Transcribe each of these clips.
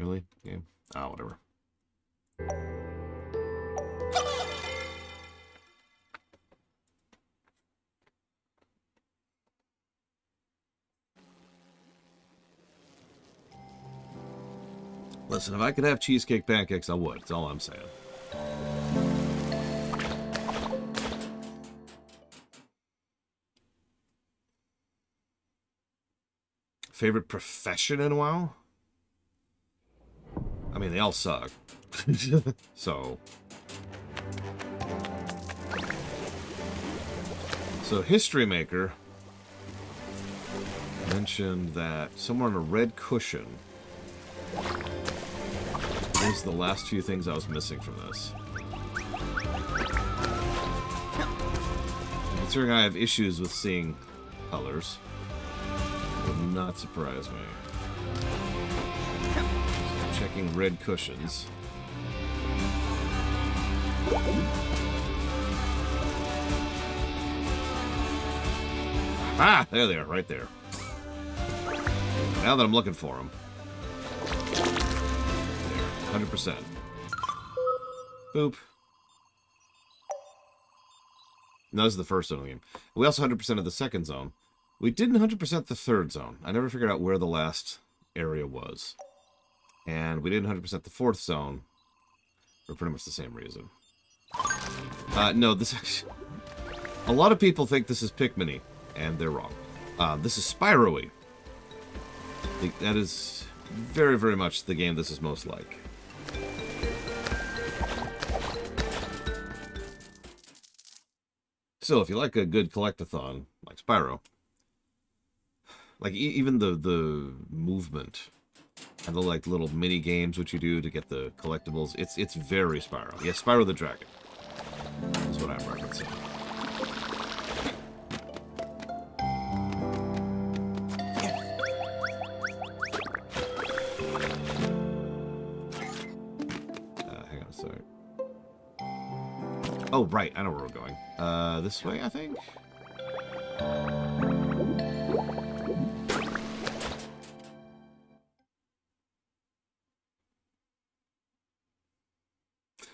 Really? Game? Ah, whatever. Listen, if I could have cheesecake pancakes, I would. That's all I'm saying. Favorite profession in WoW? I mean, they all suck. So History Maker mentioned that somewhere on a red cushion is the last few things I was missing from this. Considering I have issues with seeing colors, it would not surprise me. Checking red cushions. Ah! There they are, right there. Now that I'm looking for them. There, 100%. Boop. No, this is the first zone of the game. We also 100% of the second zone. We didn't 100% the third zone. I never figured out where the last area was. And we didn't 100% the fourth zone for pretty much the same reason. No, this actually... A lot of people think this is Pikmin-y, and they're wrong. This is Spyro-y. That is very, very much the game this is most like. So, if you like a good collectathon, like Spyro, like even the movement and the like little mini games which you do to get the collectibles, it's very Spyro. Yeah, Spyro the Dragon. That's what I'm referencing. Hang on a sec. Oh, right, I know where we're going. This way, I think?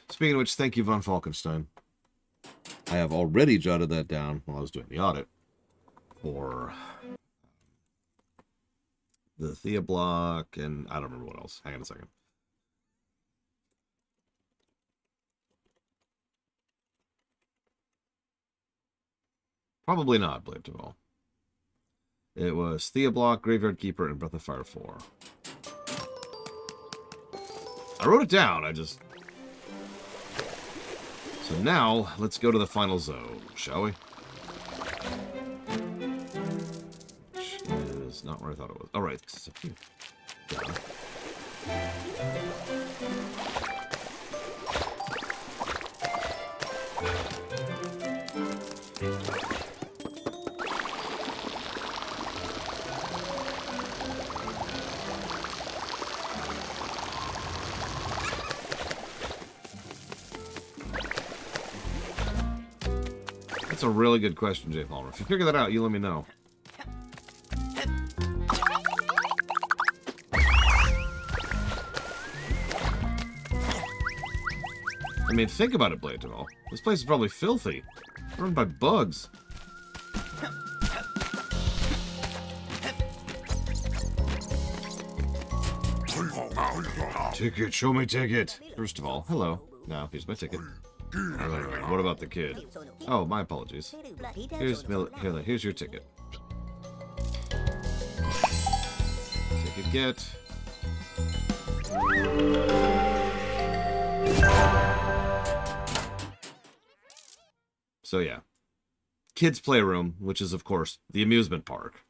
Speaking of which, thank you, Von Falkenstein. I have already jotted that down while I was doing the audit for the Thea block, and I don't remember what else. Hang on a second. Probably not, Blade to All. It was Thea block, Graveyard Keeper, and Breath of Fire 4. I wrote it down, I just... So now, let's go to the final zone, shall we? Which is not where I thought it was. Alright, it's up here. Yeah. That's a really good question, Jay Palmer. If you figure that out, you let me know. I mean, think about it, Blade to All. This place is probably filthy. Run by bugs. Ticket, show me ticket. First of all, hello. Now, here's my ticket. What about the kid? Oh, my apologies. Here's your ticket. Ticket get. So yeah. Kids' playroom, which is of course the amusement park.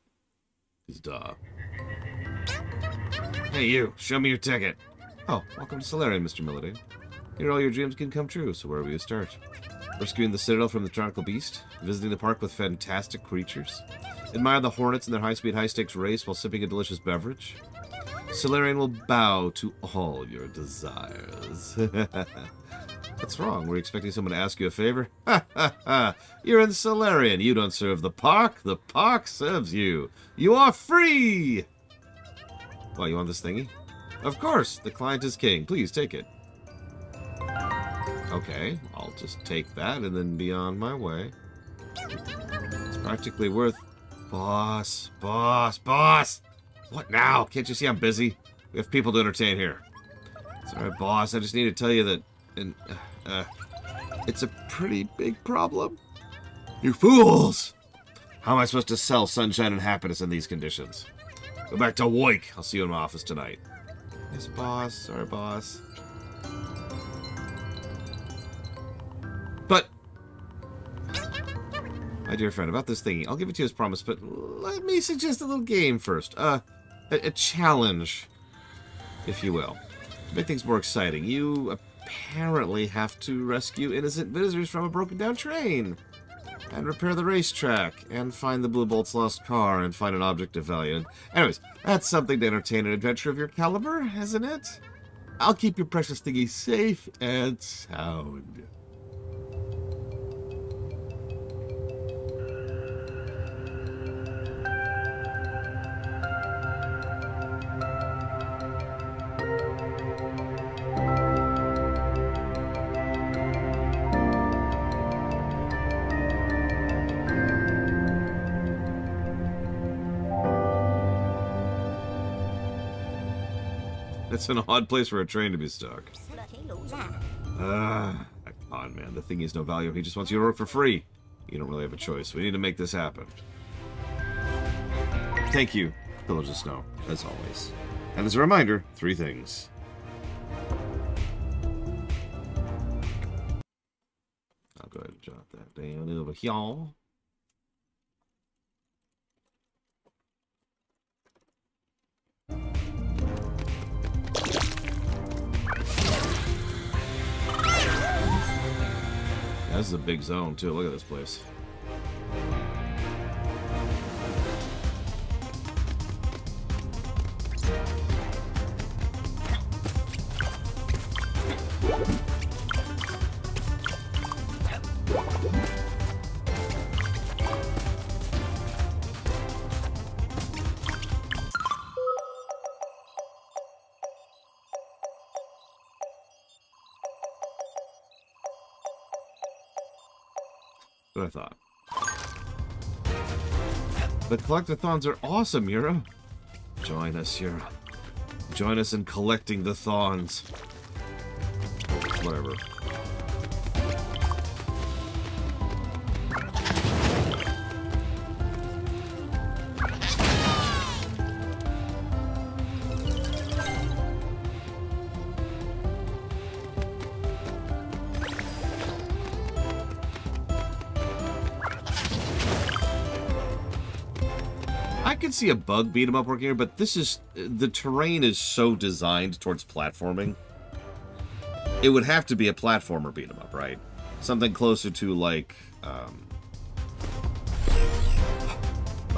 Is duh. Hey you, show me your ticket. Oh, welcome to Solarian, Mr. Milady. Here all your dreams can come true, so where will you start? Rescuing the Citadel from the Tyrannical Beast? Visiting the park with fantastic creatures? Admire the hornets in their high-speed, high-stakes race while sipping a delicious beverage? Solarian will bow to all your desires. What's wrong? Were you expecting someone to ask you a favor? Ha ha ha! You're in Solarian. You don't serve the park serves you. You are free! Well, you want this thingy? Of course, the client is king. Please take it. Okay, I'll just take that and then be on my way. It's practically worth... Boss, boss, boss! What now? Can't you see I'm busy? We have people to entertain here. Sorry, boss. I just need to tell you that... it's a pretty big problem. You fools! How am I supposed to sell sunshine and happiness in these conditions? Go back to Woik. I'll see you in my office tonight. Yes, boss. Sorry, boss. But... My dear friend, about this thingy, I'll give it to you as promised, but let me suggest a little game first. A challenge, if you will. To make things more exciting, you apparently have to rescue innocent visitors from a broken-down train, and repair the racetrack, and find the Blue Bolt's lost car, and find an object of value. And anyways, that's something to entertain an adventure of your caliber, isn't it? I'll keep your precious thingy safe and sound. It's an odd place for a train to be stuck. Come on, man. The thing is no value. He just wants you to work for free. You don't really have a choice. We need to make this happen. Thank you, Pillars of Snow, as always. And as a reminder, 3 things. I'll go ahead and jot that down over here. This is a big zone, too. Look at this place. What I thought. The collectathons are awesome, Yura. Join us, Yura. Join us in collecting the thons. Whatever. I could see a bug beat 'em up working here, but this is... the terrain is so designed towards platforming. It would have to be a platformer beat 'em up, right? Something closer to, like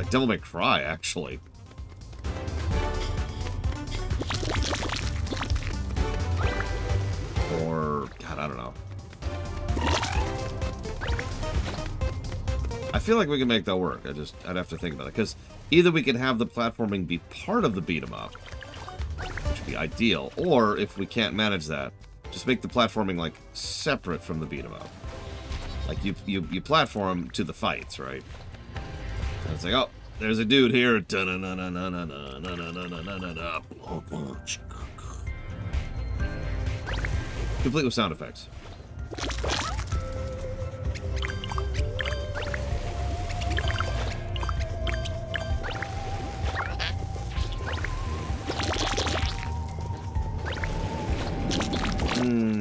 Devil May Cry, actually. Or... God, I don't know. I feel like we can make that work. I'd have to think about it. Because either we can have the platforming be part of the beat 'em up, which would be ideal, or if we can't manage that, just make the platforming, like, separate from the beat 'em up. Like, you platform to the fights, right? And it's like, oh, there's a dude here. Complete with sound effects.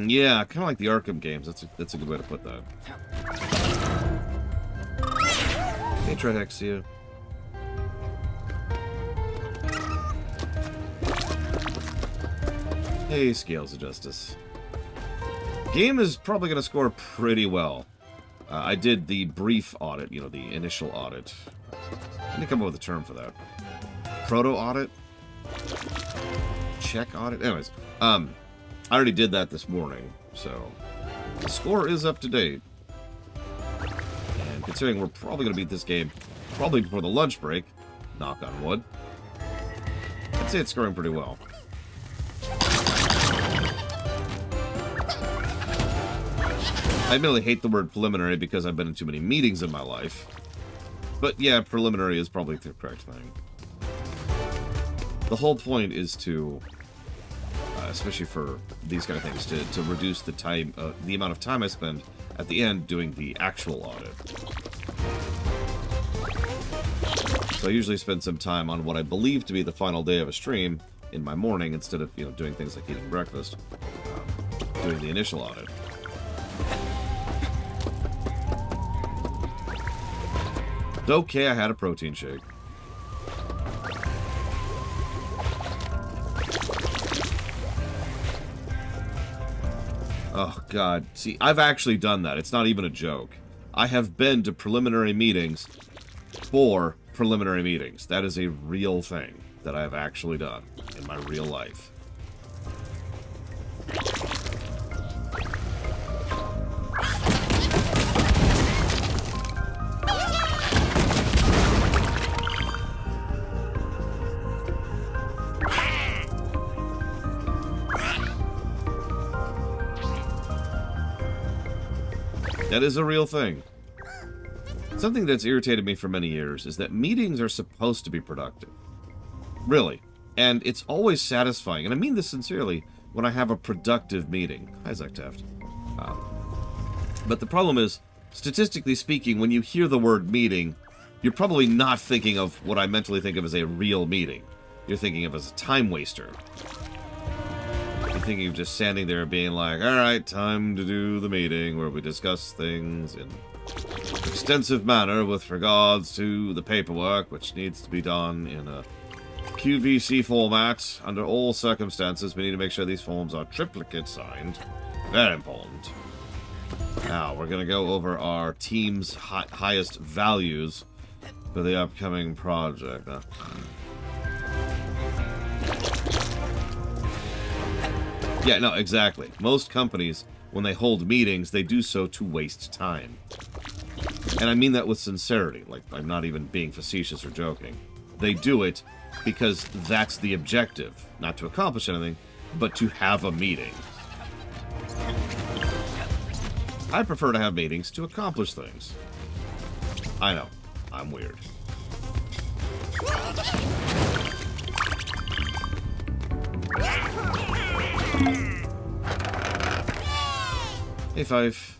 Yeah, kind of like the Arkham games. That's a good way to put that. Hey, Trihexia. Hey, Scales of Justice. Game is probably going to score pretty well. I did the brief audit, you know, the initial audit. Let me come up with a term for that. Proto-audit? Check audit? Anyways, I already did that this morning, so the score is up to date. And considering we're probably going to beat this game probably before the lunch break, knock on wood, I'd say it's scoring pretty well. I admittedly hate the word preliminary because I've been in too many meetings in my life. But yeah, preliminary is probably the correct thing. The whole point is to, especially for these kind of things, to reduce the time, the amount of time I spend at the end doing the actual audit. So I usually spend some time on what I believe to be the final day of a stream in my morning instead of, doing things like eating breakfast, doing the initial audit. It's okay, I had a protein shake. Oh, God. See, I've actually done that. It's not even a joke. I have been to preliminary meetings for preliminary meetings. That is a real thing that I have actually done in my real life. That is a real thing. Something that's irritated me for many years is that meetings are supposed to be productive. Really. And it's always satisfying, and I mean this sincerely, when I have a productive meeting. Hi, Zach Taft. But the problem is, statistically speaking, when you hear the word meeting, you're probably not thinking of what I mentally think of as a real meeting. You're thinking of as a time waster. You're thinking of just standing there being like, alright, time to do the meeting where we discuss things in extensive manner with regards to the paperwork, which needs to be done in a QVC format. Under all circumstances, we need to make sure these forms are triplicate signed. Very important. Now, we're going to go over our team's highest values for the upcoming project. Yeah, no, exactly. Most companies, when they hold meetings, they do so to waste time. And I mean that with sincerity. Like, I'm not even being facetious or joking. They do it because that's the objective. Not to accomplish anything, but to have a meeting. I prefer to have meetings to accomplish things. I know. I'm weird. Hey, Five.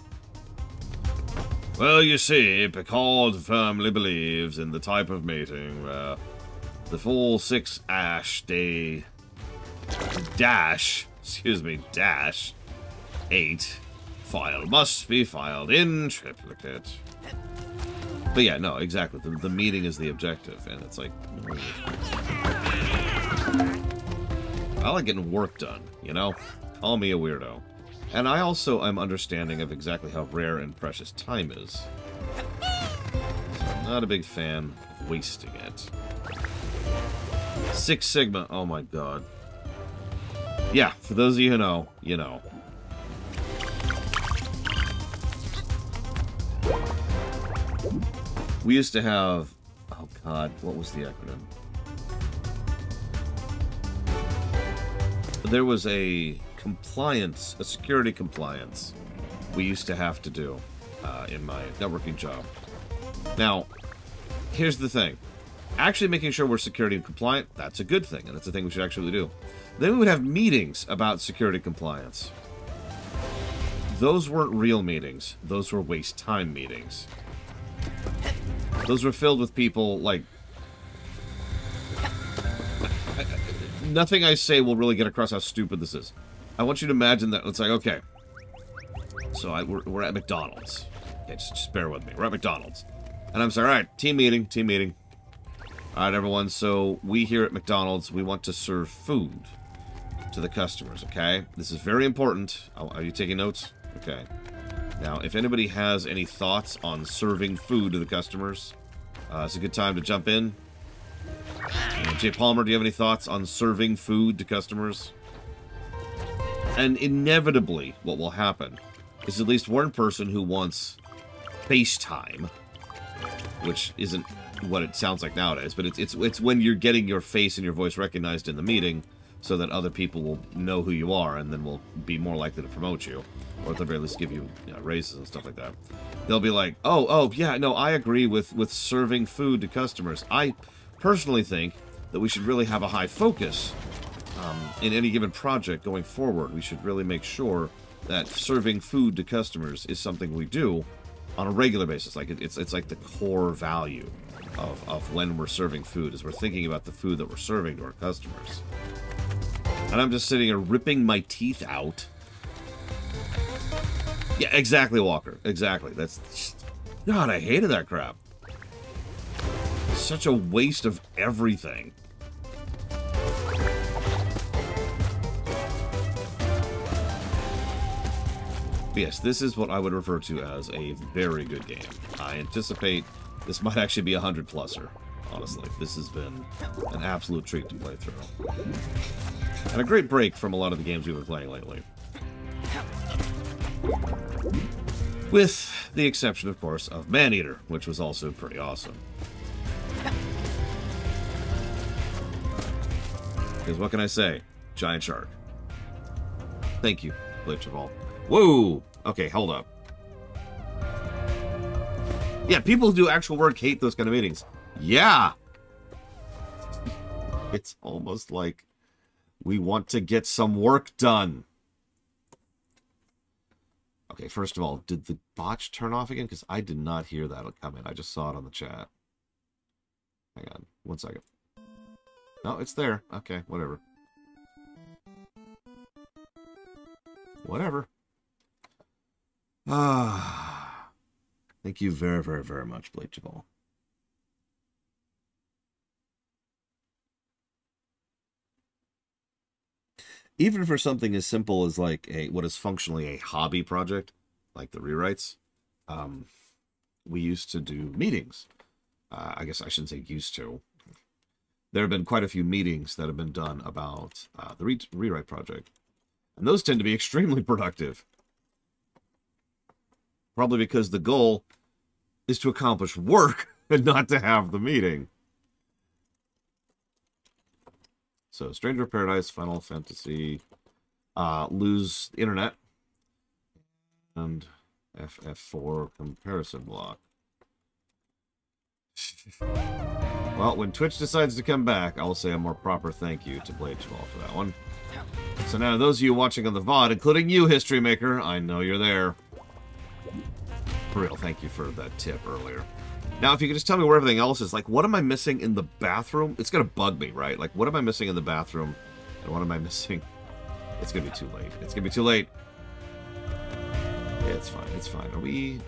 Well, you see, Picard firmly believes in the type of meeting where the full 6 dash 8 file must be filed in triplicate. But yeah, no, exactly. The meeting is the objective, and it's like... I like getting work done, you know? Call me a weirdo. And I also am understanding of exactly how rare and precious time is. So I'm not a big fan of wasting it. Six Sigma, oh my god. Yeah, for those of you who know, you know. We used to have... Oh god, what was the acronym? There was a security compliance we used to have to do in my networking job. Now, here's the thing. Actually making sure we're security compliant, that's a good thing, and that's a thing we should actually do. Then we would have meetings about security compliance. Those weren't real meetings. Those were waste time meetings. Those were filled with people, like... Nothing I say will really get across how stupid this is. I want you to imagine that it's like, okay, so we're at McDonald's. Okay, just bear with me. We're at McDonald's. And I'm saying, all right, team meeting. All right, everyone, so we here at McDonald's, we want to serve food to the customers, okay? This is very important. Are you taking notes? Okay. Now, if anybody has any thoughts on serving food to the customers, it's a good time to jump in. Jay Palmer, do you have any thoughts on serving food to customers? And inevitably, what will happen is at least one person who wants FaceTime, which isn't what it sounds like nowadays, but it's when you're getting your face and your voice recognized in the meeting, so that other people will know who you are and then will be more likely to promote you, or at the very least give you, raises and stuff like that. They'll be like, oh, yeah, no, I agree with serving food to customers. I personally think that we should really have a high focus in any given project going forward. We should really make sure that serving food to customers is something we do on a regular basis. Like it's like the core value of when we're serving food, is we're thinking about the food that we're serving to our customers. And I'm just sitting here ripping my teeth out. Yeah, exactly, Walker. Exactly. That's just, God, I hated that crap. Such a waste of everything. But yes, this is what I would refer to as a very good game. I anticipate this might actually be a 100-pluser, honestly. This has been an absolute treat to play through. And a great break from a lot of the games we've been playing lately. With the exception, of course, of Maneater, which was also pretty awesome. Because what can I say? Giant shark. Thank you, Blade Cheval. Whoa! Okay, hold up. Yeah, people who do actual work hate those kind of meetings. Yeah! It's almost like we want to get some work done. Okay, first of all, did the botch turn off again? Because I did not hear that come in. I just saw it on the chat. Hang on, 1 second. No, it's there. Okay, whatever. Whatever. Thank you very, very, very much, Blade Cheval. Even for something as simple as like what is functionally a hobby project, like the rewrites, we used to do meetings. I guess I shouldn't say used to. There have been quite a few meetings that have been done about the rewrite project. And those tend to be extremely productive. Probably because the goal is to accomplish work and not to have the meeting. So, Stranger of Paradise, Final Fantasy, lose internet, and FF4 comparison block. Well, when Twitch decides to come back, I'll say a more proper thank you to Blade Cheval for that one. So now, those of you watching on the VOD, including you, History Maker, I know you're there. For real, thank you for that tip earlier. Now, if you could just tell me where everything else is, like, what am I missing in the bathroom? It's going to bug me, right? Like, what am I missing in the bathroom? And what am I missing? It's going to be too late. It's going to be too late. Yeah, it's fine. It's fine. Are we...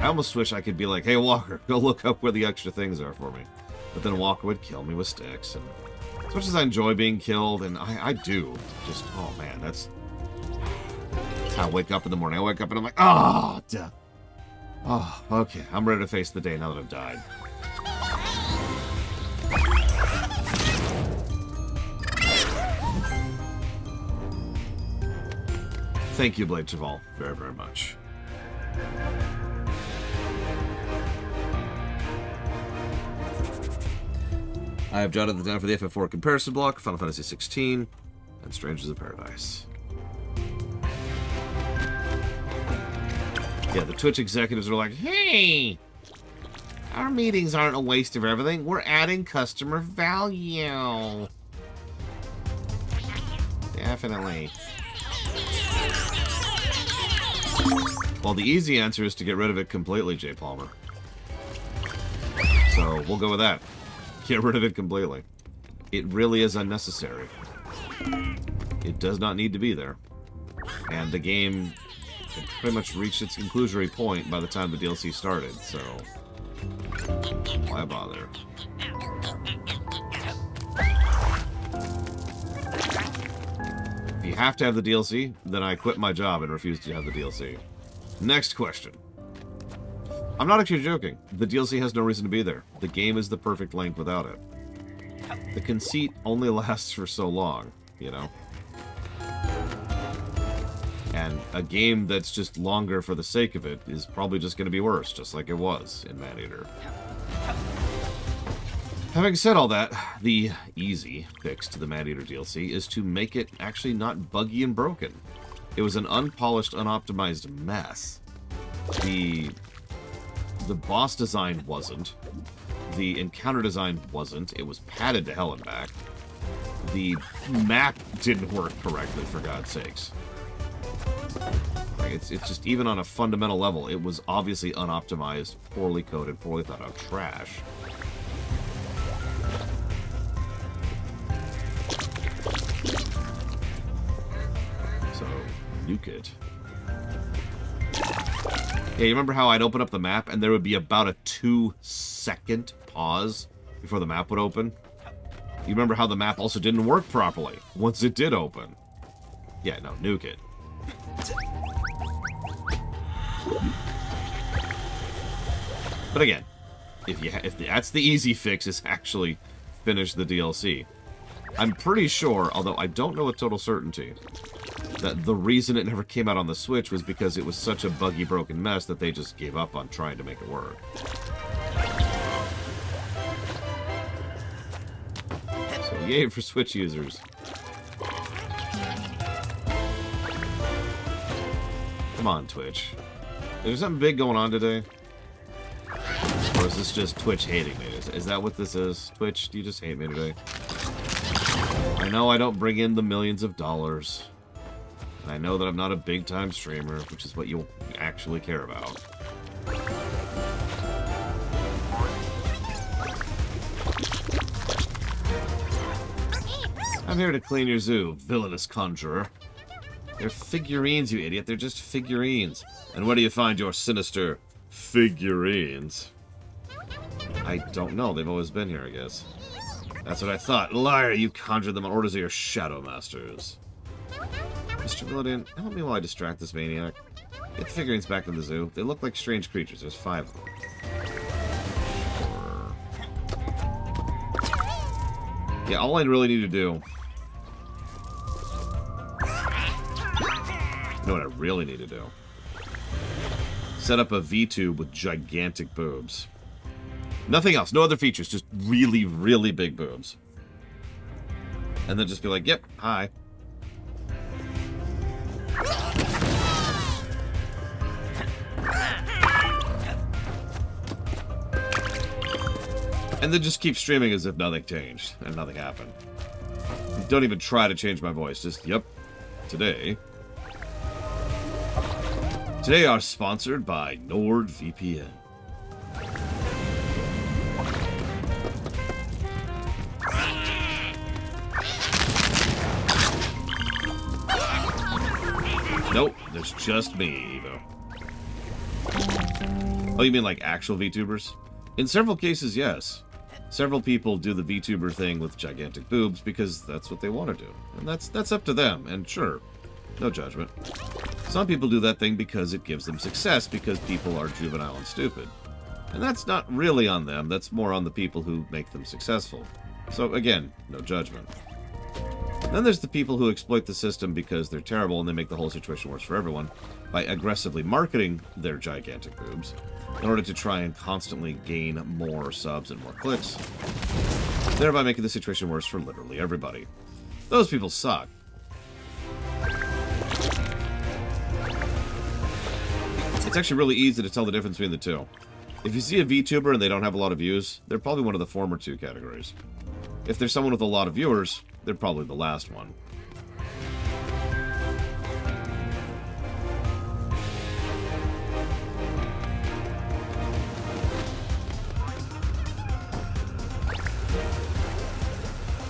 I almost wish I could be like, hey, Walker, go look up where the extra things are for me. But then Walker would kill me with sticks. And as much as I enjoy being killed, and I do, just, oh, man, that's... I wake up in the morning. I wake up and I'm like, oh, duh. Oh, okay. I'm ready to face the day now that I've died. Thank you, Blade Cheval, very, very much. I have jotted down for the FF4 comparison block, Final Fantasy 16, and Strangers of Paradise. Yeah, the Twitch executives are like, hey, our meetings aren't a waste of everything. We're adding customer value. Definitely. Well, the easy answer is to get rid of it completely, Jay Palmer. So, we'll go with that. Get rid of it completely. It really is unnecessary. It does not need to be there. And the game... it pretty much reached its conclusory point by the time the DLC started, so why bother? If you have to have the DLC, then I quit my job and refuse to have the DLC. Next question. I'm not actually joking. The DLC has no reason to be there. The game is the perfect length without it. The conceit only lasts for so long, you know? And a game that's just longer for the sake of it is probably just going to be worse, just like it was in Maneater. Having said all that, the easy fix to the Maneater DLC is to make it actually not buggy and broken. It was an unpolished, unoptimized mess. The boss design wasn't. The encounter design wasn't. It was padded to hell and back. The map didn't work correctly, for God's sakes. Like, it's just, even on a fundamental level, it was obviously unoptimized, poorly coded, poorly thought out trash. So, nuke it. Yeah, you remember how I'd open up the map and there would be about a 2-second pause before the map would open? You remember how the map also didn't work properly once it did open? Yeah, no, nuke it. But again, if that's the easy fix, is actually finish the DLC. I'm pretty sure, although I don't know with total certainty, that the reason it never came out on the Switch was because it was such a buggy, broken mess that they just gave up on trying to make it work. So yay for Switch users. Come on, Twitch. Is there something big going on today? Or is this just Twitch hating me? Is that what this is? Twitch, do you just hate me today? I know I don't bring in the millions of dollars. And I know that I'm not a big-time streamer, which is what you actually care about. I'm here to clean your zoo, villainous conjurer. They're figurines, you idiot. They're just figurines. And where do you find your sinister figurines? I don't know. They've always been here, I guess. That's what I thought. Liar, you conjured them on orders of your shadow masters. Mr. Miladian, help me while I distract this maniac. Get the figurines back in the zoo. They look like strange creatures. There's 5 of them. Sure. Yeah, all I really need to do... You know what I really need to do? Set up a V-tube with gigantic boobs. Nothing else. No other features. Just really, really big boobs. And then just be like, yep, hi. And then just keep streaming as if nothing changed and nothing happened. Don't even try to change my voice. Just, yep, today are sponsored by NordVPN. Nope, there's just me, Evo. Oh, you mean like actual VTubers? In several cases, yes. Several people do the VTuber thing with gigantic boobs because that's what they want to do. And that's up to them, and sure, no judgment. Some people do that thing because it gives them success, because people are juvenile and stupid. And that's not really on them, that's more on the people who make them successful. So again, no judgment. Then there's the people who exploit the system because they're terrible and they make the whole situation worse for everyone by aggressively marketing their gigantic boobs in order to try and constantly gain more subs and more clicks, thereby making the situation worse for literally everybody. Those people suck. It's actually really easy to tell the difference between the two. If you see a VTuber and they don't have a lot of views, they're probably one of the former two categories. If there's someone with a lot of viewers, they're probably the last one.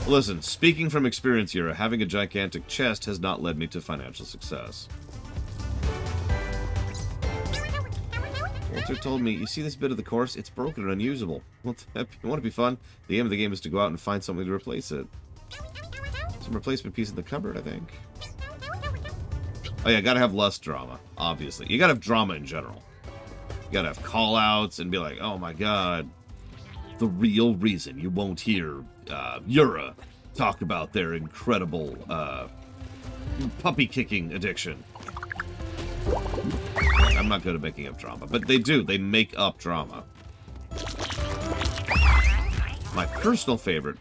Listen, speaking from experience here, having a gigantic chest has not led me to financial success. Walter told me, you see this bit of the course? It's broken and unusable. Well, you want to be fun? The aim of the game is to go out and find something to replace it. Some replacement piece in the cupboard, I think. Oh yeah, gotta have less drama, obviously. You gotta have drama in general. You gotta have call-outs and be like, oh my god, the real reason you won't hear Yura talk about their incredible puppy-kicking addiction. I'm not good at making up drama, but they do. They make up drama. My personal favorite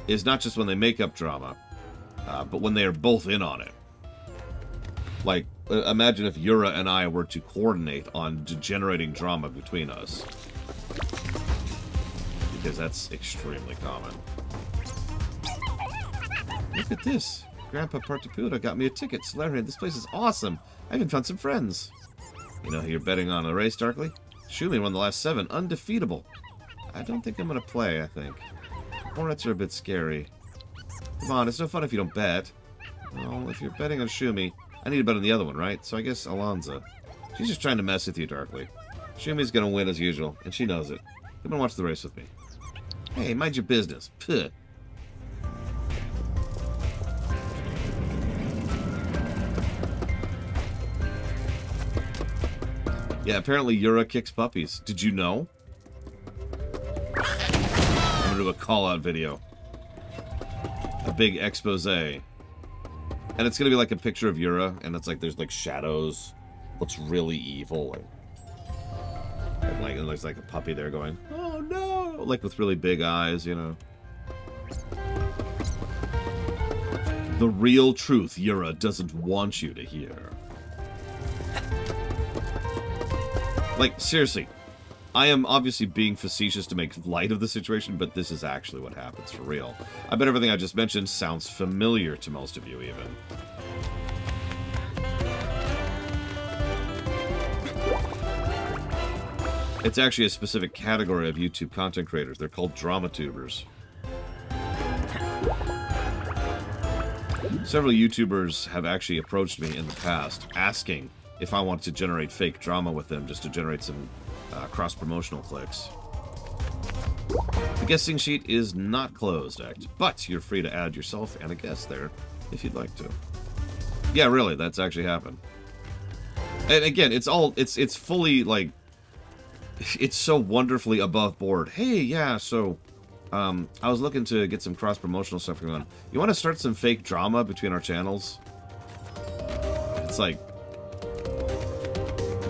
is not just when they make up drama, but when they are both in on it. Like, imagine if Yura and I were to coordinate on generating drama between us. Because that's extremely common. Look at this. Grandpa Partiputa got me a ticket. Solarian, this place is awesome. I even found some friends. You know who you're betting on the race, Darkly? Shumi won the last 7. Undefeatable. I don't think I'm going to play, I think. Hornets are a bit scary. Come on, it's no fun if you don't bet. Well, if you're betting on Shumi, I need to bet on the other one, right? So I guess Alonza. She's just trying to mess with you, Darkly. Shumi's going to win as usual, and she knows it. Come and watch the race with me. Hey, mind your business. Puh. Yeah, apparently Yura kicks puppies. Did you know? I'm gonna do a call-out video. A big expose. And it's gonna be like a picture of Yura, and it's like there's like shadows. Looks really evil. And like there's like a puppy there going, oh no! Like with really big eyes, you know. The real truth Yura doesn't want you to hear. Like, seriously, I am obviously being facetious to make light of the situation, but this is actually what happens for real. I bet everything I just mentioned sounds familiar to most of you, even. It's actually a specific category of YouTube content creators. They're called dramatubers. Several YouTubers have actually approached me in the past asking if I want to generate fake drama with them just to generate some cross-promotional clicks. The guessing sheet is not closed, but you're free to add yourself and a guest there if you'd like to. Yeah, really, that's actually happened. And again, it's fully, like, it's so wonderfully above board. Hey, yeah, so, I was looking to get some cross-promotional stuff going on. You want to start some fake drama between our channels? It's like,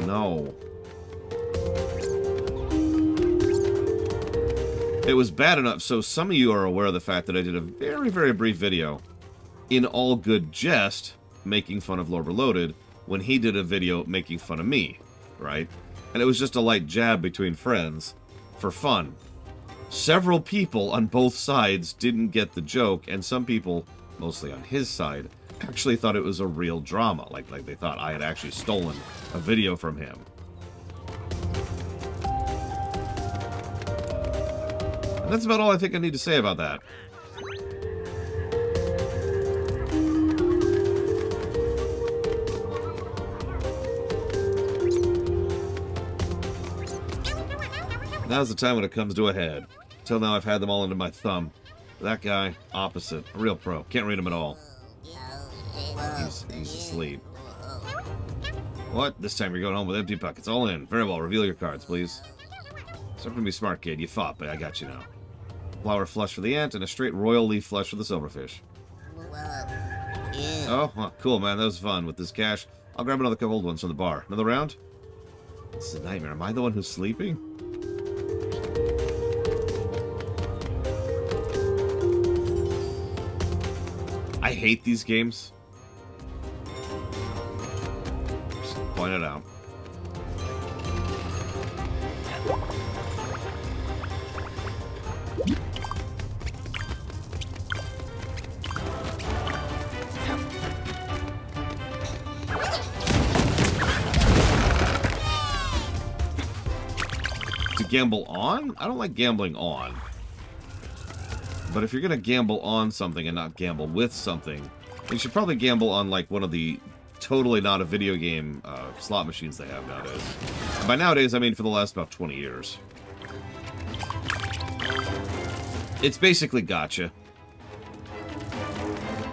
no. It was bad enough, so some of you are aware of the fact that I did a very, very brief video in all good jest making fun of Lord Reloaded when he did a video making fun of me, right? And it was just a light jab between friends for fun. Several people on both sides didn't get the joke, and some people, mostly on his side, actually thought it was a real drama. Like they thought I had actually stolen a video from him. And that's about all I think I need to say about that. Now's the time when it comes to a head. Till now I've had them all under my thumb. That guy, opposite. A real pro. Can't read him at all. He's asleep. What? This time you're going home with empty pockets. All in. Very well. Reveal your cards, please. Stop to be smart, kid. You fought, but I got you now. Flower flush for the ant and a straight royal leaf flush for the silverfish. Oh, well, cool, man. That was fun. With this cash, I'll grab another couple old ones from the bar. Another round? This is a nightmare. Am I the one who's sleeping? I hate these games. Just point it out. To gamble on? I don't like gambling on. But if you're going to gamble on something and not gamble with something, you should probably gamble on, like, one of the totally not a video game slot machines they have nowadays. And by nowadays, I mean for the last about 20 years. It's basically gacha.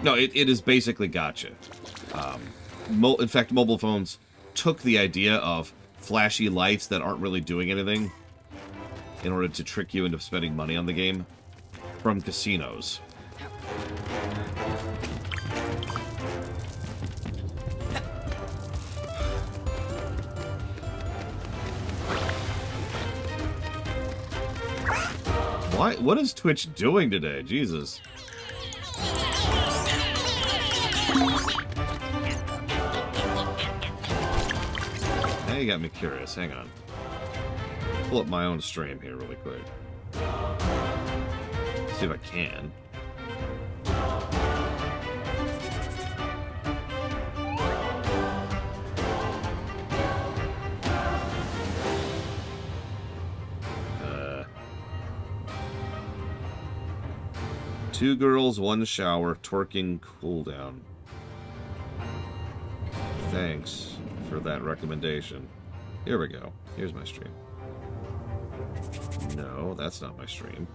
No, it is basically gacha. In fact, mobile phones took the idea of flashy lights that aren't really doing anything in order to trick you into spending money on the game from casinos. Why? What is Twitch doing today? Jesus. Now you got me curious. Hang on. Pull up my own stream here really quick. See if I can. Two girls, one shower, twerking cooldown. Thanks for that recommendation. Here we go. Here's my stream. No, that's not my stream.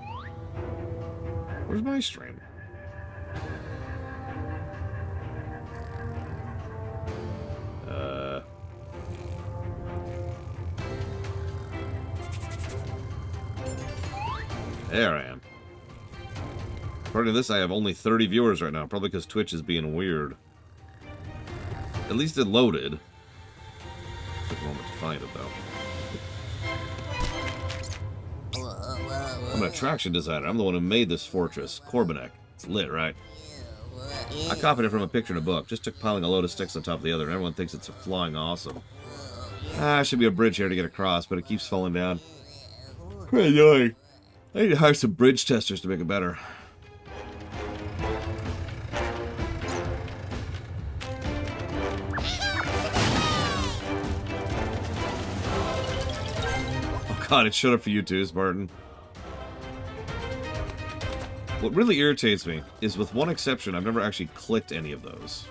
Where's my stream? There I am. According to this, I have only 30 viewers right now, probably because Twitch is being weird. At least it loaded. Took a moment to find it, though. I'm an attraction designer. I'm the one who made this fortress. Corbinek. It's lit, right? I copied it from a picture in a book. Just took piling a load of sticks on top of the other, and everyone thinks it's flying awesome. Should be a bridge here to get across, but it keeps falling down. Quite annoying. I need to hire some bridge testers to make it better. God, it showed up for you too, Spartan. What really irritates me is, with one exception, I've never actually clicked any of those.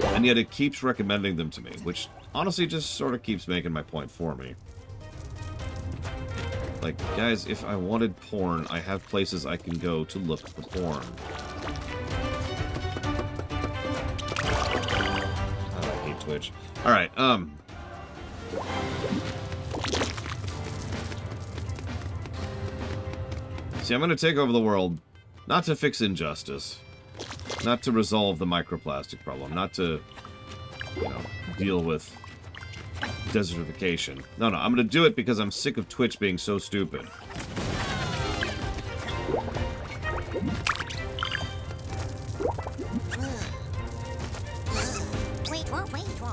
And yet it keeps recommending them to me, which honestly just sort of keeps making my point for me. Like, guys, if I wanted porn, I have places I can go to look for porn. Oh, I hate Twitch. Alright, see, I'm going to take over the world, not to fix injustice, not to resolve the microplastic problem, not to, you know, deal with desertification. No, I'm going to do it because I'm sick of Twitch being so stupid.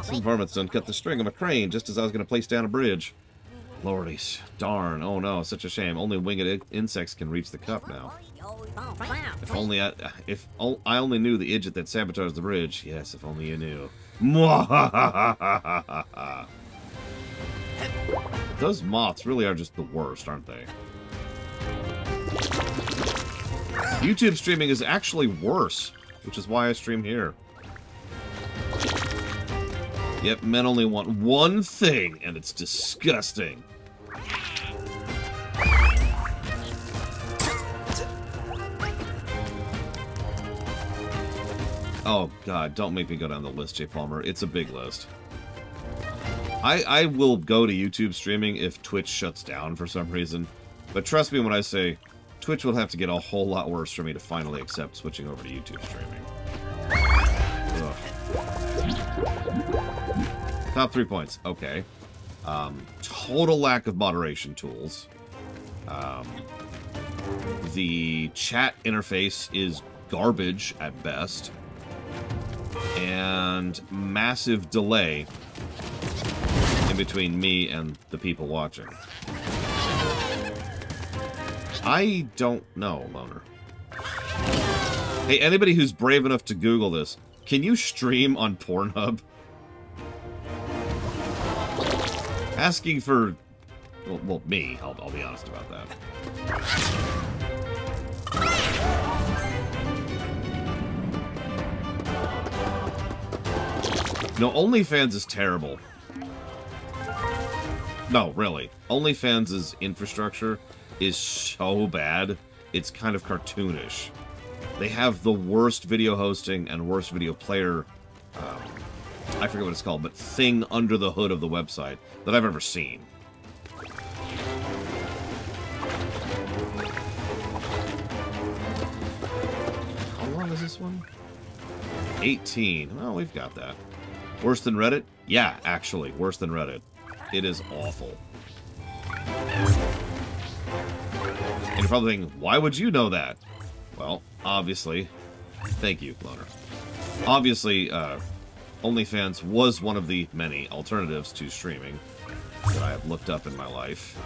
Some varmints done cut the string of a crane just as I was going to place down a bridge. Lordies. Darn. Oh no, such a shame. Only winged insects can reach the cup now. If only I only knew the idiot that sabotaged the bridge. Yes, if only you knew. Those moths really are just the worst, aren't they? YouTube streaming is actually worse, which is why I stream here. Yep, men only want one thing, and it's disgusting. Oh, God, don't make me go down the list, J. Palmer. It's a big list. I will go to YouTube streaming if Twitch shuts down for some reason. But trust me when I say, Twitch will have to get a whole lot worse for me to finally accept switching over to YouTube streaming. Ugh. Top 3 points. Okay. Total lack of moderation tools. The chat interface is garbage at best. And massive delay in between me and the people watching. I don't know, Loner. Hey, anybody who's brave enough to Google this, can you stream on Pornhub? Asking for... Well, me. I'll be honest about that. No, OnlyFans is terrible. No, really. OnlyFans' infrastructure is so bad, it's kind of cartoonish. They have the worst video hosting and worst video player, I forget what it's called, but thing under the hood of the website that I've ever seen. How long is this one? 18. Well, we've got that. Worse than Reddit? Yeah, actually, worse than Reddit. It is awful. And if probably thinking, why would you know that? Well, obviously... Thank you, Loner. Obviously, OnlyFans was one of the many alternatives to streaming that I have looked up in my life.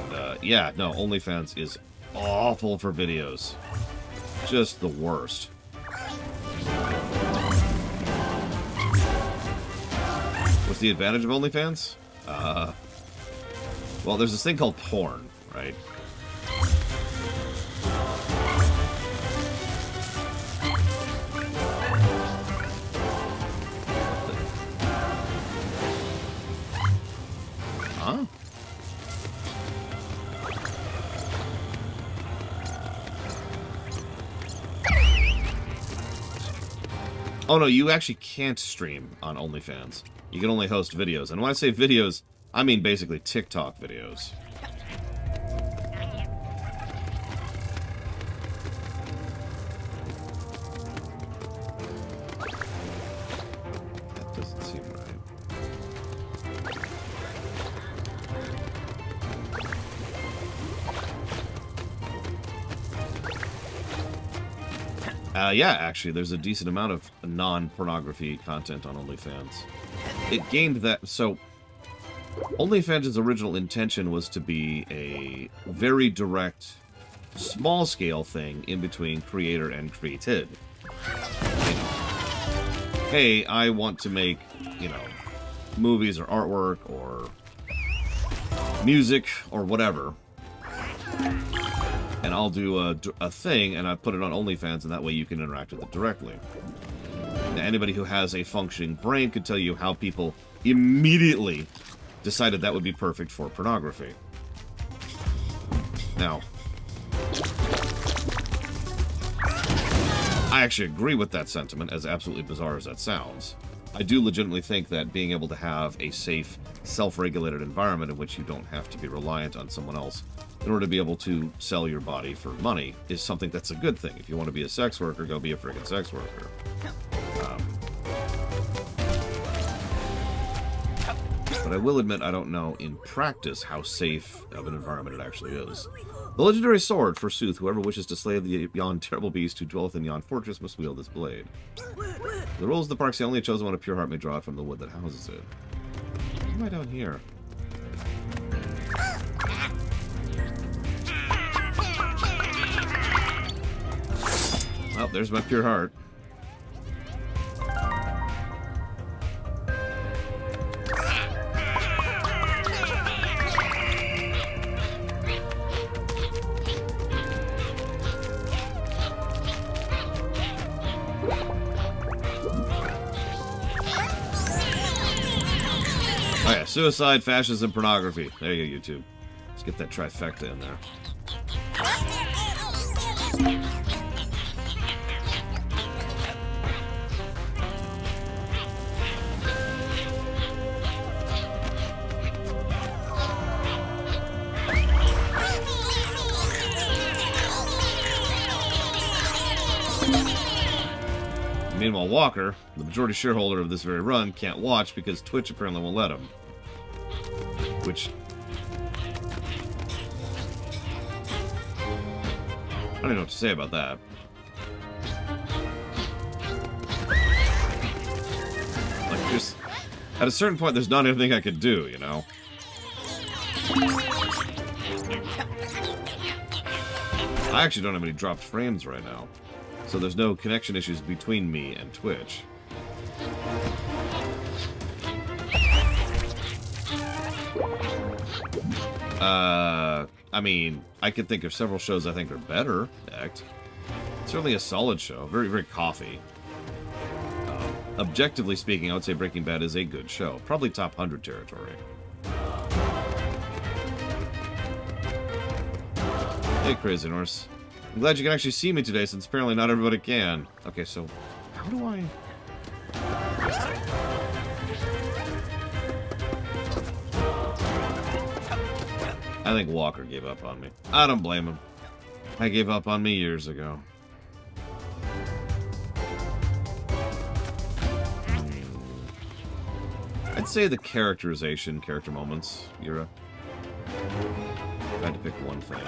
And, yeah, no, OnlyFans is awful for videos. Just the worst. What's the advantage of OnlyFans? Well, there's this thing called porn, right? Huh? Oh no, you actually can't stream on OnlyFans. You can only host videos. And when I say videos, I mean basically TikTok videos. That doesn't seem right. Yeah, actually, there's a decent amount of non-pornography content on OnlyFans. It gained that... So, OnlyFans' original intention was to be a very direct, small-scale thing in between creator and created. Hey, I want to make, you know, movies or artwork or music or whatever. And I'll do a thing, and I put it on OnlyFans, and that way you can interact with it directly. Now, anybody who has a functioning brain could tell you how people immediately decided that would be perfect for pornography. Now, I actually agree with that sentiment, as absolutely bizarre as that sounds. I do legitimately think that being able to have a safe, self-regulated environment in which you don't have to be reliant on someone else in order to be able to sell your body for money is something that's a good thing. If you want to be a sex worker, go be a friggin' sex worker. But I will admit I don't know in practice how safe of an environment it actually is. The legendary sword, forsooth, whoever wishes to slay yon terrible beast who dwelleth in yon fortress must wield this blade. The rules of the park say only a chosen one of pure heart may draw it from the wood that houses it. Why am I down here? Well, there's my pure heart. Oh yeah, suicide, fascism, pornography. There you go, YouTube. Let's get that trifecta in there. Meanwhile, Walker, the majority shareholder of this very run, can't watch because Twitch apparently won't let him. Which... I don't know what to say about that. Like, just... At a certain point, there's not anything I could do, you know? I actually don't have any dropped frames right now. So there's no connection issues between me and Twitch. I mean, I could think of several shows I think are better, heck. Certainly a solid show. Very, very coffee. Objectively speaking, I would say Breaking Bad is a good show. Probably top 100 territory. Hey, Crazy Norse. I'm glad you can actually see me today, since apparently not everybody can. Okay, so, how do I... I think Walker gave up on me. I don't blame him. I gave up on me years ago. I'd say the characterization, character moments, Yura. I had to pick one thing.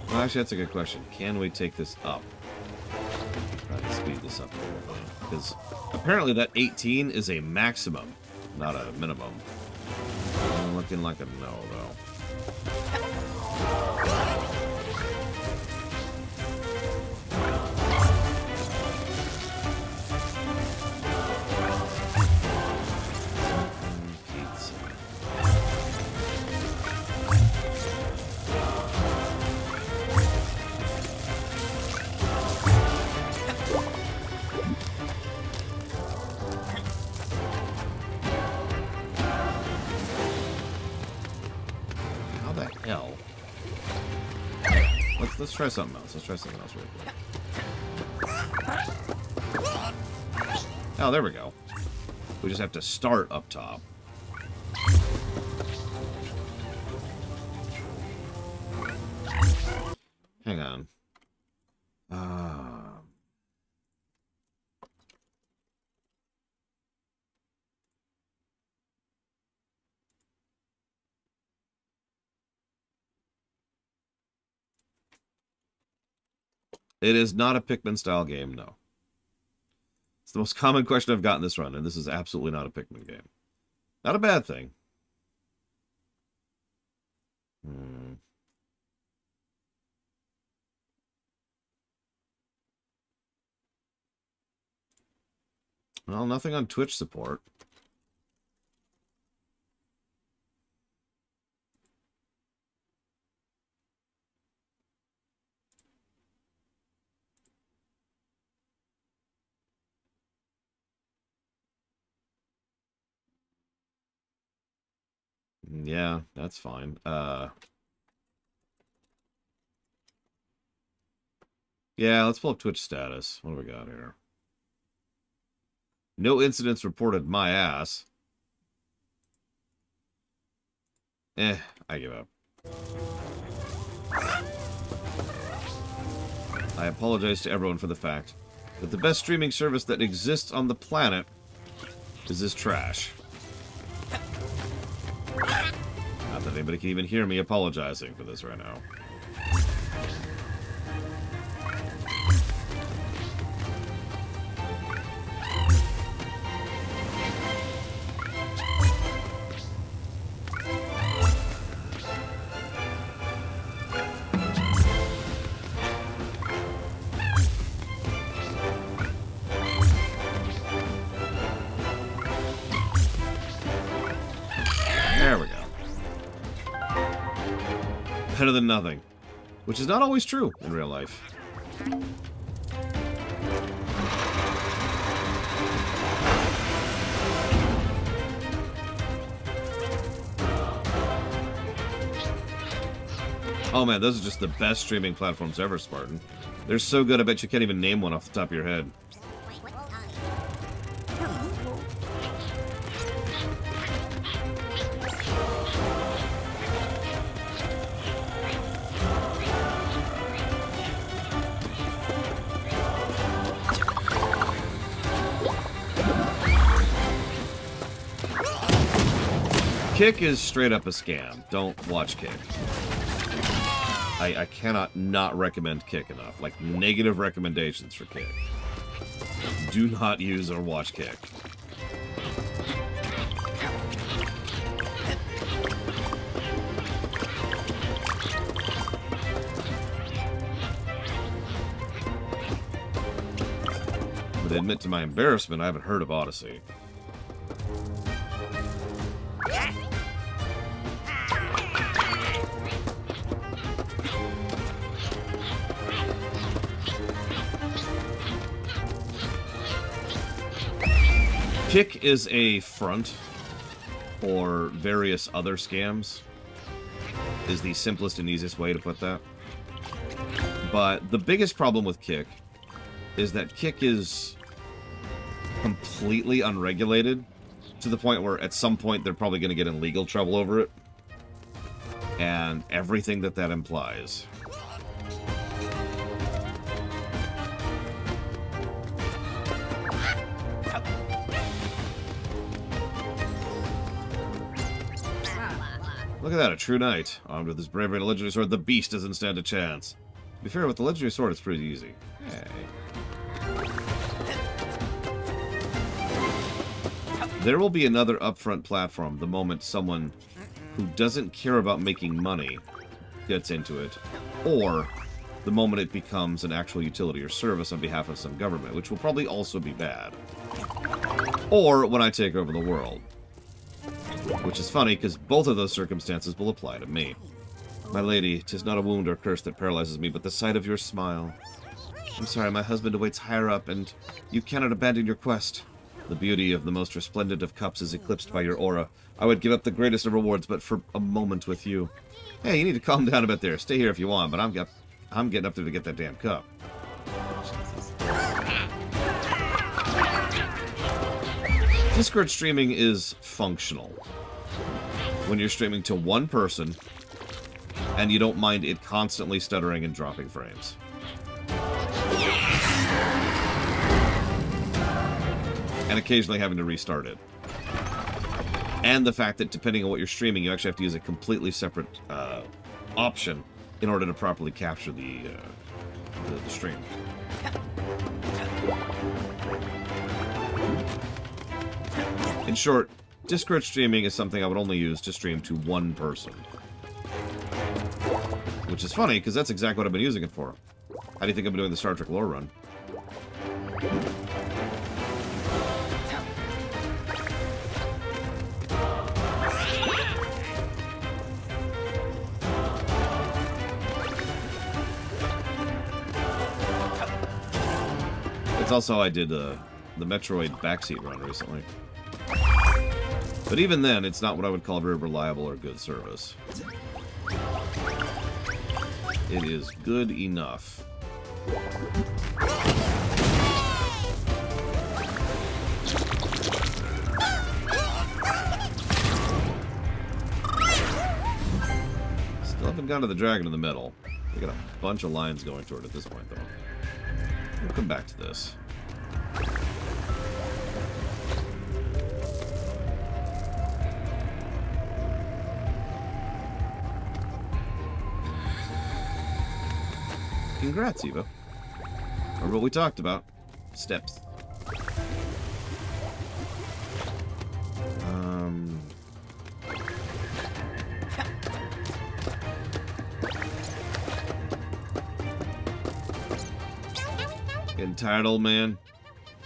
Well, actually, that's a good question. Can we take this up? Try to speed this up a little bit. Because apparently that 18 is a maximum, not a minimum. Looking like a no, though. Let's try something else. Let's try something else real quick. Oh, there we go. We just have to start up top. Hang on. It is not a Pikmin-style game, no. It's the most common question I've gotten this run, and this is absolutely not a Pikmin game. Not a bad thing. Well, nothing on Twitch support. Yeah, that's fine. Yeah, let's pull up Twitch status. What do we got here? No incidents reported, my ass. I give up. I apologize to everyone for the fact that the best streaming service that exists on the planet is this trash. Not that anybody can even hear me apologizing for this right now. Better than nothing. Which is not always true in real life. Oh man, those are just the best streaming platforms ever, Spartan. They're so good, I bet you can't even name one off the top of your head. Kick is straight up a scam. Don't watch Kick. I cannot not recommend Kick enough. Like, negative recommendations for Kick. Do not use or watch Kick. But admit to my embarrassment, I haven't heard of Odyssey. Kick is a front for various other scams, is the simplest and easiest way to put that. But the biggest problem with Kick is that Kick is completely unregulated to the point where at some point they're probably going to get in legal trouble over it. And everything that implies. Look at that, a true knight. Armed with his bravery and a legendary sword, the beast doesn't stand a chance. To be fair, with the legendary sword, it's pretty easy. Hey. There will be another upfront platform the moment someone who doesn't care about making money gets into it, or the moment it becomes an actual utility or service on behalf of some government, which will probably also be bad. Or when I take over the world. Which is funny, because both of those circumstances will apply to me. My lady, 'tis not a wound or curse that paralyzes me, but the sight of your smile. I'm sorry, my husband awaits higher up, and you cannot abandon your quest. The beauty of the most resplendent of cups is eclipsed by your aura. I would give up the greatest of rewards, but for a moment with you. Hey, you need to calm down a bit there. Stay here if you want, but I'm getting up there to get that damn cup. Discord streaming is functional. When you're streaming to one person, and you don't mind it constantly stuttering and dropping frames. And occasionally having to restart it. And the fact that depending on what you're streaming, you actually have to use a completely separate option in order to properly capture the stream. In short, Discord streaming is something I would only use to stream to one person. Which is funny, because that's exactly what I've been using it for. How do you think I've been doing the Star Trek lore run? It's also how I did the Metroid backseat run recently. But even then, it's not what I would call very reliable or good service. It is good enough. Still haven't gone to the dragon in the middle. We got a bunch of lines going toward it at this point, though. We'll come back to this. Congrats, Eva. Remember what we talked about. Steps. Getting tired, old man?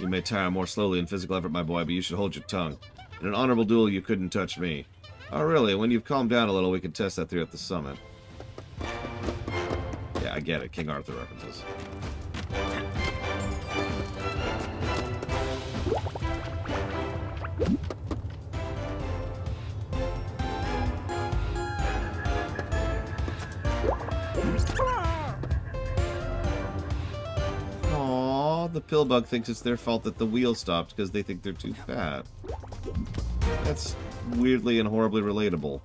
You may tire more slowly in physical effort, my boy, but you should hold your tongue. In an honorable duel, you couldn't touch me. Oh, really? When you've calmed down a little, we can test that theory at the summit. Yeah, I get it. King Arthur references. Aww, the pillbug thinks it's their fault that the wheel stopped because they think they're too fat. That's weirdly and horribly relatable.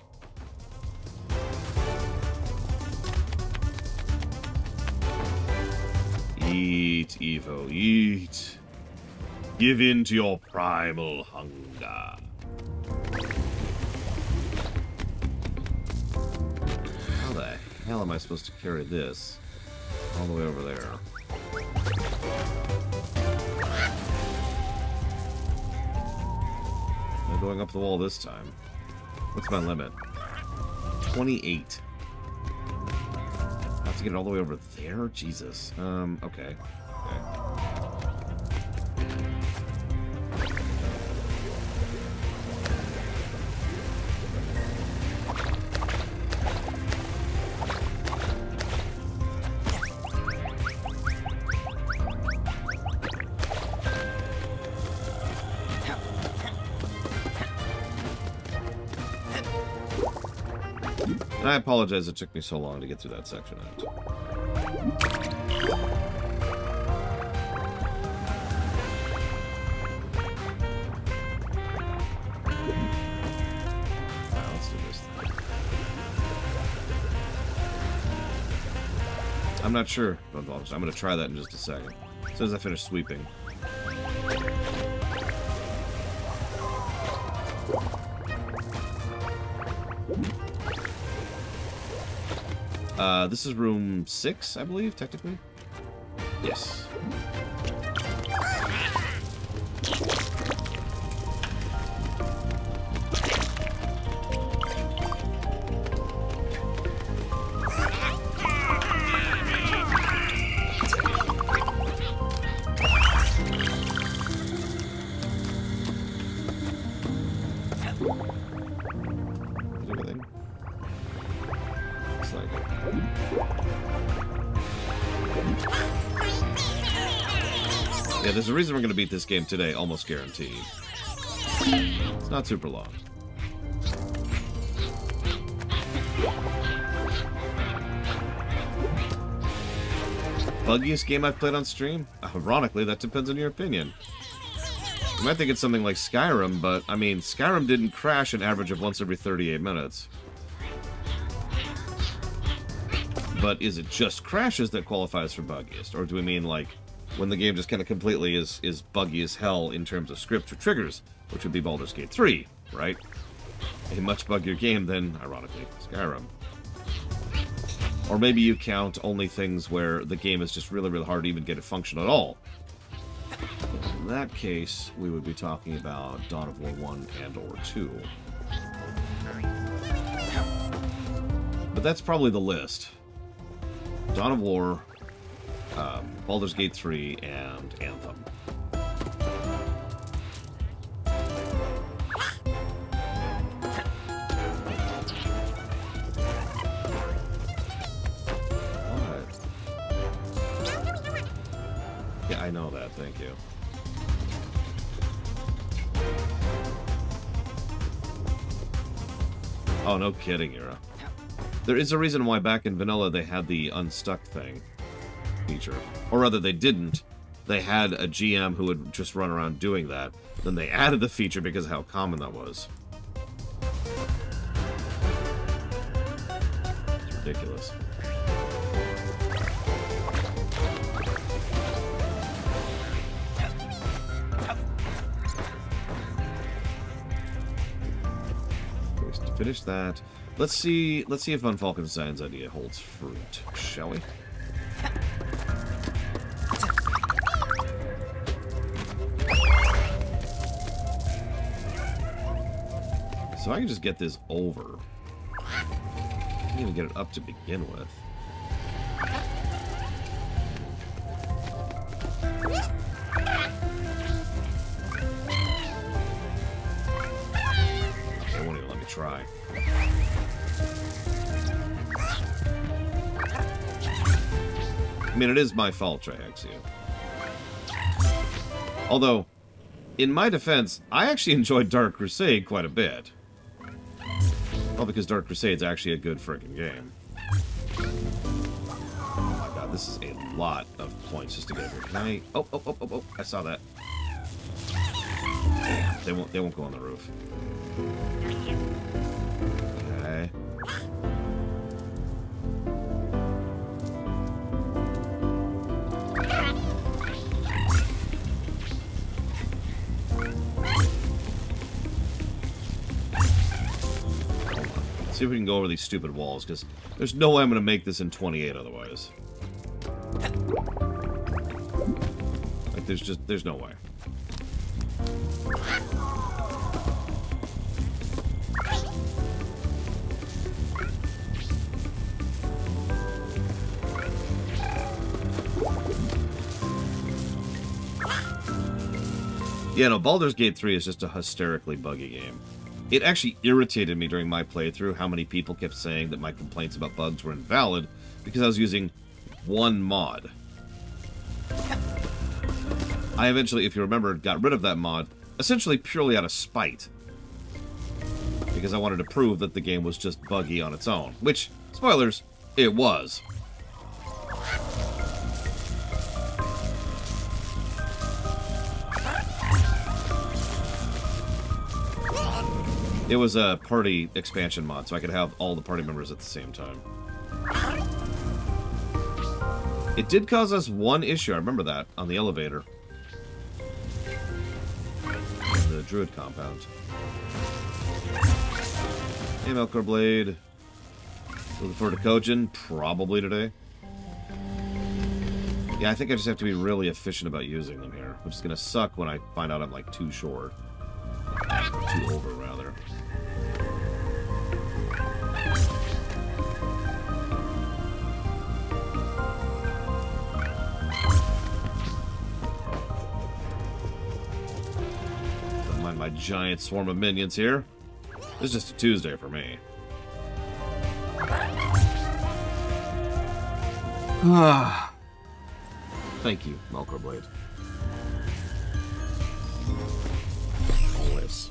Eat, Evo, eat. Give in to your primal hunger. How the hell am I supposed to carry this all the way over there? Am I going up the wall this time? What's my limit? 28. I have to get it all the way over there? Jesus. Okay. And I apologize it took me so long to get through that section. Let's do this thing. I'm not sure. I'm going to try that in just a second. As soon as I finish sweeping. This is room 6, I believe, technically. Yes. Yeah, there's a reason we're going to beat this game today, almost guaranteed. It's not super long. Buggiest game I've played on stream? Ironically, that depends on your opinion. You might think it's something like Skyrim, but, I mean, Skyrim didn't crash an average of once every 38 minutes. But is it just crashes that qualifies for buggiest? Or do we mean, like, when the game just kind of completely is buggy as hell in terms of scripts or triggers, which would be Baldur's Gate 3, right? A much buggier game than, ironically, Skyrim. Or maybe you count only things where the game is just really, really hard to even get it function at all. In that case, we would be talking about Dawn of War 1 and or 2. But that's probably the list. Dawn of War, Baldur's Gate 3, and Anthem. What? Yeah, I know that, thank you. Oh, no kidding, Ira. There is a reason why back in vanilla they had the unstuck thing feature. Or rather, they didn't. They had a GM who would just run around doing that. Then they added the feature because of how common that was. It's ridiculous. To finish that, let's see if Von Falkenstein's idea holds fruit, shall we? So I can just get this over. I can't even get it up to begin with. They won't even let me try. I mean, it is my fault, Triaxia. Although, in my defense, I actually enjoyed Dark Crusade quite a bit. Well, because Dark Crusade's actually a good friggin' game. Oh my god, this is a lot of points just to get here. Can I... Oh, I saw that. Damn, they won't go on the roof. Okay. See if we can go over these stupid walls, because there's no way I'm going to make this in 28 otherwise. Like, there's no way. Yeah, no, Baldur's Gate 3 is just a hysterically buggy game. It actually irritated me during my playthrough how many people kept saying that my complaints about bugs were invalid because I was using one mod. I eventually, if you remember, got rid of that mod, essentially purely out of spite. Because I wanted to prove that the game was just buggy on its own. Which, spoilers, it was. It was a party expansion mod, so I could have all the party members at the same time. It did cause us one issue, I remember that, on the elevator. The Druid compound. Hey, Melkor Blade. Looking forward to Kojin, probably today. Yeah, I think I just have to be really efficient about using them here, which is going to suck when I find out I'm, like, too short. Too over, rather. Don't mind my giant swarm of minions here. This is just a Tuesday for me. Thank you, Melkorblade. Always.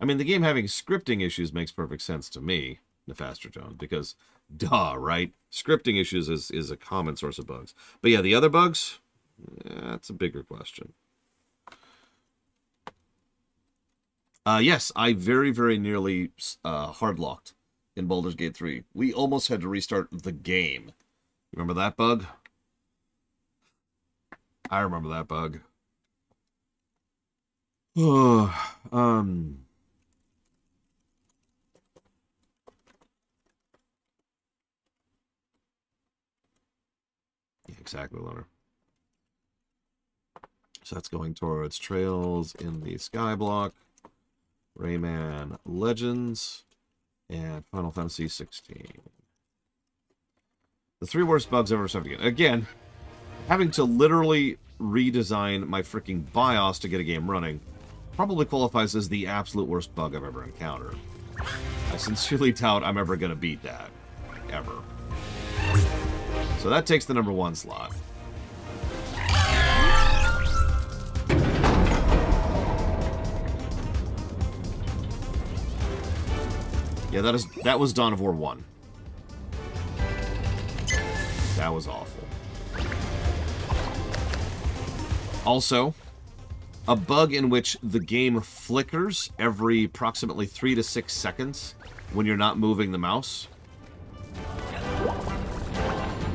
I mean, the game having scripting issues makes perfect sense to me, Nefastratone, because, duh, right? Scripting issues is a common source of bugs. But yeah, the other bugs, that's a bigger question. Yes, I very, very nearly hardlocked in Baldur's Gate 3. We almost had to restart the game. Remember that bug? I remember that bug. Yeah, exactly, Loner. So that's going towards Trails in the Skyblock, Rayman Legends, and Final Fantasy 16. The 3 worst bugs I've ever suffered again. Again, having to literally redesign my freaking BIOS to get a game running probably qualifies as the absolute worst bug I've ever encountered. I sincerely doubt I'm ever going to beat that. Ever. So that takes the number 1 slot. Yeah, that was Dawn of War 1. That was awful. Also, a bug in which the game flickers every approximately 3 to 6 seconds when you're not moving the mouse.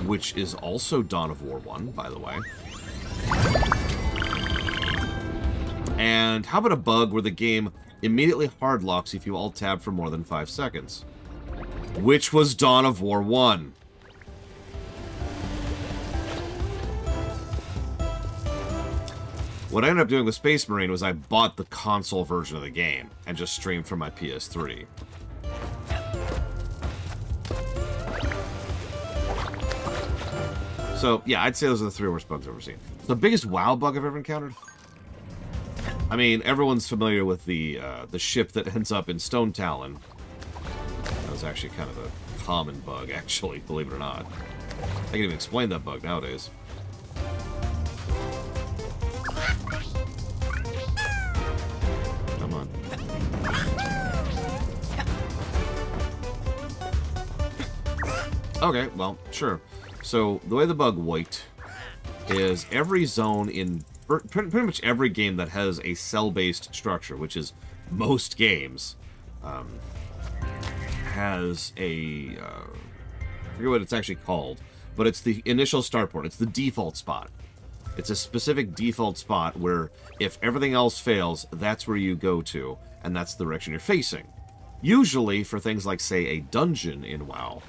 Which is also Dawn of War 1, by the way. And how about a bug where the game immediately hardlocks if you alt-tab for more than 5 seconds? Which was Dawn of War 1. What I ended up doing with Space Marine was I bought the console version of the game and just streamed from my PS3. So, yeah, I'd say those are the 3 worst bugs I've ever seen. The biggest WoW bug I've ever encountered? I mean, everyone's familiar with the ship that ends up in Stone Talon. That was actually kind of a common bug, actually, believe it or not. I can even explain that bug nowadays. Come on. Okay, well, sure. So, the way the bug worked is every zone in pretty much every game that has a cell-based structure, which is most games, has a... I forget what it's actually called, but it's the initial start point. It's the default spot. It's a specific default spot where if everything else fails, that's where you go to, and that's the direction you're facing. Usually, for things like, say, a dungeon in WoW,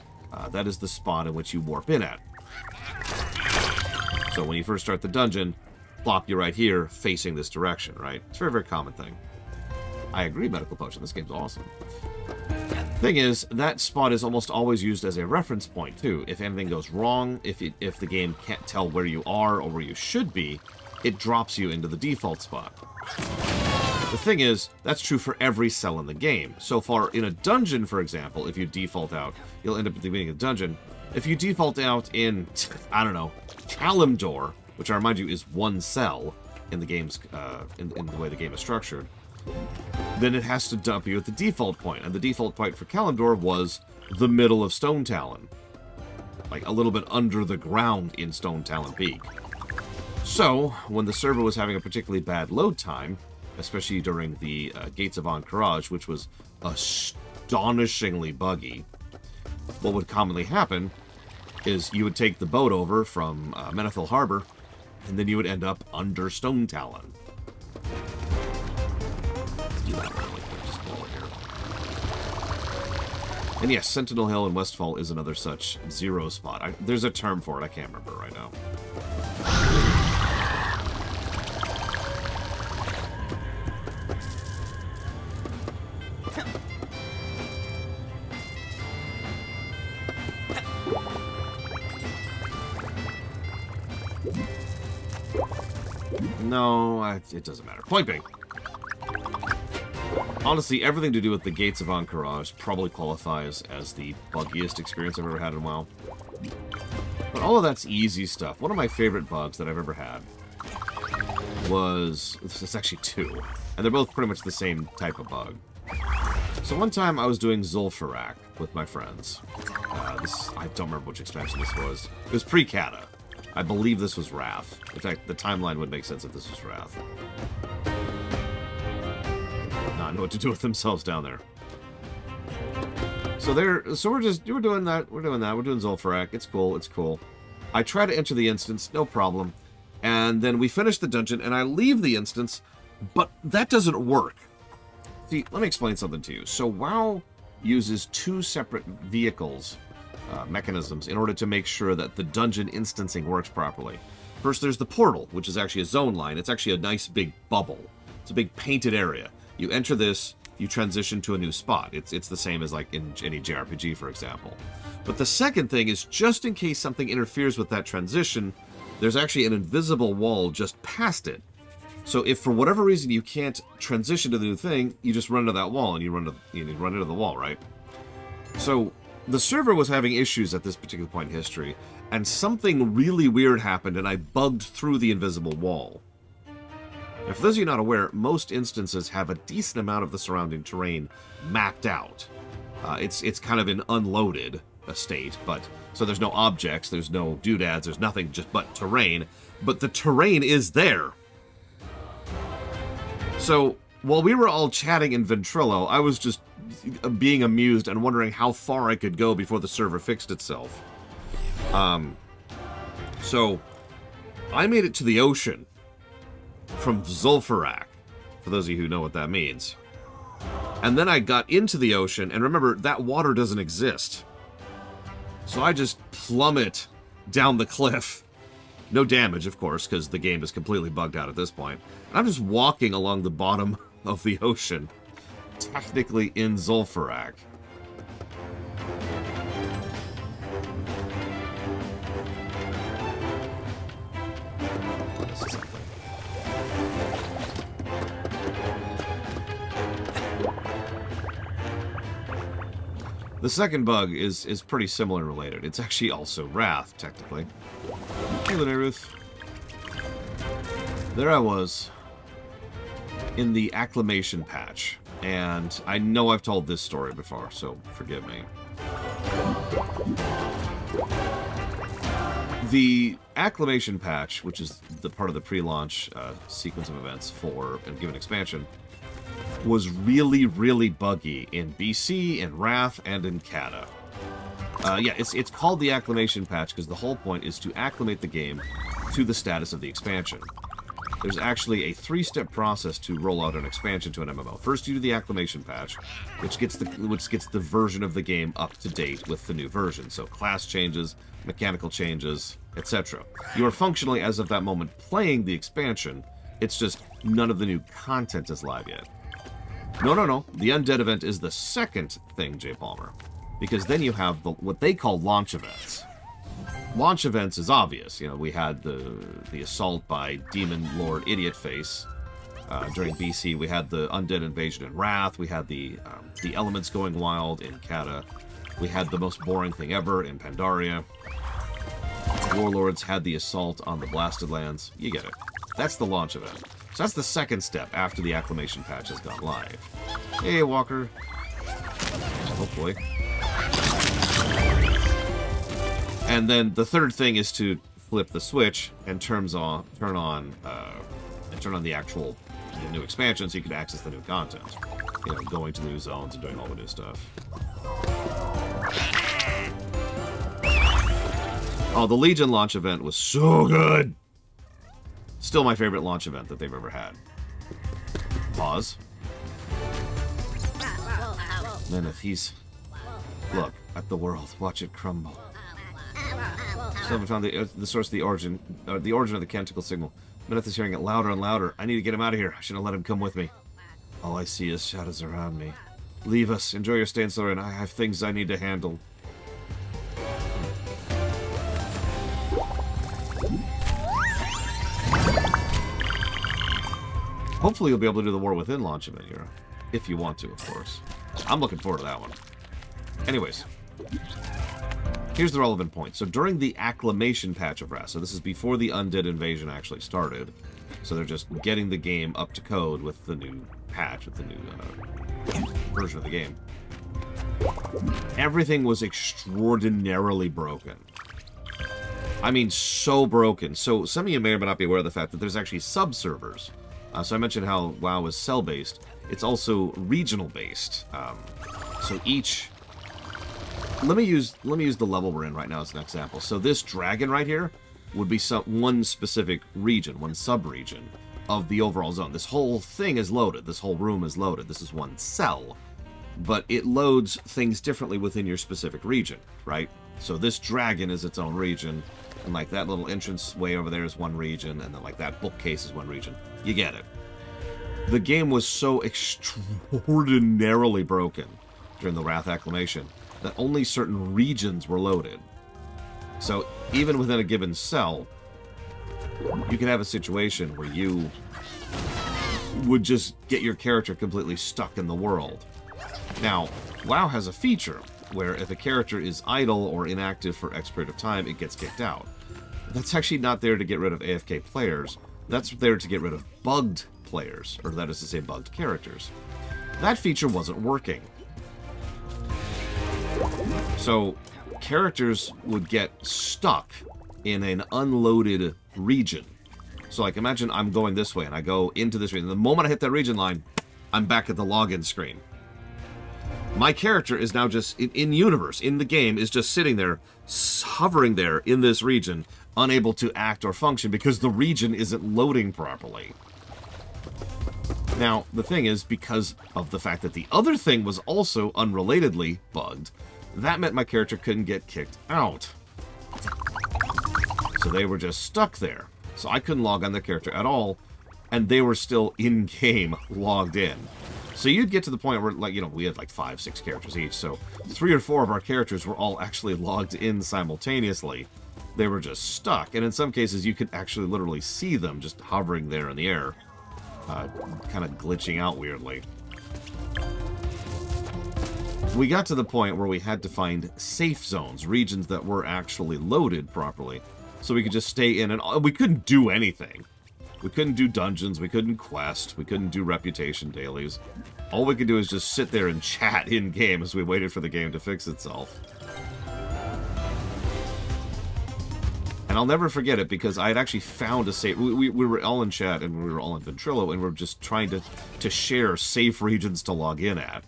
that is the spot in which you warp in at. So when you first start the dungeon, plop you right here, facing this direction, right? It's a very, very common thing. I agree, Medical Potion. This game's awesome. Thing is, that spot is almost always used as a reference point, too. If anything goes wrong, if the game can't tell where you are or where you should be, it drops you into the default spot. The thing is, that's true for every cell in the game. So far, in a dungeon, for example, if you default out, you'll end up at the beginning of the dungeon. If you default out in, I don't know, Kalimdor, which I remind you is 1 cell in the game's, in the way the game is structured, then it has to dump you at the default point. And the default point for Kalimdor was the middle of Stone Talon. Like, a little bit under the ground in Stone Talon Peak. So, when the server was having a particularly bad load time, especially during the Gates of Ahn'Qiraj, which was astonishingly buggy, what would commonly happen is you would take the boat over from Menethil Harbor, and then you would end up under Stone Talon. do that one really quick, just while we're here. And yes, Sentinel Hill in Westfall is another such zero spot. There's a term for it, I can't remember right now. No, it doesn't matter. Point being, honestly, everything to do with the Gates of Ahn'Qiraj probably qualifies as the buggiest experience I've ever had in WoW. But all of that's easy stuff. One of my favorite bugs that I've ever had was... It's actually two. And they're both pretty much the same type of bug. So one time I was doing Zul'Farrak with my friends. I don't remember which expansion this was. It was pre-Kata. I believe this was Wrath. In fact, the timeline would make sense if this was Wrath. Not know what to do with themselves down there. So we're doing that. We're doing Zul'Farrak. It's cool. It's cool. I try to enter the instance, no problem. And then we finish the dungeon, and I leave the instance, but that doesn't work. See, let me explain something to you. So WoW uses two separate vehicles, mechanisms, in order to make sure that the dungeon instancing works properly. First, there's the portal, which is actually a zone line. It's actually a nice big bubble. It's a big painted area. You enter this, you transition to a new spot. It's the same as like in any JRPG, for example. But the second thing is, just in case something interferes with that transition, there's actually an invisible wall just past it. So if for whatever reason you can't transition to the new thing, you just run into that wall and you run into the wall, right? So the server was having issues at this particular point in history, and something really weird happened, and I bugged through the invisible wall. Now, for those of you not aware, most instances have a decent amount of the surrounding terrain mapped out. It's kind of an unloaded state, but so there's no objects, there's no doodads, there's nothing just but terrain, but the terrain is there. So while we were all chatting in Ventrilo, I was just being amused and wondering how far I could go before the server fixed itself. So I made it to the ocean from Zul'Farrak, for those of you who know what that means. And then I got into the ocean, and remember, that water doesn't exist. So I just plummet down the cliff. No damage, of course, because the game is completely bugged out at this point. And I'm just walking along the bottom of the ocean, technically in Zul'Farrak. The second bug is pretty similar and related. It's actually also Wrath, technically. Hey, Lunaruth. There I was in the Acclamation patch, and I know I've told this story before, so forgive me. The Acclamation patch, which is the part of the pre-launch sequence of events for a given expansion, was really, really buggy in BC, in Wrath, and in Kata. Yeah, it's called the Acclamation patch because the whole point is to acclimate the game to the status of the expansion. There's actually a three-step process to roll out an expansion to an MMO. First, you do the Acclamation patch, which gets the version of the game up to date with the new version. So class changes, mechanical changes, etc. You are functionally, as of that moment, playing the expansion. It's just none of the new content is live yet. No. The Undead event is the second thing, J. Palmer. Because then you have what they call launch events. Launch events is obvious. You know, we had the assault by Demon Lord Idiotface during BC. We had the Undead invasion in Wrath. We had the elements going wild in Kata. We had the most boring thing ever in Pandaria. Warlords had the assault on the Blasted Lands. You get it. That's the launch event. So that's the second step after the Acclamation patch has gone live. Hey, Walker. Hopefully. And then the third thing is to flip the switch and turn on the actual new expansion so you can access the new content. You know, going to the new zones and doing all the new stuff. Oh, the Legion launch event was so good! Still my favorite launch event that they've ever had. Pause. Meneth, he's... Look at the world. Watch it crumble. Still haven't found the source of the origin of the canticle signal. Meneth is hearing it louder and louder. I need to get him out of here. I shouldn't have let him come with me. All I see is shadows around me. Leave us. Enjoy your stay in Solarian. I have things I need to handle. Hopefully you'll be able to do the War Within launch event here. If you want to, of course. I'm looking forward to that one. Anyways. Here's the relevant point. So during the acclimation patch of Wrath, so this is before the Undead Invasion actually started. So they're just getting the game up to code with the new patch, with the new version of the game. Everything was extraordinarily broken. I mean, so broken. So some of you may or may not be aware of the fact that there's actually sub-servers. So I mentioned how WoW is cell-based. It's also regional-based. So each... Let me use the level we're in right now as an example. So this dragon right here would be one specific region, one sub-region of the overall zone. This whole thing is loaded. This whole room is loaded. This is one cell. But it loads things differently within your specific region, right? So this dragon is its own region, and like that little entrance way over there is one region, and then like that bookcase is one region. You get it. The game was so extraordinarily broken during the Wrath Acclimation that only certain regions were loaded. So even within a given cell, you can have a situation where you would just get your character completely stuck in the world. Now, WoW has a feature where if a character is idle or inactive for X period of time, it gets kicked out. That's actually not there to get rid of AFK players. That's there to get rid of bugged players, or that is to say bugged characters. That feature wasn't working. So, characters would get stuck in an unloaded region. So, like, imagine I'm going this way, and I go into this region. The moment I hit that region line, I'm back at the login screen. My character is now just, in-universe, in the game, is just sitting there, hovering there in this region, unable to act or function because the region isn't loading properly. Now, the thing is, because of the fact that the other thing was also unrelatedly bugged, that meant my character couldn't get kicked out. So they were just stuck there. So I couldn't log on their character at all, and they were still in-game logged in. So you'd get to the point where, like, you know, we had like 5, 6 characters each, so 3 or 4 of our characters were all actually logged in simultaneously. They were just stuck, and in some cases you could actually literally see them just hovering there in the air, kind of glitching out weirdly. We got to the point where we had to find safe zones, regions that were actually loaded properly, so we could just stay in, and we couldn't do anything. We couldn't do dungeons, we couldn't quest, we couldn't do reputation dailies. All we could do is just sit there and chat in-game as we waited for the game to fix itself. And I'll never forget it, because I had actually found a safe... We were all in chat, and we were all in Ventrilo, and we were just trying to share safe regions to log in at.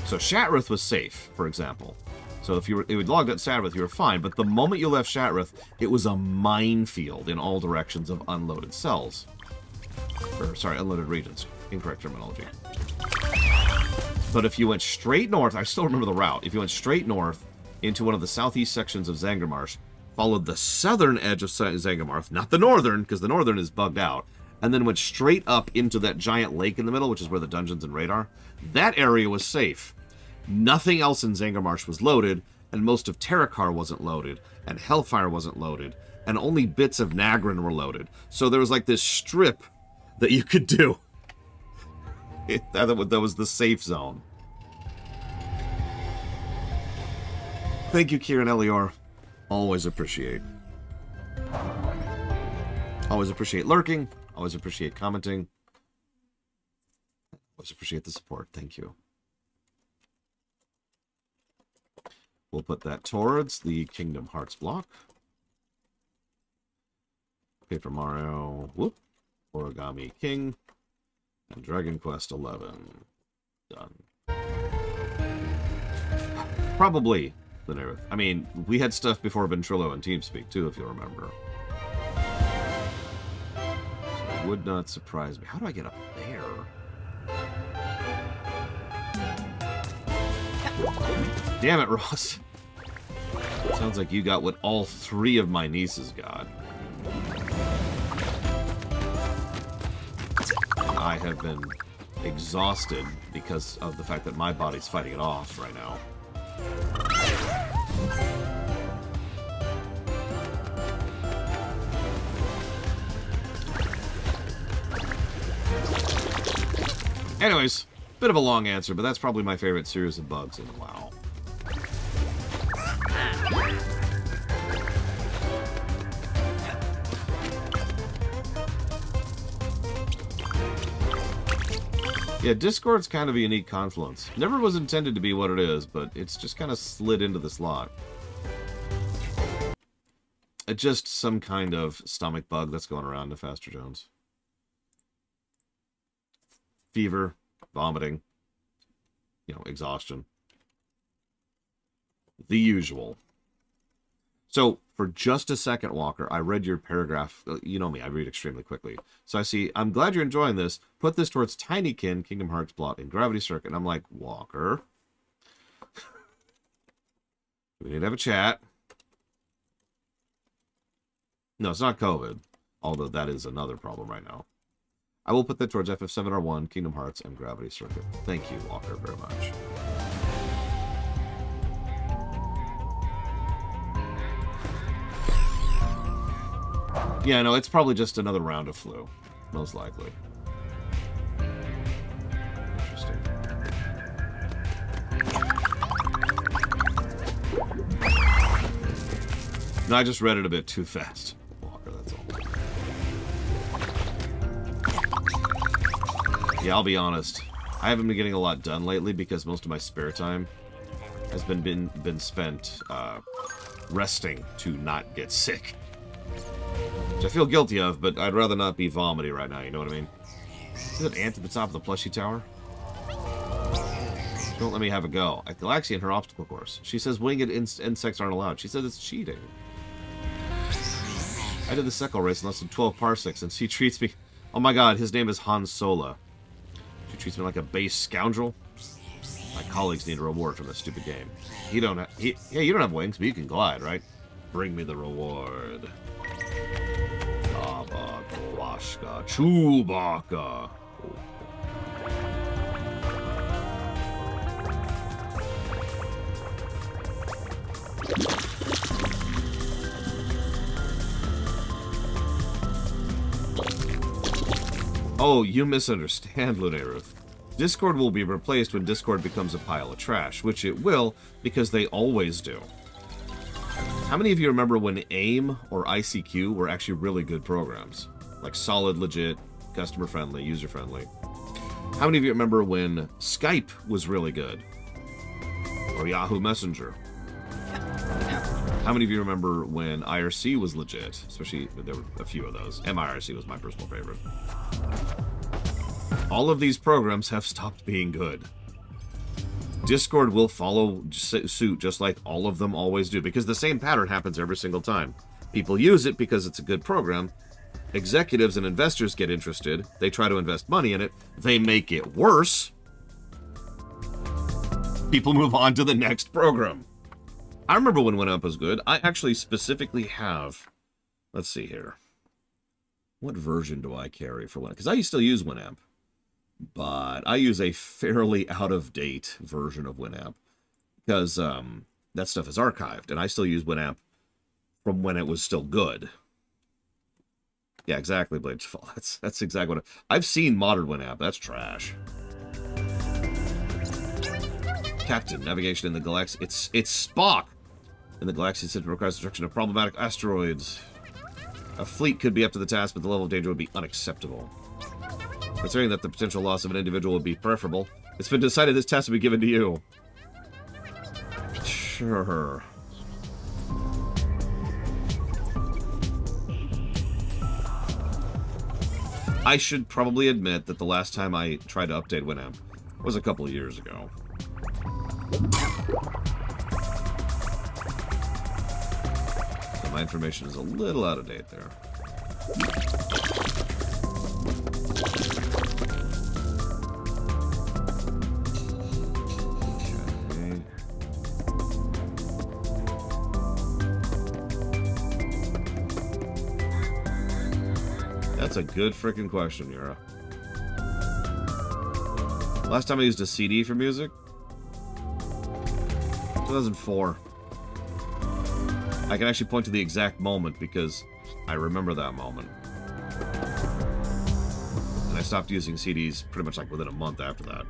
So Shattrath was safe, for example. So if you would logged at Shattrath, you were fine. But the moment you left Shattrath, it was a minefield in all directions of unloaded cells. Or, sorry, unloaded regions. Incorrect terminology. But if you went straight north, I still remember the route. If you went straight north into one of the southeast sections of Zangarmarsh, followed the southern edge of Zangarmarsh, not the northern, because the northern is bugged out, and then went straight up into that giant lake in the middle, which is where the dungeons and raid are, that area was safe. Nothing else in Zangarmarsh was loaded, and most of Terakar wasn't loaded, and Hellfire wasn't loaded, and only bits of Nagrin were loaded. So there was like this strip that you could do. That was the safe zone. Thank you, Kieran Elior. Always appreciate. Always appreciate lurking. Always appreciate commenting. Always appreciate the support. Thank you. We'll put that towards the Kingdom Hearts block. Paper Mario, whoop, Origami King, and Dragon Quest XI. Done. Probably the Nerith. I mean, we had stuff before Ventrilo and TeamSpeak too, if you remember. So it would not surprise me. How do I get up there? Damn it, Ross. Sounds like you got what all 3 of my nieces got. I have been exhausted because of the fact that my body's fighting it off right now. Anyways, bit of a long answer, but that's probably my favorite series of bugs in WoW. Yeah, Discord's kind of a unique confluence. Never was intended to be what it is, but it's just kind of slid into the slot. It's just some kind of stomach bug that's going around Faster Jones. Fever, vomiting, you know, exhaustion. The usual. So, for just a second, Walker, I read your paragraph. You know me, I read extremely quickly. So I see, I'm glad you're enjoying this. Put this towards Tinykin, Kingdom Hearts plot, and Gravity Circuit. And I'm like, Walker. We need to have a chat. No, it's not COVID. Although that is another problem right now. I will put that towards FF7R1, Kingdom Hearts, and Gravity Circuit. Thank you, Walker, very much. Yeah, no, it's probably just another round of flu. Most likely. Interesting. No, I just read it a bit too fast, Walker, that's all. Yeah, I'll be honest. I haven't been getting a lot done lately because most of my spare time has been spent resting to not get sick. Which I feel guilty of, but I'd rather not be vomity right now, you know what I mean? See that ant at the top of the plushie tower? She won't let me have a go. At Galaxy in her obstacle course. She says winged insects aren't allowed. She says it's cheating. I did the Sekal race in less than 12 parsecs, and she treats me... Oh my god, his name is Han Sola. She treats me like a base scoundrel. My colleagues need a reward from this stupid game. You don't have... Yeah, you don't have wings, but you can glide, right? Bring me the reward. Abagawashka Chewbacca. Oh, you misunderstand, Lunaruth. Discord will be replaced when Discord becomes a pile of trash, which it will, because they always do. How many of you remember when AIM or ICQ were actually really good programs? Like solid, legit, customer-friendly, user-friendly. How many of you remember when Skype was really good? Or Yahoo Messenger? How many of you remember when IRC was legit? Especially, there were a few of those. MIRC was my personal favorite. All of these programs have stopped being good. Discord will follow suit just like all of them always do, because the same pattern happens every single time. People use it because it's a good program. Executives and investors get interested. They try to invest money in it. They make it worse. People move on to the next program. I remember when Winamp was good. I actually specifically have... Let's see here. What version do I carry for Winamp? Because I still use Winamp. But I use a fairly out-of-date version of Winamp. Because that stuff is archived. And I still use Winamp from when it was still good. Yeah, exactly, Bladefall. That's exactly what I've seen modern Winamp. That's trash. Captain, navigation in the galaxy. It's Spock! In the galaxy system requires destruction of problematic asteroids. A fleet could be up to the task, but the level of danger would be unacceptable. Considering that the potential loss of an individual would be preferable, it's been decided this task will be given to you. Sure. I should probably admit that the last time I tried to update Winamp was a couple of years ago. So my information is a little out of date there. Okay. That's a good freaking question, Yura. Last time I used a CD for music? 2004. I can actually point to the exact moment because I remember that moment. And I stopped using CDs pretty much like within a month after that.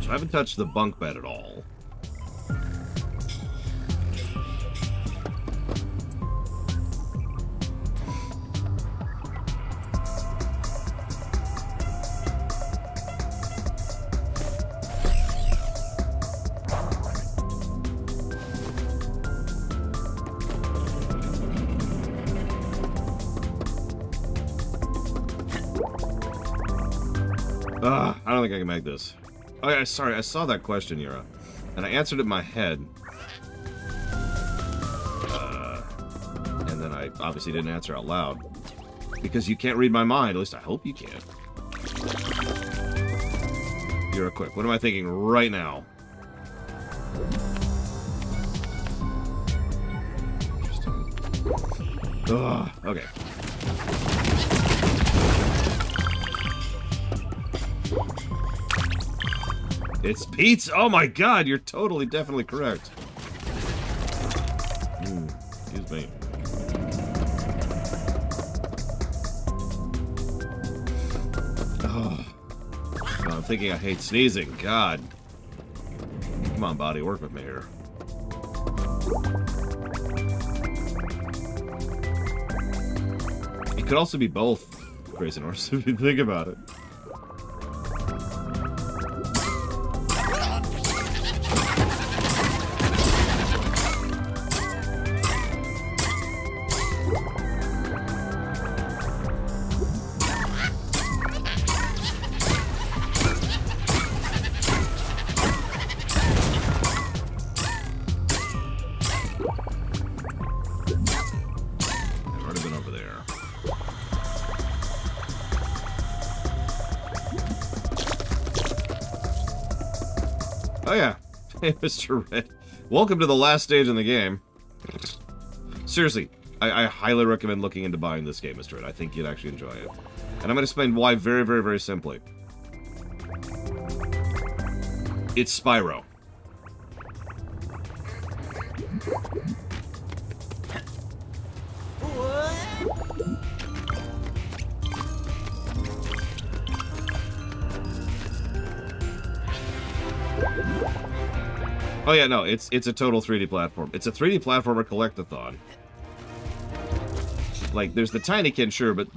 I haven't touched the bunk bed at all. I don't think I can make this. Oh yeah, sorry, I saw that question, Yura, and I answered it in my head. And then I obviously didn't answer out loud. Because you can't read my mind, at least I hope you can. Yura, quick, what am I thinking right now? Ugh, okay. It's pizza! Oh my god, you're totally, definitely correct. Excuse me. Oh. I'm thinking I hate sneezing. God. Come on, body, work with me here. It could also be both, Grayson Horse, if you think about it. Oh yeah, hey Mr. Red. Welcome to the last stage in the game. Seriously, I highly recommend looking into buying this game, Mr. Red. I think you'd actually enjoy it. And I'm going to explain why very, very, very simply. It's Spyro. Oh yeah, no, it's a total 3D platform. It's a 3D platformer collectathon. Like, there's the Tinykin, sure, but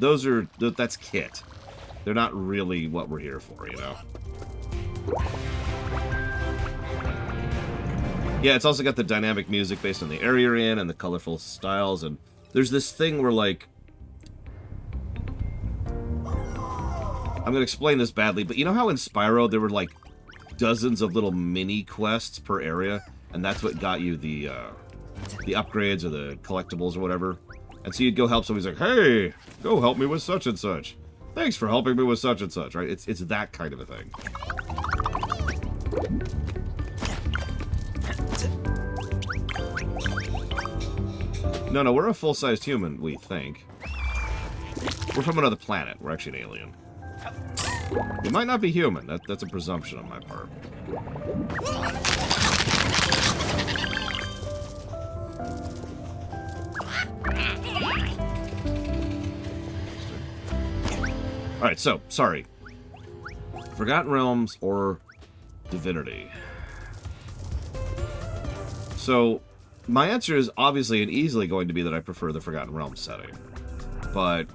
that's kit. They're not really what we're here for, you know? Yeah, it's also got the dynamic music based on the area you're in and the colorful styles, and there's this thing where, like... I'm gonna explain this badly, but you know how in Spyro there were, like, dozens of little mini quests per area, and that's what got you the upgrades or the collectibles or whatever. And so you'd go help somebody, he's like, hey, go help me with such and such. Thanks for helping me with such and such, right? It's that kind of a thing. No, we're a full-sized human, we think. We're from another planet. We're actually an alien. We might not be human. That's a presumption on my part. Alright, so, sorry. Forgotten Realms or Divinity? So, my answer is obviously and easily going to be that I prefer the Forgotten Realms setting. But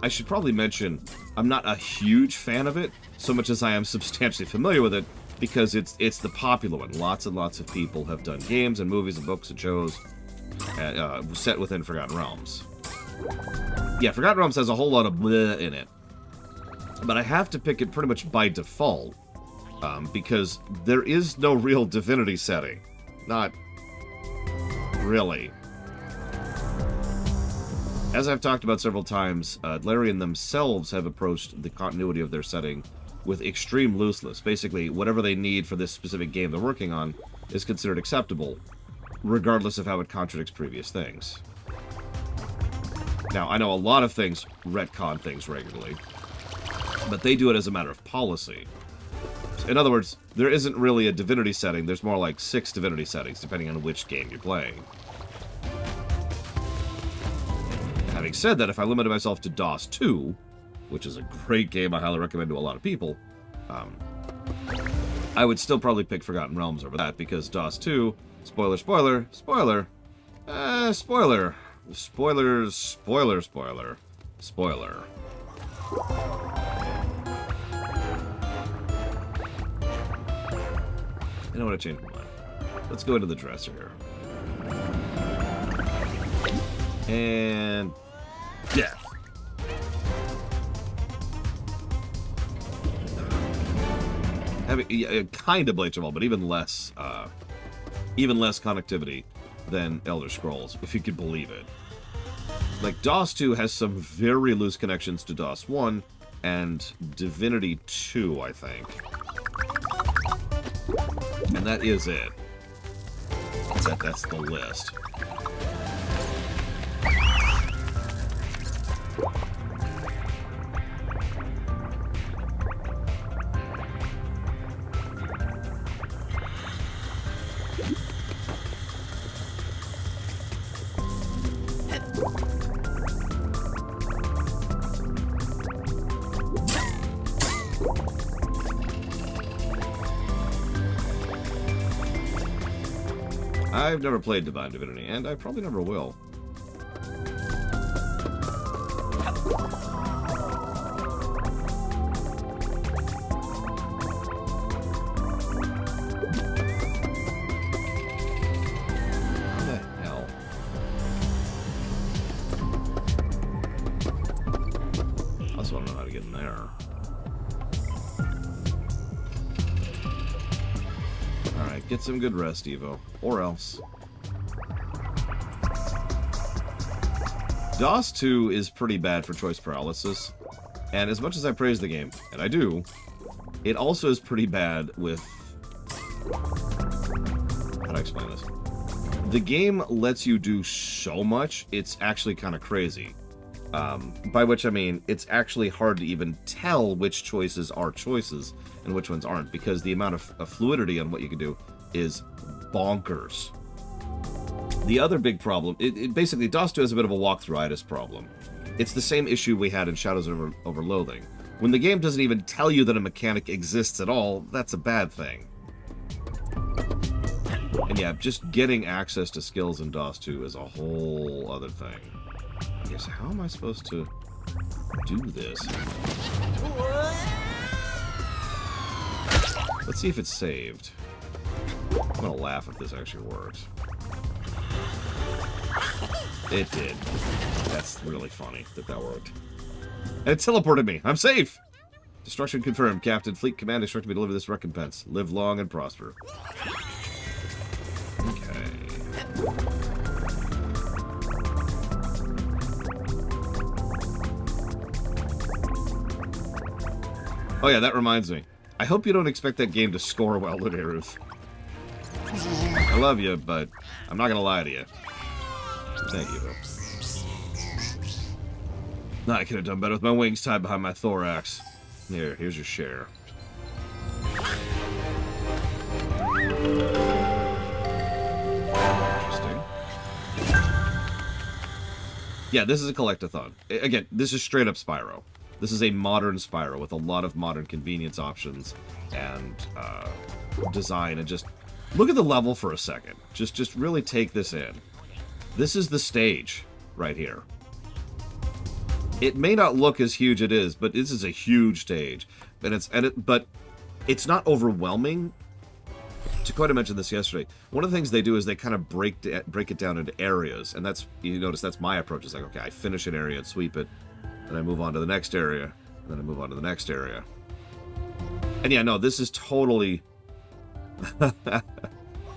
I should probably mention I'm not a huge fan of it, so much as I am substantially familiar with it, because it's the popular one. Lots and lots of people have done games and movies and books and shows set within Forgotten Realms. Yeah, Forgotten Realms has a whole lot of bleh in it. But I have to pick it pretty much by default, because there is no real Divinity setting. Not really. As I've talked about several times, Larian themselves have approached the continuity of their setting with extreme looseness. Basically, whatever they need for this specific game they're working on is considered acceptable, regardless of how it contradicts previous things. Now, I know a lot of things retcon things regularly, but they do it as a matter of policy. In other words, there isn't really a Divinity setting, there's more like 6 Divinity settings, depending on which game you're playing. Having said that, if I limited myself to DOS 2, which is a great game I highly recommend to a lot of people, I would still probably pick Forgotten Realms over that, because DOS 2, spoiler, spoiler, spoiler, spoiler, spoilers, spoiler, spoiler, spoiler. You know what, I changed my mind. Let's go into the dresser here. And death. Having kind of Blades of All, but even less connectivity than Elder Scrolls, if you could believe it. Like, DOS 2 has some very loose connections to DOS 1 and Divinity 2, I think. And that is it. That's the list. I've never played Divine Divinity, and I probably never will. How the hell? I also want to know how to get in there. Alright, get some good rest, Evo. Or else. DOS 2 is pretty bad for choice paralysis, and as much as I praise the game, and I do, it also is pretty bad with... How do I explain this? The game lets you do so much, it's actually kind of crazy. By which I mean, it's actually hard to even tell which choices are choices and which ones aren't, because the amount of fluidity on what you can do is bonkers. The other big problem, basically, DOS 2 has a bit of a walkthrough-itis problem. It's the same issue we had in Shadows over Loathing. When the game doesn't even tell you that a mechanic exists at all, that's a bad thing. And yeah, just getting access to skills in DOS 2 is a whole other thing. I guess, how am I supposed to do this? Let's see if it's saved. I'm gonna laugh if this actually works. It did. That's really funny that worked. And it teleported me. I'm safe! Destruction confirmed. Captain, Fleet Command instructed me to deliver this recompense. Live long and prosper. Okay. Oh yeah, that reminds me. I hope you don't expect that game to score well today, Ruth. I love you, but I'm not gonna lie to you. Thank you, though. Nah, I could have done better with my wings tied behind my thorax. Here's your share. Interesting. Yeah, this is a collectathon. Again, this is straight up Spyro. This is a modern Spyro with a lot of modern convenience options and design and just Look at the level for a second. Just really take this in. This is the stage right here. It may not look as huge as it is, but this is a huge stage. But it's not overwhelming. Dakota mentioned this yesterday. One of the things they do is they kind of break it down into areas, and that's, you notice that's my approach. It's like, okay, I finish an area and sweep it, then I move on to the next area, and then I move on to the next area. And yeah, no, this is totally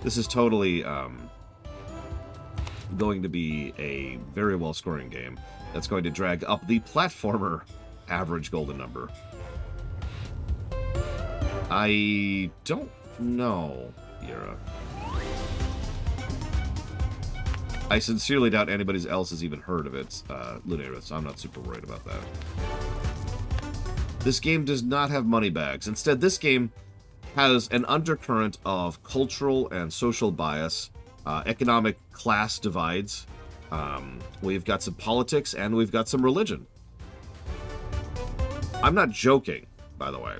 this is totally going to be a very well scoring game that's going to drag up the platformer average golden number. I don't know, Yura. I sincerely doubt anybody else has even heard of it, Lunaris, so I'm not super worried about that. This game does not have money bags. Instead, this game has an undercurrent of cultural and social bias, economic class divides. We've got some politics, and we've got some religion. I'm not joking, by the way.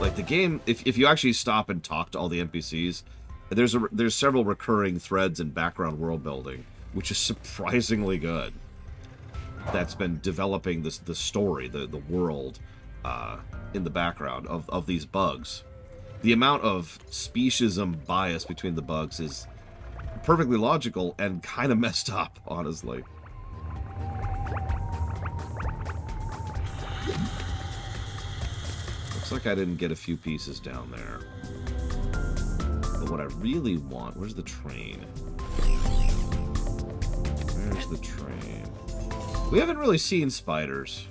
Like, the game, if you actually stop and talk to all the NPCs, there's several recurring threads in background world building, which is surprisingly good. That's been developing the story, the world, in the background of these bugs. The amount of speciesism bias between the bugs is perfectly logical and kind of messed up, honestly. Looks like I didn't get a few pieces down there. But what I really want... Where's the train? Where's the train? We haven't really seen spiders.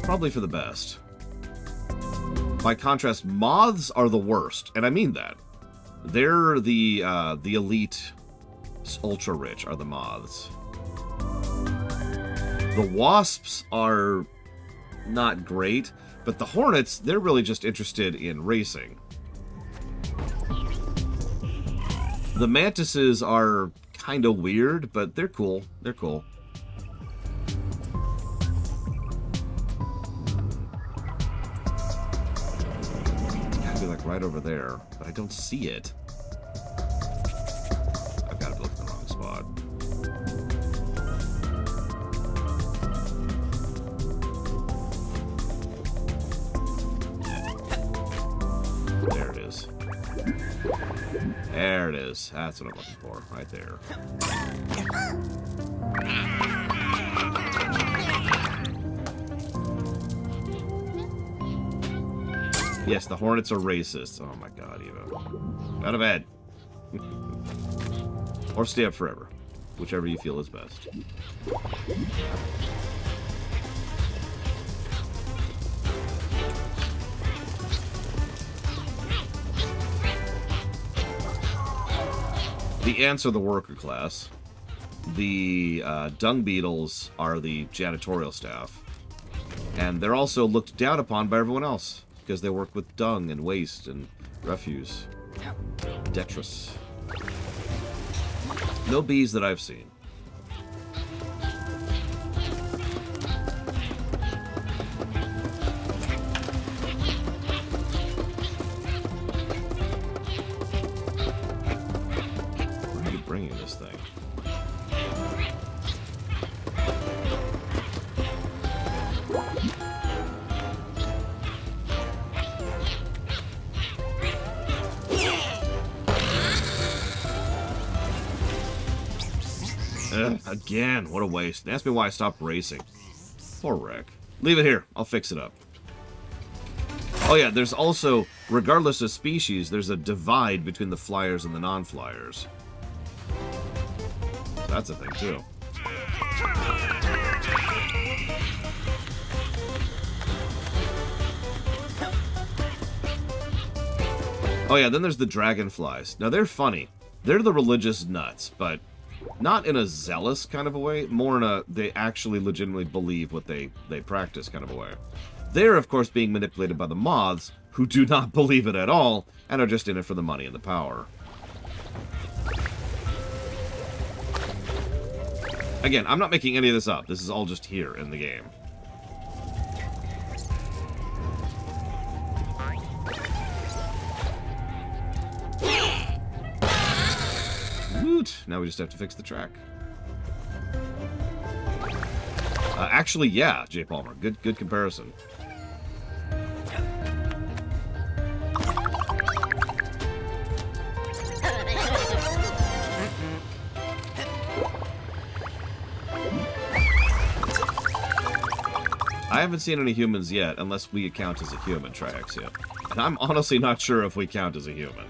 Probably for the best. By contrast, moths are the worst, and I mean that. They're the elite, ultra-rich are the moths. The wasps are not great, but the hornets, they're really just interested in racing. The mantises are kind of weird, but they're cool. They're cool. Gotta be like right over there, but I don't see it. I've got to look in the wrong spot. There it is. There it is. That's what I'm looking for, right there. Yes, the hornets are racist. Oh my god, Evo. Out of bed. Or stay up forever. Whichever you feel is best. The ants are the worker class. The dung beetles are the janitorial staff. And they're also looked down upon by everyone else, because they work with dung and waste and refuse. Detritus. No bees that I've seen. Bringing this thing. Again, what a waste. Ask me why I stopped racing. Poor Rick. Leave it here. I'll fix it up. Oh yeah, there's also, regardless of species, there's a divide between the flyers and the non-flyers. That's a thing, too. Oh yeah, then there's the dragonflies. Now, they're funny. They're the religious nuts, but not in a zealous kind of a way, more in a they actually legitimately believe what they practice kind of a way. They're, of course, being manipulated by the moths, who do not believe it at all, and are just in it for the money and the power. Again, I'm not making any of this up. This is all just here in the game. Woot! Now we just have to fix the track. Actually, yeah, J. Palmer. Good comparison. I haven't seen any humans yet, unless we count as a human, Triaxia. And I'm honestly not sure if we count as a human.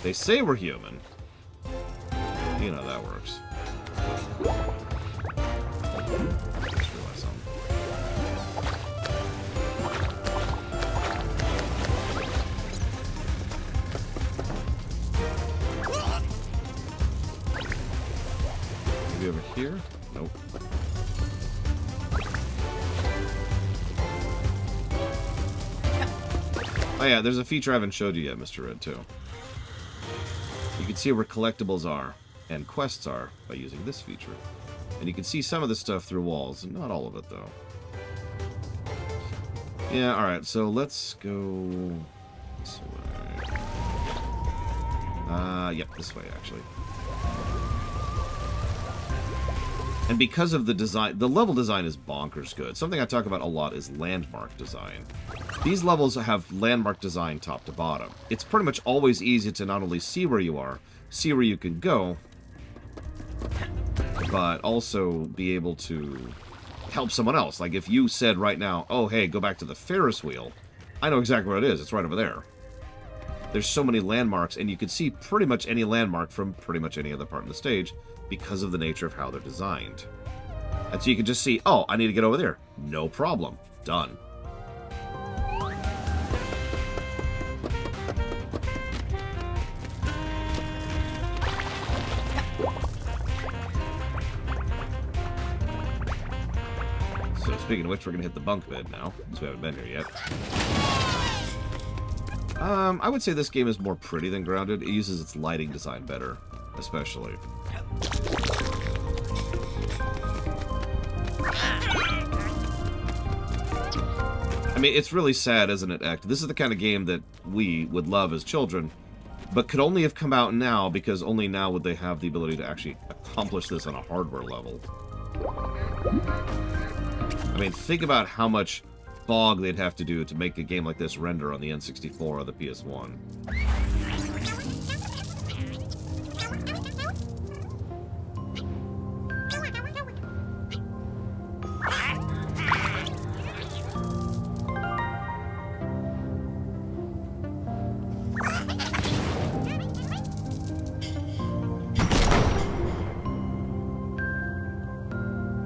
They say we're human. You know that works. Just realized something. Maybe over here? Nope. Oh yeah, there's a feature I haven't showed you yet, Mr. Red, too. You can see where collectibles are and quests are by using this feature. And you can see some of the stuff through walls, and not all of it, though. Yeah, alright, so let's go this way. Yep, this way, actually. And because of the design, the level design is bonkers good. Something I talk about a lot is landmark design. These levels have landmark design top to bottom. It's pretty much always easy to not only see where you are, see where you can go, but also be able to help someone else. Like if you said right now, oh, hey, go back to the Ferris wheel, I know exactly where it is. It's right over there. There's so many landmarks, and you can see pretty much any landmark from pretty much any other part of the stage because of the nature of how they're designed. And so you can just see, oh, I need to get over there. No problem. Done. So speaking of which, we're going to hit the bunk bed now, since we haven't been here yet. I would say this game is more pretty than Grounded. It uses its lighting design better, especially. I mean, it's really sad, isn't it, Ect? This is the kind of game that we would love as children, but could only have come out now because only now would they have the ability to actually accomplish this on a hardware level. I mean, think about how much fog they'd have to do to make a game like this render on the N64 or the PS1.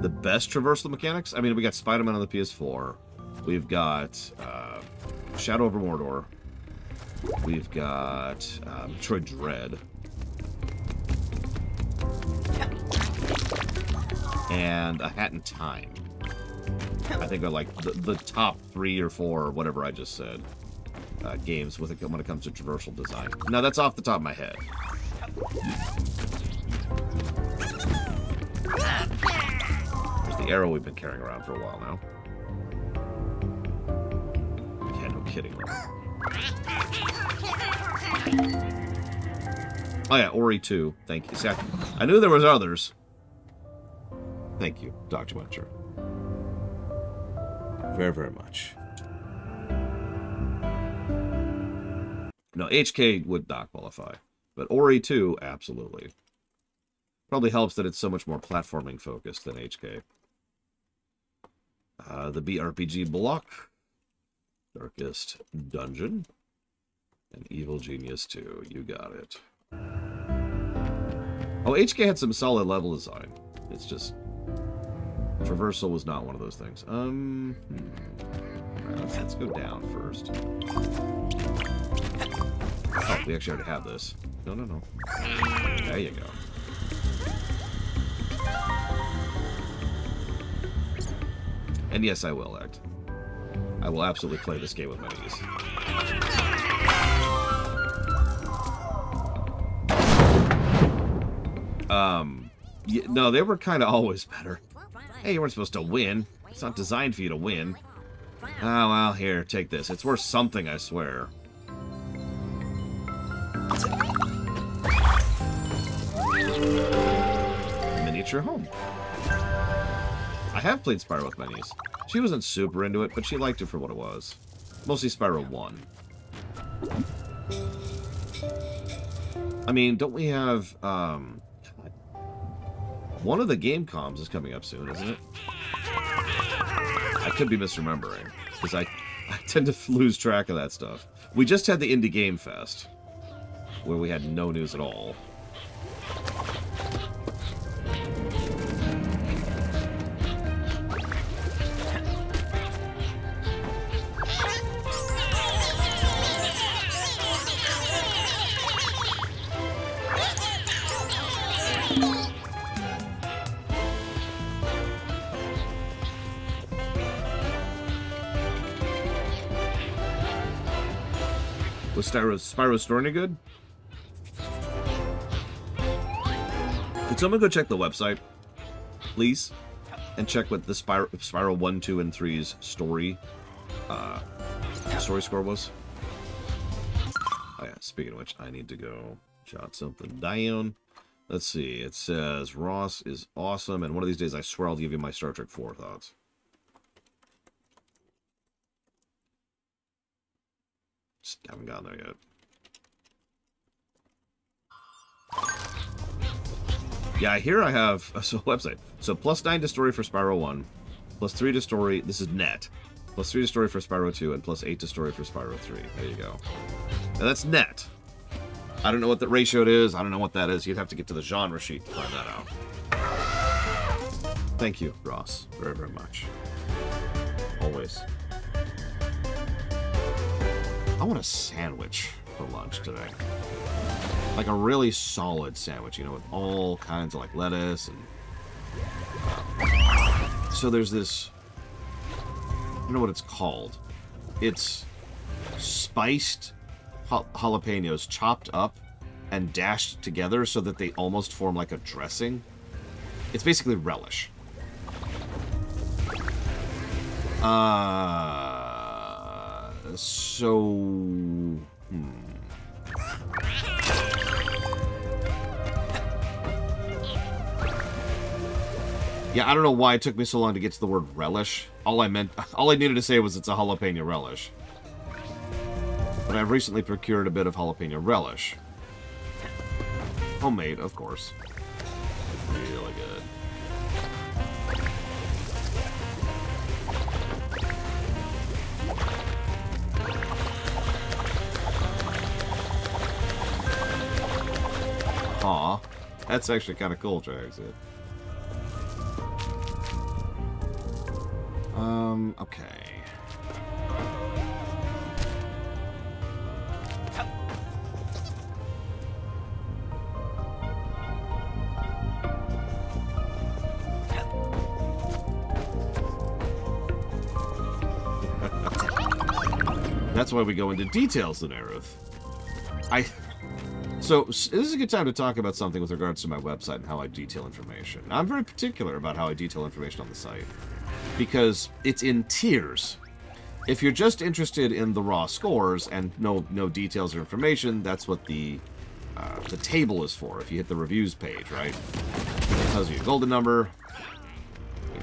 The best traversal mechanics? I mean, we got Spider-Man on the PS4. We've got Shadow over Mordor. We've got Metroid Dread. And A Hat in Time. I think are like the top 3 or 4, or whatever I just said, games when it comes to traversal design. Now, that's off the top of my head. There's the arrow we've been carrying around for a while now. Yeah, no kidding. Oh yeah, Ori 2. Thank you. See, I knew there was others. Thank you, Dr. Muncher. Very, very much. No, HK would not qualify. But Ori 2, absolutely. Probably helps that it's so much more platforming focused than HK. The BRPG block. Darkest Dungeon. And Evil Genius 2. You got it. Oh, HK had some solid level design. It's just... traversal was not one of those things. Let's go down first. Oh, we actually already have this. No. There you go. And yes, I will act. I will absolutely play this game with my knees. No, they were kind of always better. Hey, you weren't supposed to win. It's not designed for you to win. Oh, well, here, take this. It's worth something, I swear. Miniature home. I have played Spyro with my niece. She wasn't super into it, but she liked it for what it was. Mostly Spyro 1. I mean, don't we have, one of the game comms is coming up soon, isn't it? I could be misremembering, because I tend to lose track of that stuff. We just had the Indie Game Fest, where we had no news at all. Was Spyro's store any good? Could someone go check the website, please? And check what the Spyro 1, 2, and 3's story score was? Oh yeah, speaking of which, I need to go jot something down. Let's see, it says, Ross is awesome, and one of these days I swear I'll give you my Star Trek 4 thoughts. Just haven't gotten there yet. Yeah, here I have so website. So +9 to story for Spyro 1, +3 to story. This is net. +3 to story for Spyro 2, and +8 to story for Spyro 3. There you go. And that's net. I don't know what the ratio it is. I don't know what that is. You'd have to get to the genre sheet to find that out. Thank you, Ross, very, very much. Always. I want a sandwich for lunch today. Like a really solid sandwich, you know, with all kinds of like lettuce and... So there's this... I don't know what it's called. It's spiced jalapenos chopped up and dashed together so that they almost form like a dressing. It's basically relish. Yeah, I don't know why it took me so long to get to the word relish. All I needed to say was it's a jalapeno relish. But I've recently procured a bit of jalapeno relish. Homemade, of course. Really good. Aw, that's actually kind of cool, Jags. Okay. That's why we go into details in Aerith. So, this is a good time to talk about something with regards to my website and how I detail information. I'm very particular about how I detail information on the site, because it's in tiers. If you're just interested in the raw scores and no details or information, that's what the table is for. If you hit the reviews page, right? It tells you golden number,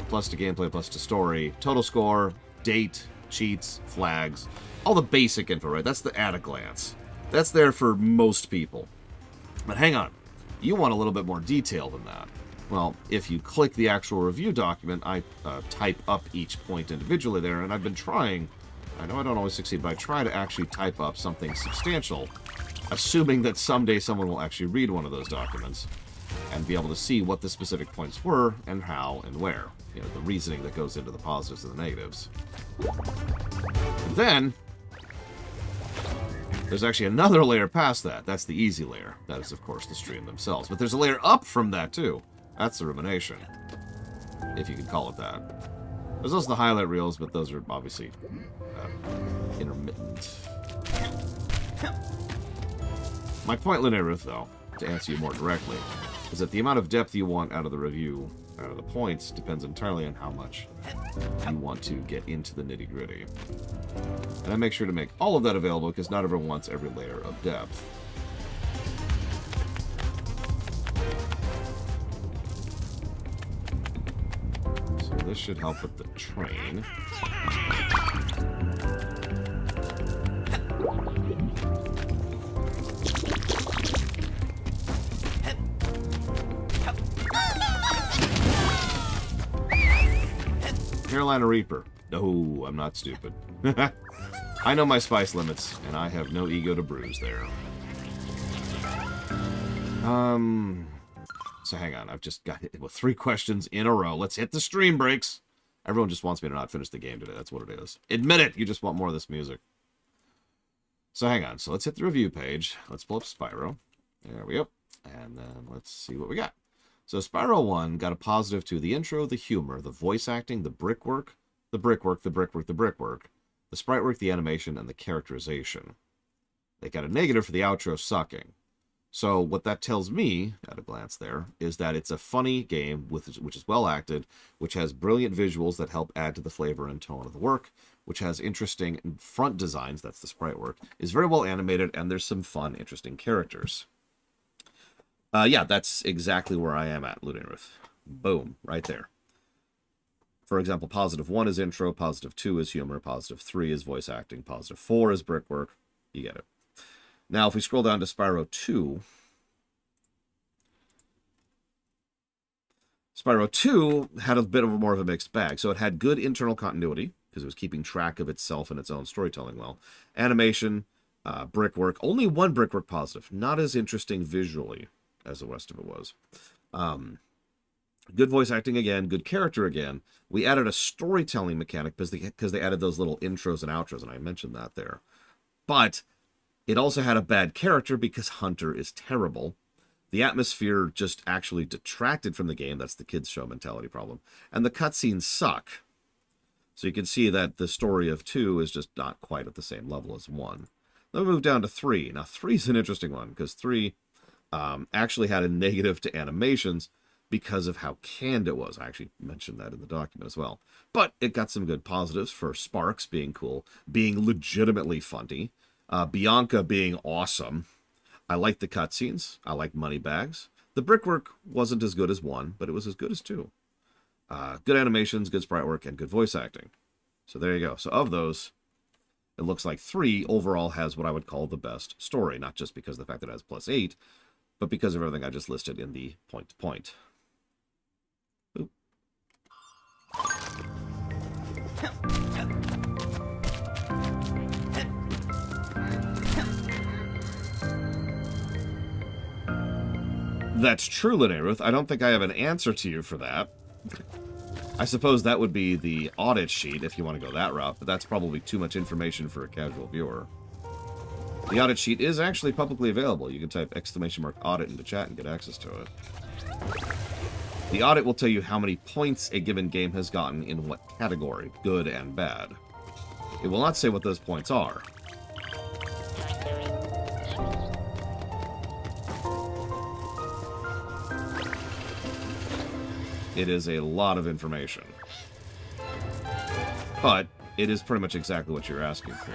plus to gameplay, plus to story, total score, date, cheats, flags, all the basic info, right? That's the at a glance. That's there for most people. But hang on, you want a little bit more detail than that. Well, if you click the actual review document, I type up each point individually there, and I've been trying, I know I don't always succeed, but I try to actually type up something substantial, assuming that someday someone will actually read one of those documents and be able to see what the specific points were and how and where. You know, the reasoning that goes into the positives and the negatives. And then there's actually another layer past that. That's the easy layer. That is, of course, the stream themselves. But there's a layer up from that, too. That's the rumination, if you can call it that. There's also the highlight reels, but those are obviously intermittent. My point, Linerith, though, to answer you more directly, is that the amount of depth you want out of the review, The points depends entirely on how much you want to get into the nitty-gritty. And I make sure to make all of that available because not everyone wants every layer of depth. So this should help with the train. Carolina Reaper. No, I'm not stupid. I know my spice limits, and I have no ego to bruise there. So hang on, I've just got hit with 3 questions in a row. Let's hit the stream breaks. Everyone just wants me to not finish the game today. That's what it is. Admit it, you just want more of this music. So hang on, so let's hit the review page. Let's pull up Spyro. There we go. And then let's see what we got. So Spyro 1 got a positive to the intro, the humor, the voice acting, the brickwork, the sprite work, the animation, and the characterization. They got a negative for the outro sucking. So what that tells me, at a glance there, is that it's a funny game which is well acted, which has brilliant visuals that help add to the flavor and tone of the work, which has interesting front designs, that's the sprite work, is very well animated, and there's some fun, interesting characters. Yeah, that's exactly where I am at, Ludenruth. Boom, right there. For example, positive 1 is intro, positive 2 is humor, positive 3 is voice acting, positive 4 is brickwork. You get it. Now, if we scroll down to Spyro 2, Spyro 2 had a bit of more of a mixed bag. So it had good internal continuity, because it was keeping track of itself and its own storytelling well. Animation, brickwork, only 1 brickwork positive. Not as interesting visually as the rest of it was. Good voice acting again, good character again. We added a storytelling mechanic because they added those little intros and outros, and I mentioned that there. But it also had a bad character because Hunter is terrible. The atmosphere just actually detracted from the game. That's the kids' show mentality problem. And the cutscenes suck. So you can see that the story of 2 is just not quite at the same level as 1. Then we move down to 3. Now 3 is an interesting one because 3 actually had a negative to animations because of how canned it was. I actually mentioned that in the document as well. But it got some good positives for Sparks being cool, being legitimately funny, Bianca being awesome. I liked the cutscenes. I liked Moneybags. The brickwork wasn't as good as 1, but it was as good as 2. Good animations, good sprite work, and good voice acting. So there you go. So of those, it looks like 3 overall has what I would call the best story. Not just because of the fact that it has +8, but because of everything I just listed in the point-to-point. Oop. That's true, Linnea. I don't think I have an answer to you for that. I suppose that would be the audit sheet if you want to go that route, but that's probably too much information for a casual viewer. The audit sheet is actually publicly available. You can type !audit into chat and get access to it. The audit will tell you how many points a given game has gotten in what category, good and bad. It will not say what those points are. It is a lot of information. But it is pretty much exactly what you're asking for.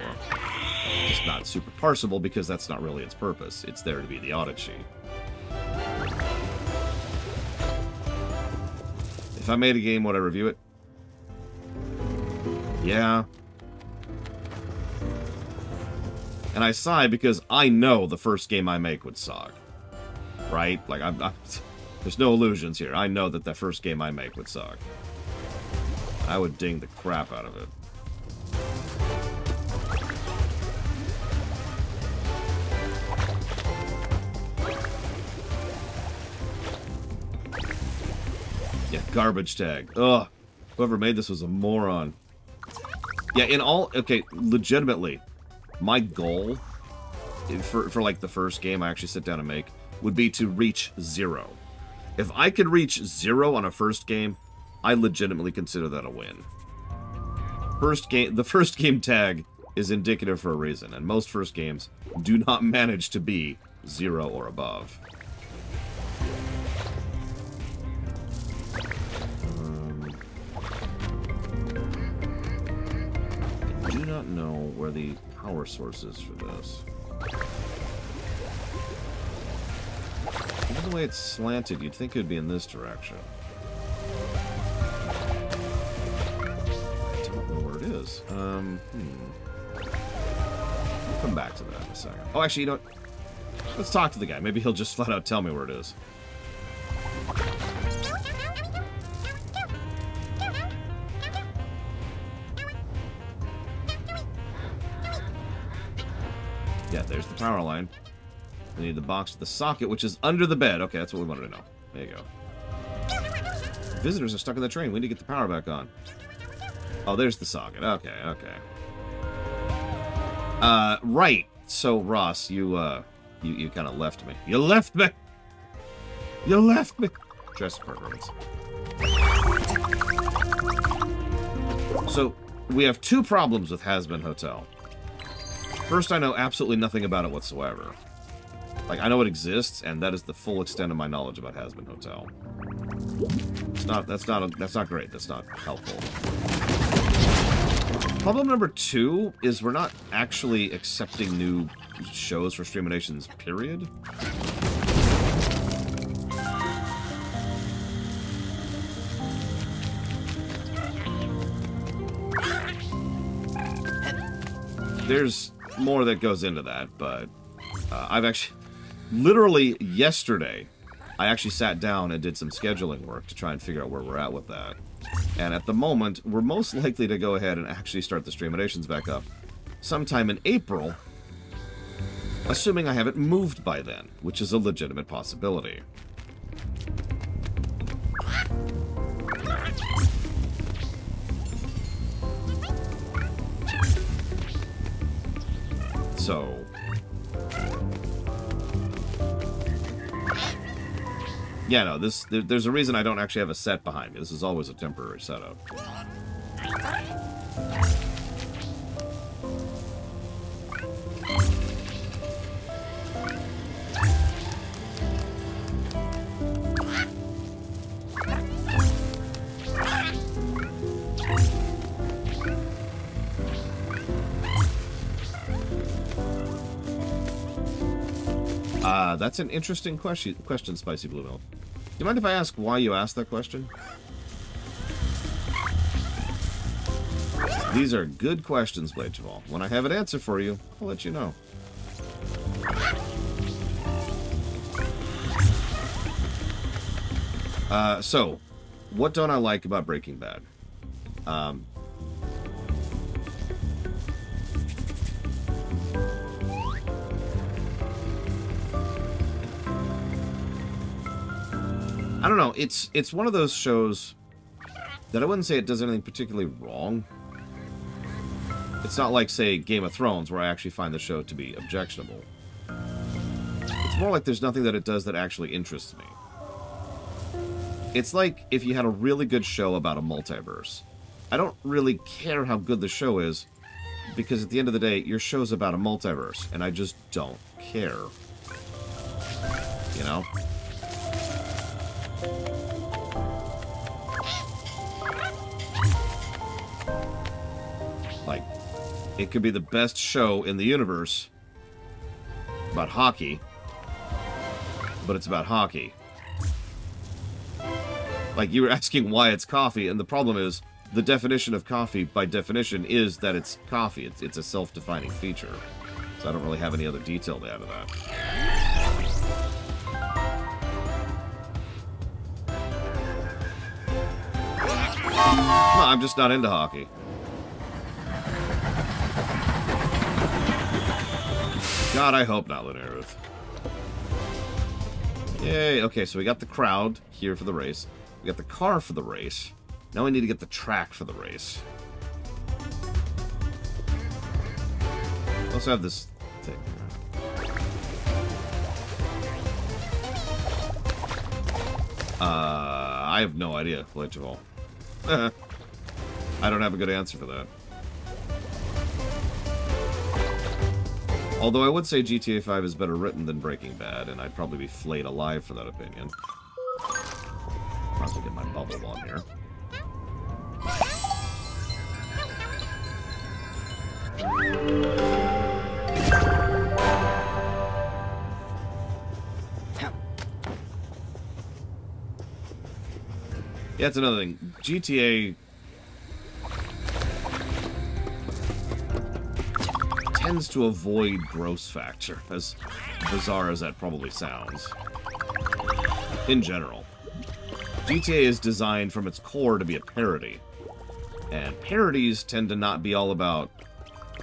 Just not super parsable because that's not really its purpose. It's there to be the audit sheet. If I made a game, would I review it? Yeah. And I sigh because I know the first game I make would suck. Right? Like, there's no illusions here. I know that the first game I make would suck. I would ding the crap out of it. Yeah, garbage tag. Ugh. Whoever made this was a moron. Yeah, okay, legitimately, my goal for like the first game I actually sit down and make would be to reach 0. If I could reach 0 on a first game, I legitimately consider that a win. The first game tag is indicative for a reason, and most first games do not manage to be 0 or above. don't know where the power source is for this. Even the way it's slanted, you'd think it would be in this direction. I don't know where it is. We'll come back to that in a second. Oh, actually, you know what? Let's talk to the guy. Maybe he'll just flat out tell me where it is. Yeah, there's the power line. We need the box with the socket, which is under the bed. Okay, that's what we wanted to know. There you go. Visitors are stuck in the train. We need to get the power back on. Oh, there's the socket. Okay, okay. Right. So, Ross, you kind of left me. You left me! You left me! Jurassic Park reference. So, we have two problems with Hazbin Hotel. First, I know absolutely nothing about it whatsoever. Like, I know it exists, and that is the full extent of my knowledge about Hazbin Hotel. That's not great. That's not helpful. Problem number two is we're not actually accepting new shows for Streamations, period. There's more that goes into that, but I've actually... Literally yesterday, I actually sat down and did some scheduling work to try and figure out where we're at with that. And at the moment, we're most likely to go ahead and actually start the Streamations back up sometime in April, assuming I haven't moved by then, which is a legitimate possibility. So... yeah, no, there's a reason I don't actually have a set behind me. This is always a temporary setup. That's an interesting question, Spicy Blue Milk. Do you mind if I ask why you asked that question? These are good questions, Blade Chaval. When I have an answer for you, I'll let you know. So, what don't I like about Breaking Bad? I don't know, it's one of those shows that I wouldn't say it does anything particularly wrong. It's not like, say, Game of Thrones, where I actually find the show to be objectionable. It's more like there's nothing that it does that actually interests me. It's like if you had a really good show about a multiverse. I don't really care how good the show is, because at the end of the day, your show's about a multiverse, and I just don't care. You know? Like, it could be the best show in the universe about hockey, but it's about hockey. Like, you were asking why it's coffee, and the problem is, the definition of coffee, by definition, is that it's coffee. It's a self-defining feature. So I don't really have any other detail to add to that. No, I'm just not into hockey. God, I hope not, Linnea Ruth. Yay, okay, so we got the crowd here for the race. We got the car for the race. Now we need to get the track for the race. We also have this thing. I have no idea, Blade Chaval. I don't have a good answer for that. Although I would say GTA 5 is better written than Breaking Bad, and I'd probably be flayed alive for that opinion. Might as well get my bubble on here. Yeah, that's another thing. GTA tends to avoid gross factor, as bizarre as that probably sounds. In general. GTA is designed from its core to be a parody. And parodies tend to not be all about,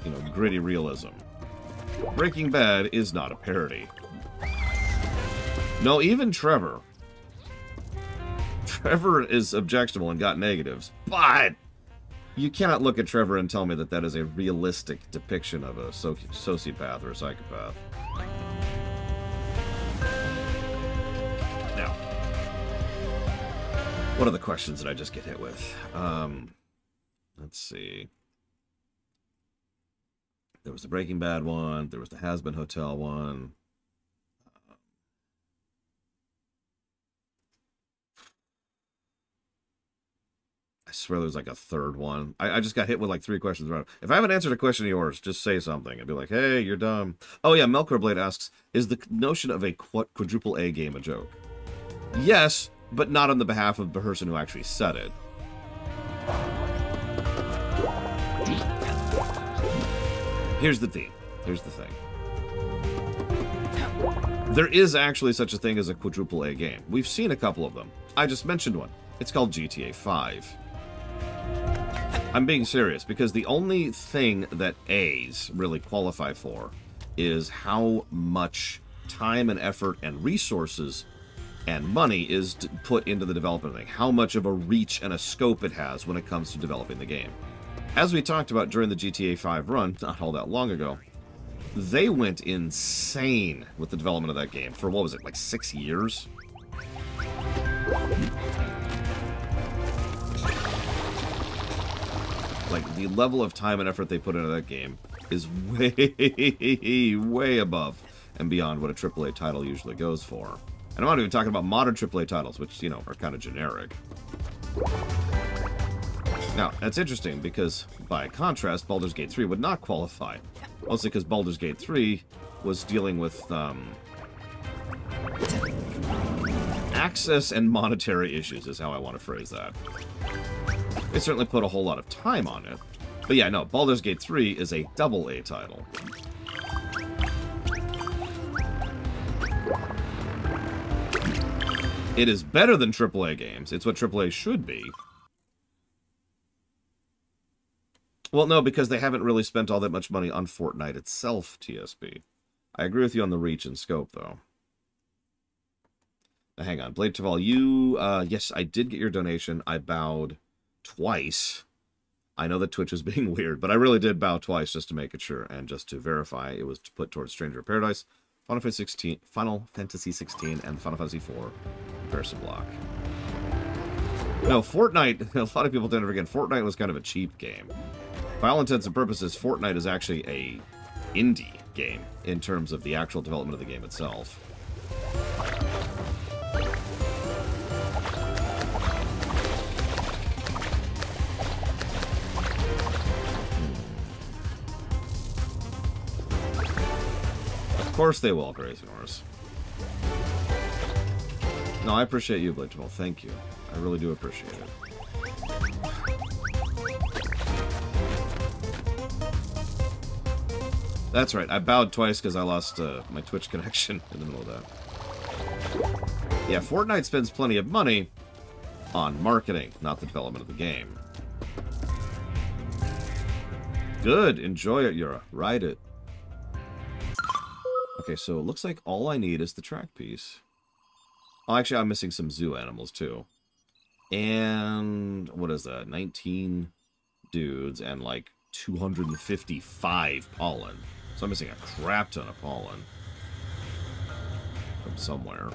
you know, gritty realism. Breaking Bad is not a parody. No, even Trevor. Trevor is objectionable and got negatives, but you cannot look at Trevor and tell me that that is a realistic depiction of a sociopath or a psychopath. Now, what are the questions that I just get hit with? Let's see. There was the Breaking Bad one. There was the Has Been Hotel one. I swear there's like a third one. I just got hit with like 3 questions. If I haven't answered a question of yours, just say something. I'd be like, hey, you're dumb. Oh yeah, Melkor Blade asks, is the notion of a quadruple A game a joke? Yes, but not on the behalf of the person who actually said it. Here's the thing. Here's the thing. There is actually such a thing as a quadruple A game. We've seen a couple of them. I just mentioned one. It's called GTA 5. I'm being serious, because the only thing that A's really qualify for is how much time and effort and resources and money is put into the development thing. How much of a reach and a scope it has when it comes to developing the game. As we talked about during the GTA 5 run, not all that long ago, they went insane with the development of that game for, what was it, like 6 years? Like, the level of time and effort they put into that game is way, way above and beyond what a AAA title usually goes for. And I'm not even talking about modern AAA titles, which, you know, are kind of generic. Now, that's interesting, because, by contrast, Baldur's Gate 3 would not qualify. Mostly because Baldur's Gate 3 was dealing with, access and monetary issues, is how I want to phrase that. They certainly put a whole lot of time on it. But yeah, no, Baldur's Gate 3 is a AA title. It is better than AAA games. It's what AAA should be. Well, no, because they haven't really spent all that much money on Fortnite itself, TSB. I agree with you on the reach and scope, though. Now, hang on. Blade Taval, you... yes, I did get your donation. I bowed twice. I know that Twitch was being weird, but I really did bow twice just to make it sure, and just to verify it was put towards Stranger of Paradise, Final Fantasy 16, and Final Fantasy 4 comparison block. No, Fortnite, a lot of people tend to forget, Fortnite was kind of a cheap game. By all intents and purposes, Fortnite is actually a indie game in terms of the actual development of the game itself. Of course they will, Crazy Norris. No, I appreciate you, Blade Jamal. Thank you. I really do appreciate it. That's right. I bowed twice because I lost my Twitch connection in the middle of that. Yeah, Fortnite spends plenty of money on marketing, not the development of the game. Good. Enjoy it, Yura. Ride it. Okay, so it looks like all I need is the track piece. Oh, actually, I'm missing some zoo animals, too. And what is that? 19 dudes and, like, 255 pollen. So I'm missing a crap ton of pollen. From somewhere.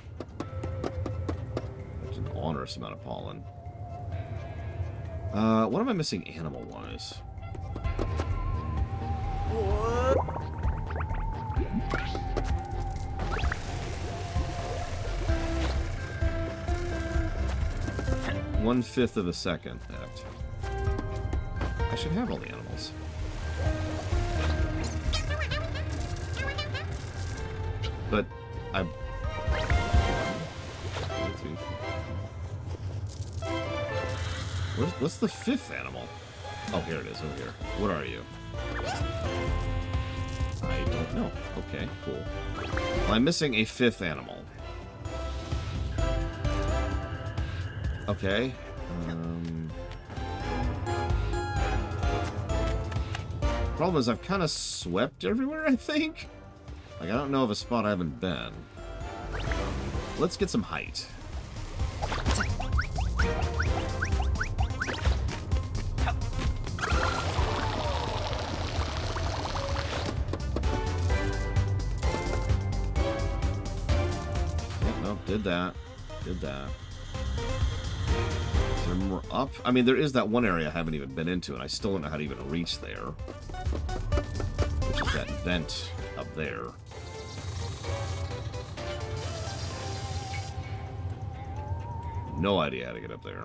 There's an onerous amount of pollen. What am I missing animal-wise? What? 1/5 of a second. That I should have all the animals. But What's the fifth animal? Oh, here it is, over here. What are you? I don't know. Okay, cool. Well, I'm missing a fifth animal. Okay. Problem is, I've kind of swept everywhere, I think. Like, I don't know of a spot I haven't been. Let's get some height. Nope, did that. Did that. Is there more up? I mean, there is that one area I haven't even been into, and I still don't know how to even reach there. Which is that vent up there. No idea how to get up there.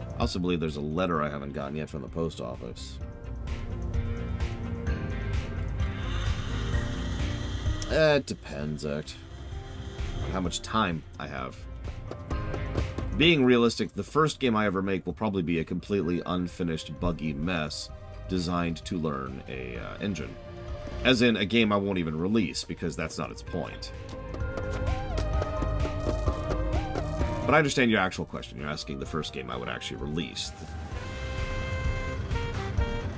I also believe there's a letter I haven't gotten yet from the post office. It depends, on how much time I have. Being realistic, the first game I ever make will probably be a completely unfinished, buggy mess designed to learn a engine. As in, a game I won't even release, because that's not its point. But I understand your actual question. You're asking the first game I would actually release.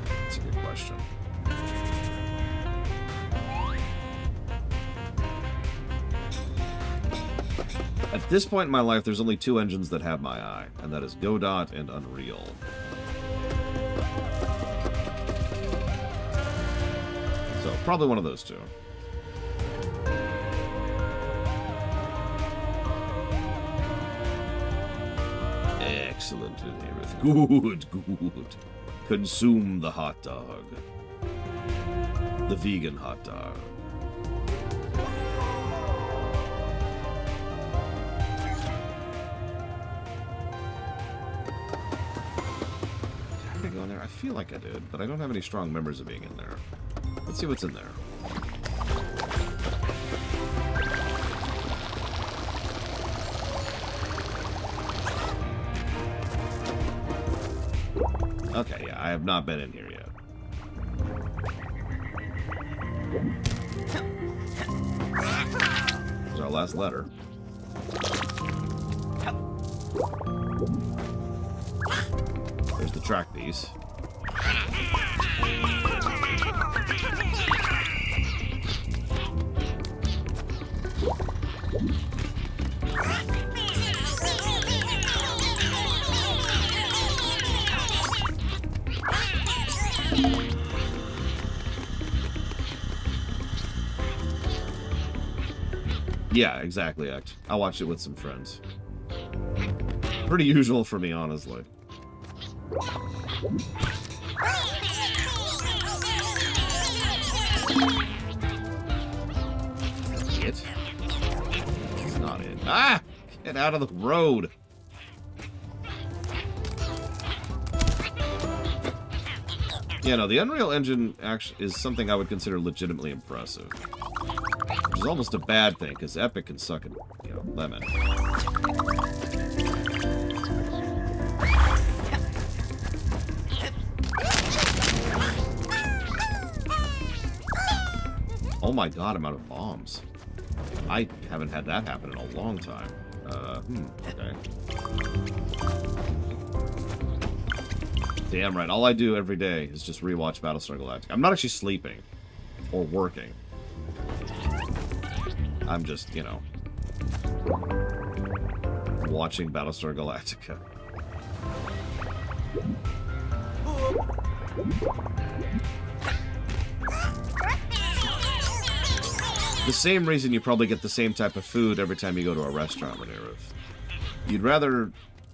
That's a good question. At this point in my life, there's only two engines that have my eye, and that is Godot and Unreal. So, probably one of those two. Excellent, Aerith. Good, good. Consume the hot dog. The vegan hot dog. Did I go in there? I feel like I did, but I don't have any strong memories of being in there. Let's see what's in there. Okay, yeah, I have not been in here yet. There's our last letter. There's the track piece. Yeah, exactly. I watched it with some friends. Pretty usual for me, honestly. It? It's not it. Ah! Get out of the road! Yeah, no, the Unreal Engine actually is something I would consider legitimately impressive. Which is almost a bad thing, because Epic can suck a, lemon. Oh my god, I'm out of bombs. I haven't had that happen in a long time. Okay. Damn right, all I do every day is just rewatch Battlestar Galactica. I'm not actually sleeping. Or working. I'm just, watching Battlestar Galactica. The same reason you probably get the same type of food every time you go to a restaurant, Aerith. You'd rather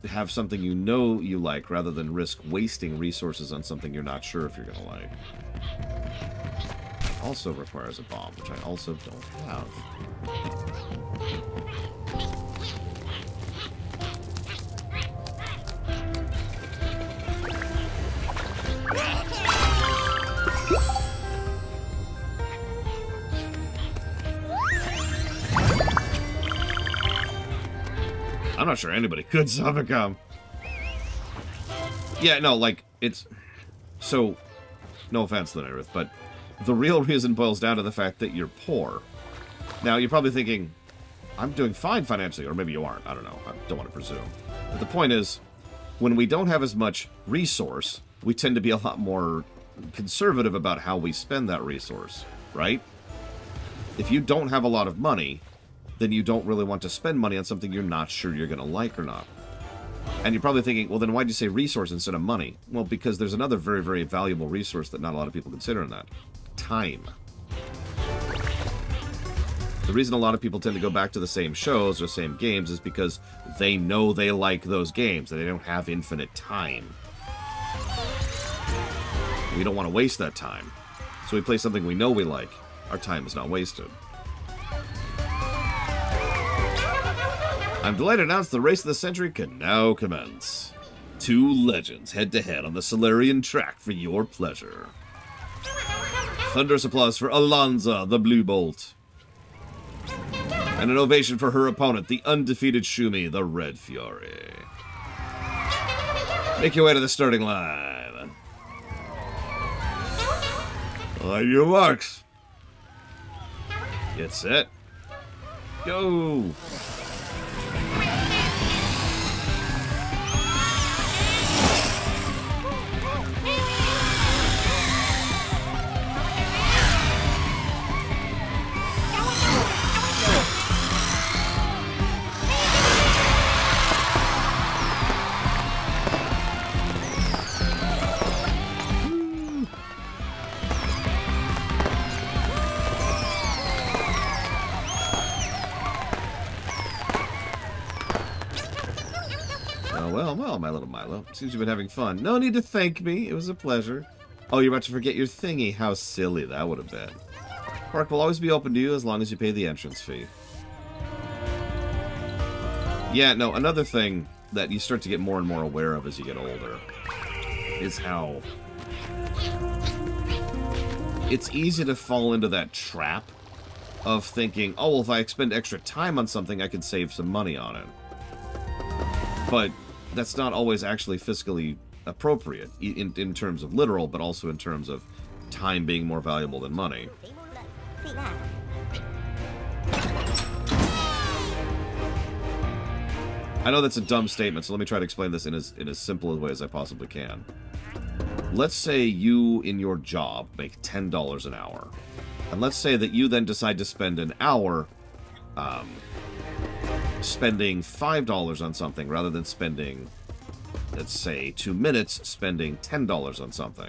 have something you know you like rather than risk wasting resources on something you're not sure if you're going to like. Also requires a bomb, which I also don't have. I'm not sure anybody could suffocom. Yeah, no, like, it's... So, no offense, Linarith, but the real reason boils down to the fact that you're poor. Now, you're probably thinking, I'm doing fine financially, or maybe you aren't. I don't know. I don't want to presume. But the point is, when we don't have as much resource, we tend to be a lot more conservative about how we spend that resource, right? If you don't have a lot of money, then you don't really want to spend money on something you're not sure you're going to like or not. And you're probably thinking, well, then why'd you say resource instead of money? Well, because there's another very, very valuable resource that not a lot of people consider in that. Time. The reason a lot of people tend to go back to the same shows or same games is because they know they like those games, and they don't have infinite time. We don't want to waste that time. So we play something we know we like. Our time is not wasted. I'm delighted to announce the race of the century can now commence. Two legends head-to-head on the Solarian track for your pleasure. Thunderous applause for Alonza, the Blue Bolt. And an ovation for her opponent, the undefeated Shumi, the Red Fury. Make your way to the starting line. On your marks. Get set. Go. Well, my little Milo. Seems you've been having fun. No need to thank me. It was a pleasure. Oh, you're about to forget your thingy. How silly that would have been. Park will always be open to you as long as you pay the entrance fee. Yeah, no, another thing that you start to get more and more aware of as you get older is how it's easy to fall into that trap of thinking, oh, well, if I expend extra time on something, I can save some money on it. But that's not always actually fiscally appropriate in terms of literal, but also in terms of time being more valuable than money. I know that's a dumb statement, so let me try to explain this in as simple a way as I possibly can. Let's say you, in your job, make $10 an hour. And let's say that you then decide to spend an hour spending $5 on something rather than spending, let's say, 2 minutes spending $10 on something.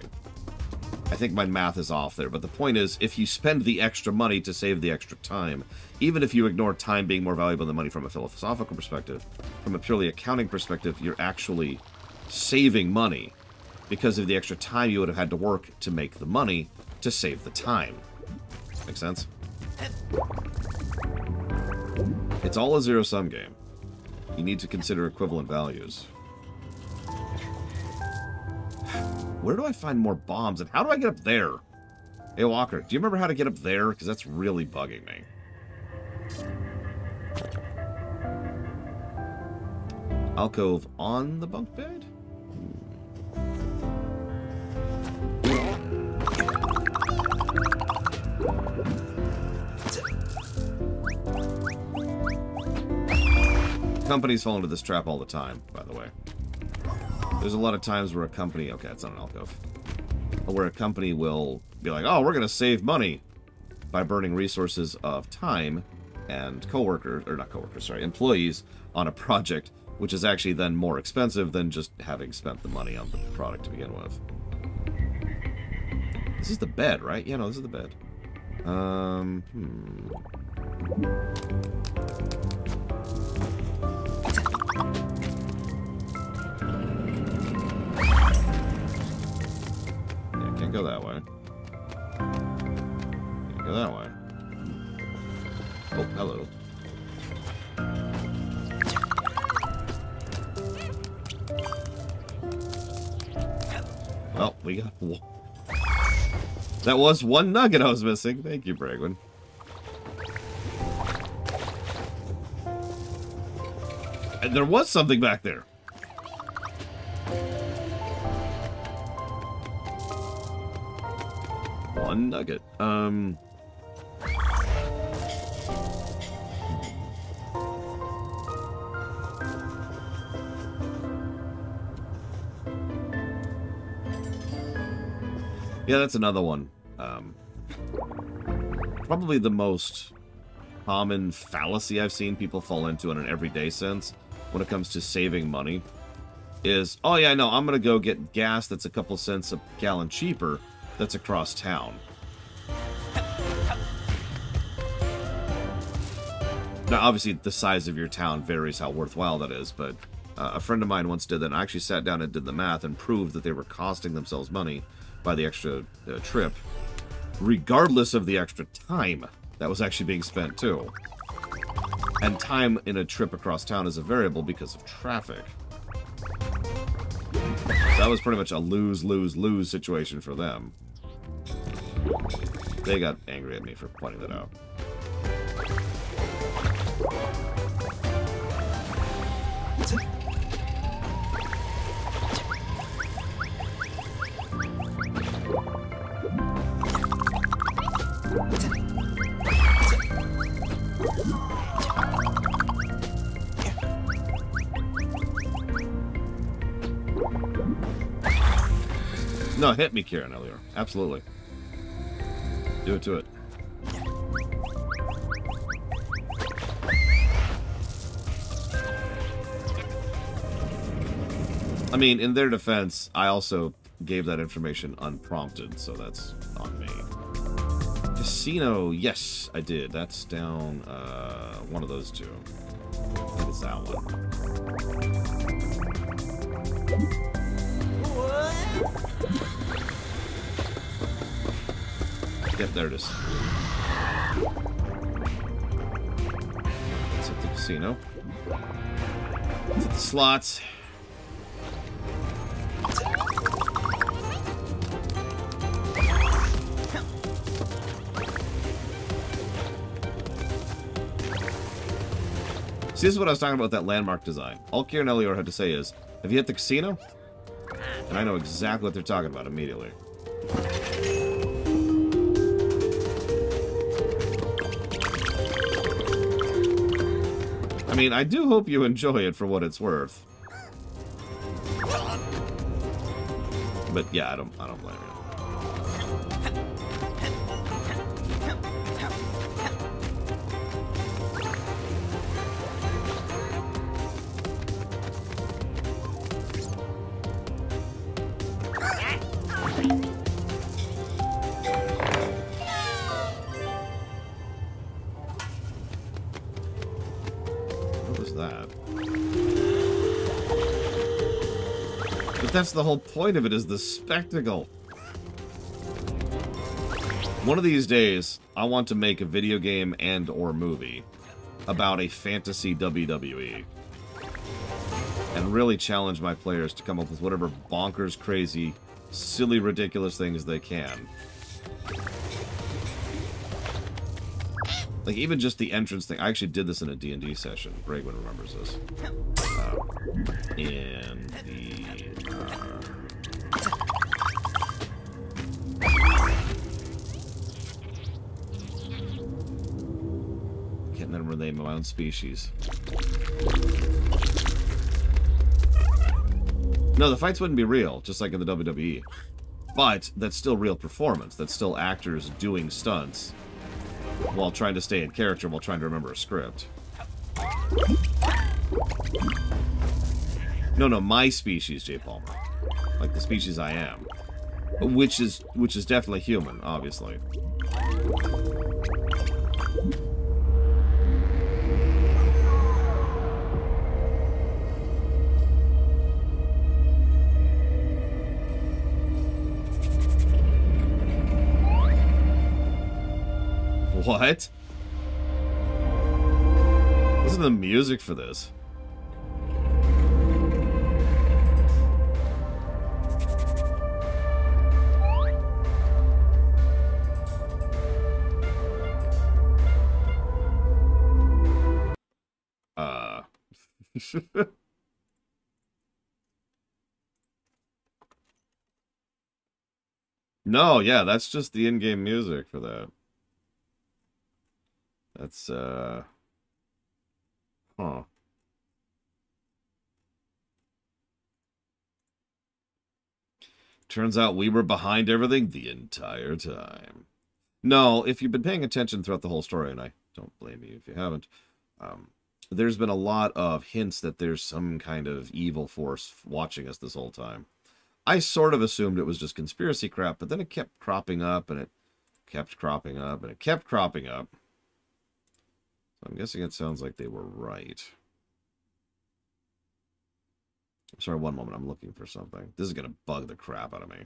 I think my math is off there, but the point is, if you spend the extra money to save the extra time, even if you ignore time being more valuable than money from a philosophical perspective, from a purely accounting perspective, you're actually saving money because of the extra time you would have had to work to make the money to save the time. Make sense? It's all a zero-sum game. You need to consider equivalent values. Where do I find more bombs, and how do I get up there? Hey, Walker, do you remember how to get up there? Because that's really bugging me. Alcove on the bunk bed? Companies fall into this trap all the time, by the way. There's a lot of times where a company... Okay, it's not an alcove. Where a company will be like, oh, we're going to save money by burning resources of time and coworkers, or not coworkers, sorry, employees on a project, which is actually then more expensive than just having spent the money on the product to begin with. This is the bed, right? Yeah, no, this is the bed. Yeah, can't go that way. Can't go that way. Oh, hello. Well, we got one. That was one nugget I was missing. Thank you, Bragwin. There was something back there. One nugget. Yeah, that's another one. Probably the most common fallacy I've seen people fall into in an everyday sense when it comes to saving money is, oh yeah, no, I'm going to go get gas that's a couple cents a gallon cheaper that's across town. Now, obviously, the size of your town varies how worthwhile that is, but a friend of mine once did that, and I actually sat down and did the math and proved that they were costing themselves money by the extra trip, regardless of the extra time that was actually being spent, too. And time in a trip across town is a variable because of traffic. So that was pretty much a lose-lose-lose situation for them. They got angry at me for pointing that out. No, hit me, Kieran, earlier. Absolutely. Do it to it. I mean, in their defense, I also gave that information unprompted, so that's on me. Casino, yes, I did. That's down one of those two. I think it's that one. Yep, there it is. Let's hit the casino. Let's hit the slots. See, this is what I was talking about, that landmark design. All Kieran Elior had to say is, have you hit the casino? And I know exactly what they're talking about immediately. I mean, I do hope you enjoy it for what it's worth. But yeah, I don't blame you. That's the whole point of it, is the spectacle. One of these days, I want to make a video game and or movie about a fantasy WWE. And really challenge my players to come up with whatever bonkers, crazy, silly, ridiculous things they can. Like, even just the entrance thing. I actually did this in a D&D session. Bragwin remembers this. In the... Can't remember the name of my own species. No, the fights wouldn't be real, just like in the WWE. But that's still real performance. That's still actors doing stunts while trying to stay in character, while trying to remember a script. No, my species, J. Palmer. Like the species I am. Which is definitely human, obviously. What? Listen to the music for this. No, yeah, that's just the in-game music for that. That's, huh. Turns out we were behind everything the entire time. No, if you've been paying attention throughout the whole story, and I don't blame you if you haven't, there's been a lot of hints that there's some kind of evil force watching us this whole time. I sort of assumed it was just conspiracy crap, but then it kept cropping up, and it kept cropping up, and it kept cropping up. So I'm guessing it sounds like they were right. Sorry, one moment. I'm looking for something. This is going to bug the crap out of me.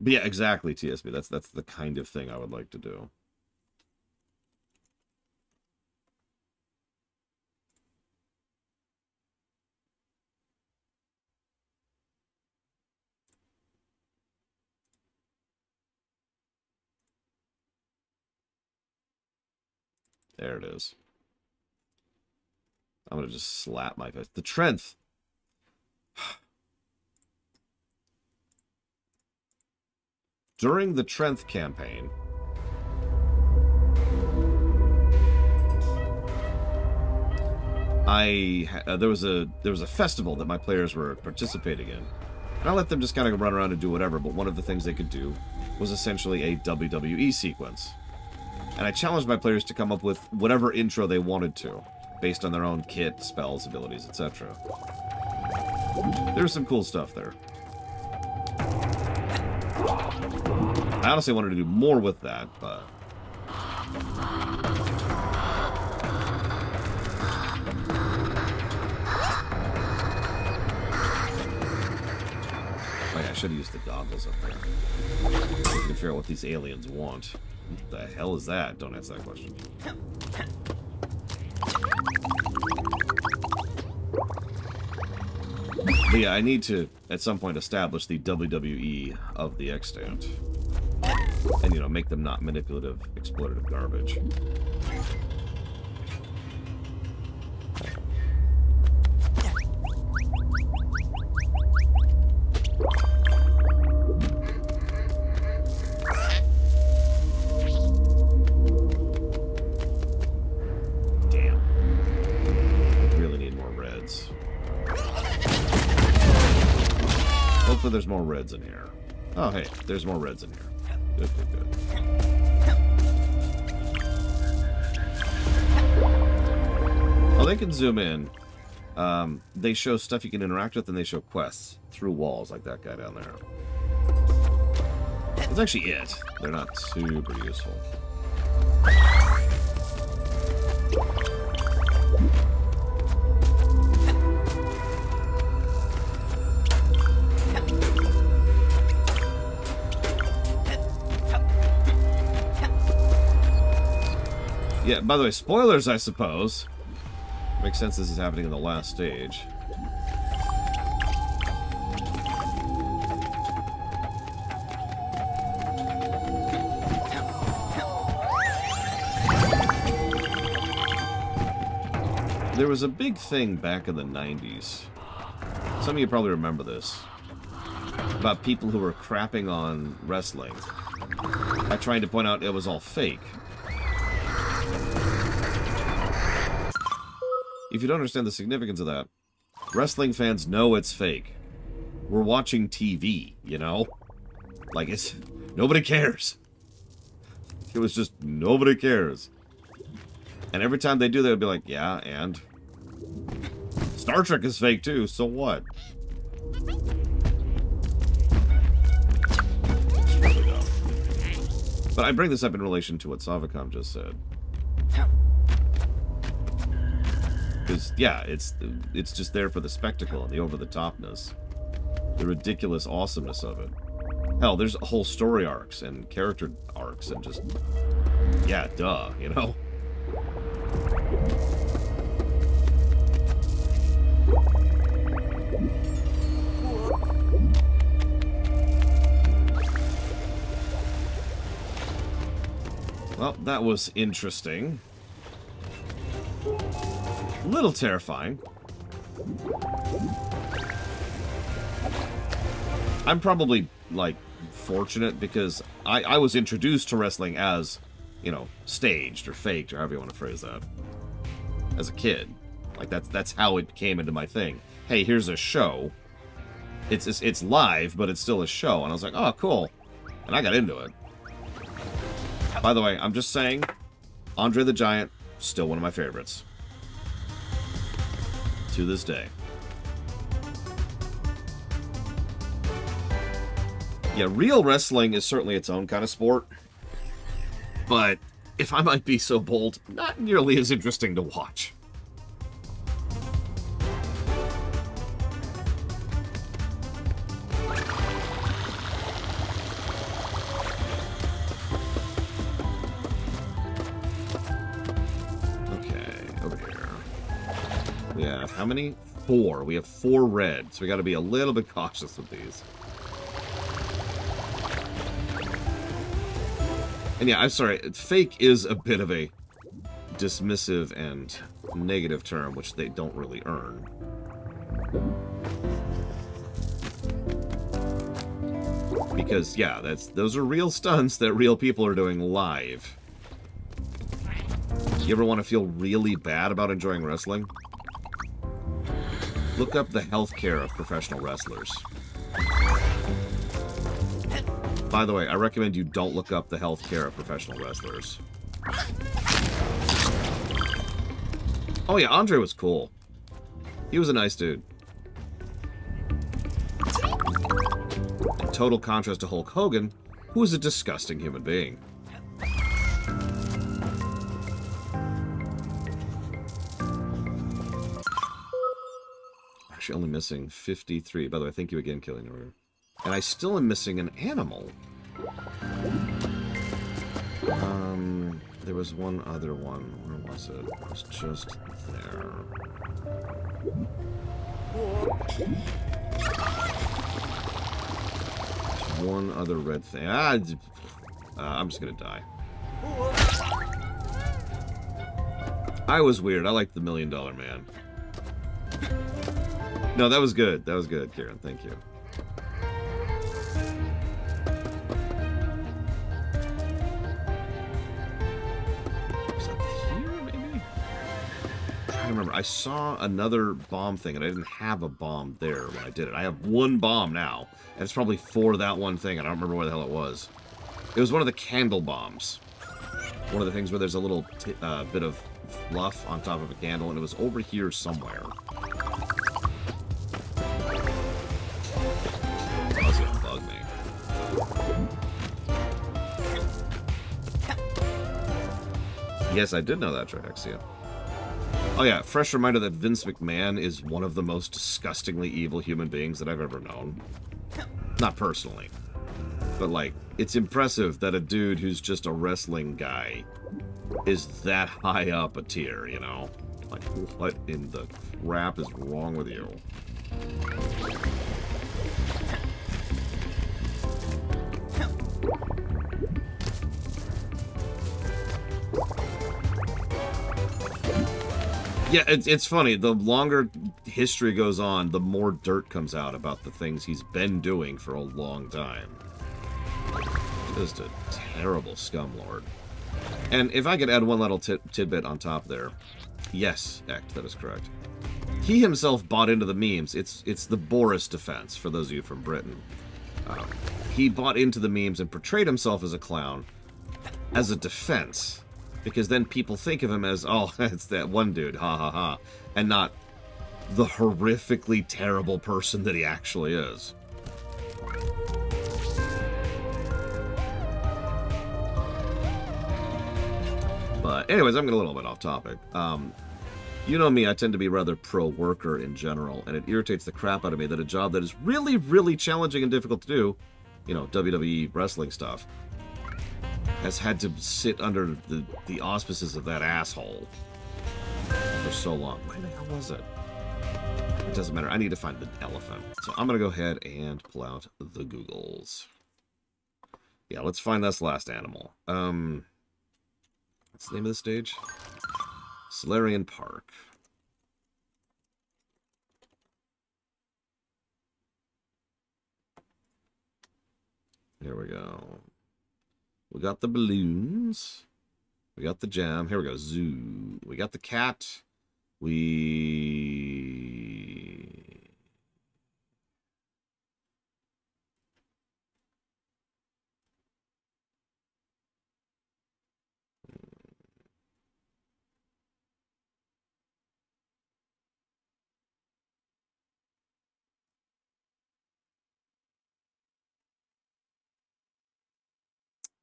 But yeah, exactly, TSB. That's the kind of thing I would like to do. There it is. I'm going to just slap my face. The Trenth. During the Trenth campaign, there was a festival that my players were participating in, and I let them just kind of run around and do whatever. But one of the things they could do was essentially a WWE sequence, and I challenged my players to come up with whatever intro they wanted to, based on their own kit, spells, abilities, etc. There's some cool stuff there. I honestly wanted to do more with that, but... Oh yeah, I should have used the goggles up there. I can figure out what these aliens want. What the hell is that? Don't answer that question. But yeah, I need to, at some point, establish the WWE of the extant. And, you know, make them not manipulative, exploitative garbage. Damn. Really need more reds. Hopefully there's more reds in here. Oh, hey, there's more reds in here. Good, good, good. Oh, they can zoom in. They show stuff you can interact with, and they show quests through walls, like that guy down there. That's actually it. They're not super useful. Yeah, by the way, spoilers, I suppose. Makes sense this is happening in the last stage. There was a big thing back in the 90s. Some of you probably remember this. About people who were crapping on wrestling by trying to point out it was all fake. If you don't understand the significance of that, wrestling fans know it's fake. We're watching TV, you know? Like, it's... nobody cares. It was just, nobody cares. And every time they do that, they'll be like, yeah, and... Star Trek is fake, too, so what? It's really dumb. But I bring this up in relation to what Savicom just said. Because, yeah, it's just there for the spectacle and the over-the-topness. The ridiculous awesomeness of it. Hell, there's whole story arcs and character arcs and just... yeah, duh, you know? that was interesting. A little terrifying. I'm probably, like, fortunate because I was introduced to wrestling as, you know, staged or faked or however you want to phrase that. As a kid. Like, that's how it came into my thing. Hey, here's a show. It's live, but it's still a show. And I was like, oh, cool. And I got into it. By the way, I'm just saying, Andre the Giant, still one of my favorites. To this day. Yeah, real wrestling is certainly its own kind of sport. But, if I might be so bold, not nearly as interesting to watch. How many? 4. We have 4 red, so we got to be a little bit cautious with these. And yeah, I'm sorry, fake is a bit of a dismissive and negative term, which they don't really earn. Because, yeah, those are real stunts that real people are doing live. You ever want to feel really bad about enjoying wrestling? Look up the healthcare of professional wrestlers. By the way, I recommend you don't look up the healthcare of professional wrestlers. Oh yeah, Andre was cool. He was a nice dude. In total contrast to Hulk Hogan, who was a disgusting human being. Actually only missing 53. By the way, thank you again, Killing Order. And I still am missing an animal. There was one other one. Where was it? It was just there. There's one other red thing. I'm just gonna die. I was weird. I liked the $1 Million Man. No, that was good. That was good, Kieran. Thank you. Was that here, maybe? I'm trying to remember. I saw another bomb thing, and I didn't have a bomb there when I did it. I have 1 bomb now, and it's probably for that one thing. I don't remember where the hell it was. It was one of the candle bombs. One of the things where there's a little bit of fluff on top of a candle, and it was over here somewhere. Yes, I did know that, Trihexia. Oh yeah, fresh reminder that Vince McMahon is one of the most disgustingly evil human beings that I've ever known. Not personally. But, like, it's impressive that a dude who's just a wrestling guy is that high up a tier, you know? Like, what in the crap is wrong with you? Yeah, it's funny. The longer history goes on, the more dirt comes out about the things he's been doing for a long time. Just a terrible scumlord. And if I could add one little tidbit on top there. Yes, Ect, that is correct. He himself bought into the memes. It's the Boris defense, for those of you from Britain. He bought into the memes and portrayed himself as a clown as a defense. Because then people think of him as, oh, it's that one dude, ha ha ha. And not the horrifically terrible person that he actually is. But anyways, I'm getting a little bit off topic. You know me, I tend to be rather pro-worker in general, and it irritates the crap out of me that a job that is really, really challenging and difficult to do, you know, WWE wrestling stuff, has had to sit under the auspices of that asshole for so long. Where the hell was it? It doesn't matter. I need to find the elephant. So I'm going to go ahead and pull out the Googles. Yeah, let's find this last animal. What's the name of the stage? Solarian Park. Here we go. We got the balloons. We got the jam. Here we go. Zoo. We got the cat.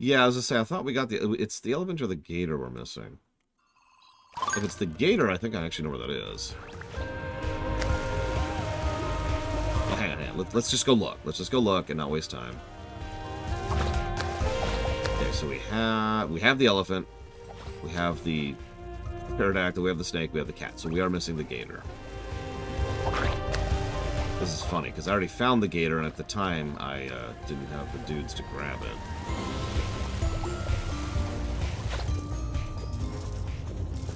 Yeah, I was gonna say, I thought we got it's the elephant or the gator we're missing. If it's the gator, I think I actually know where that is. Well, hang on. Let's just go look. Let's just go look and not waste time. Okay, so we have the elephant, we have the pterodactyl, we have the snake, we have the cat. So we are missing the gator. This is funny, because I already found the gator, and at the time, I didn't have the dudes to grab it.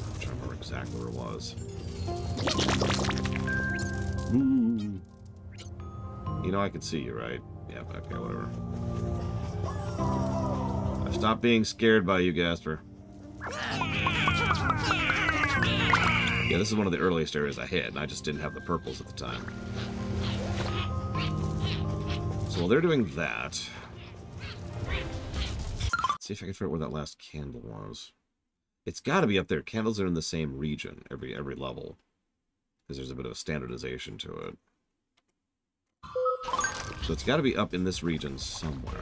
I'm trying to remember exactly where it was. Ooh. You know I can see you, right? Yeah, okay, whatever. I've stopped being scared by you, Gasper. Yeah, this is one of the earliest areas I hit, and I just didn't have the purples at the time. So while they're doing that, let's see if I can figure out where that last candle was. It's got to be up there. Candles are in the same region every level, because there's a bit of a standardization to it. So it's got to be up in this region somewhere.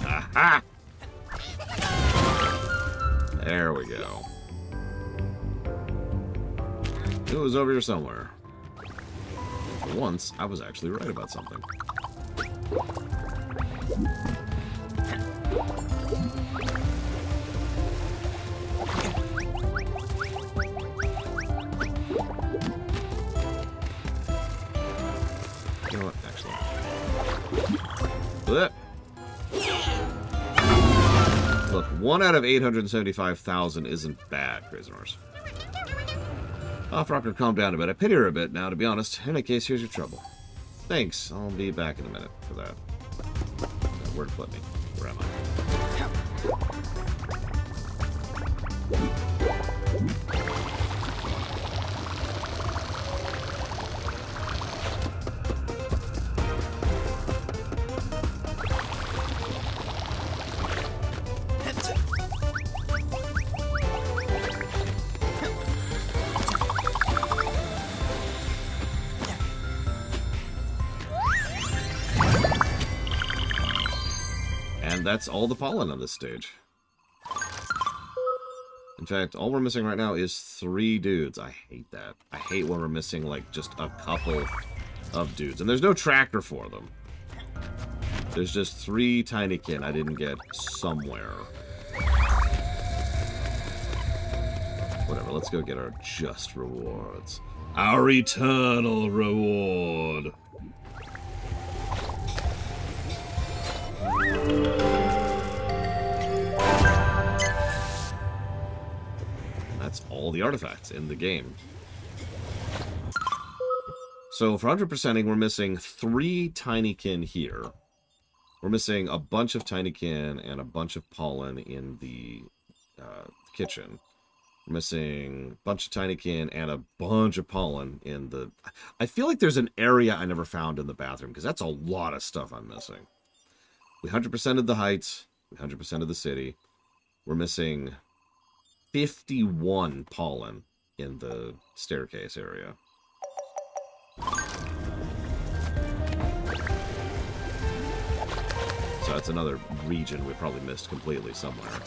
Aha! There we go. It was over here somewhere. For once, I was actually right about something. You know what, actually. Blech. Look, 1 out of 875,000 isn't bad, prisoners. Offrocker, calm down a bit. I pity her a bit now, to be honest. In any case, here's your trouble. Thanks. I'll be back in a minute for that. Word flip me. Where am I? That's all the pollen on this stage. In fact, all we're missing right now is 3 dudes. I hate that. I hate when we're missing, like, just a couple of dudes. And there's no tracker for them. There's just 3 tinykin I didn't get somewhere. Whatever, let's go get our just rewards. Our eternal reward. That's all the artifacts in the game. So for 100%ing, we're missing 3 tinykin here. We're missing a bunch of tinykin and a bunch of pollen in the kitchen. We're missing a bunch of tinykin and a bunch of pollen in the... I feel like there's an area I never found in the bathroom, because that's a lot of stuff I'm missing. We 100%ed the heights. We 100%ed the city. We're missing 51 pollen in the staircase area. So that's another region we probably missed completely somewhere.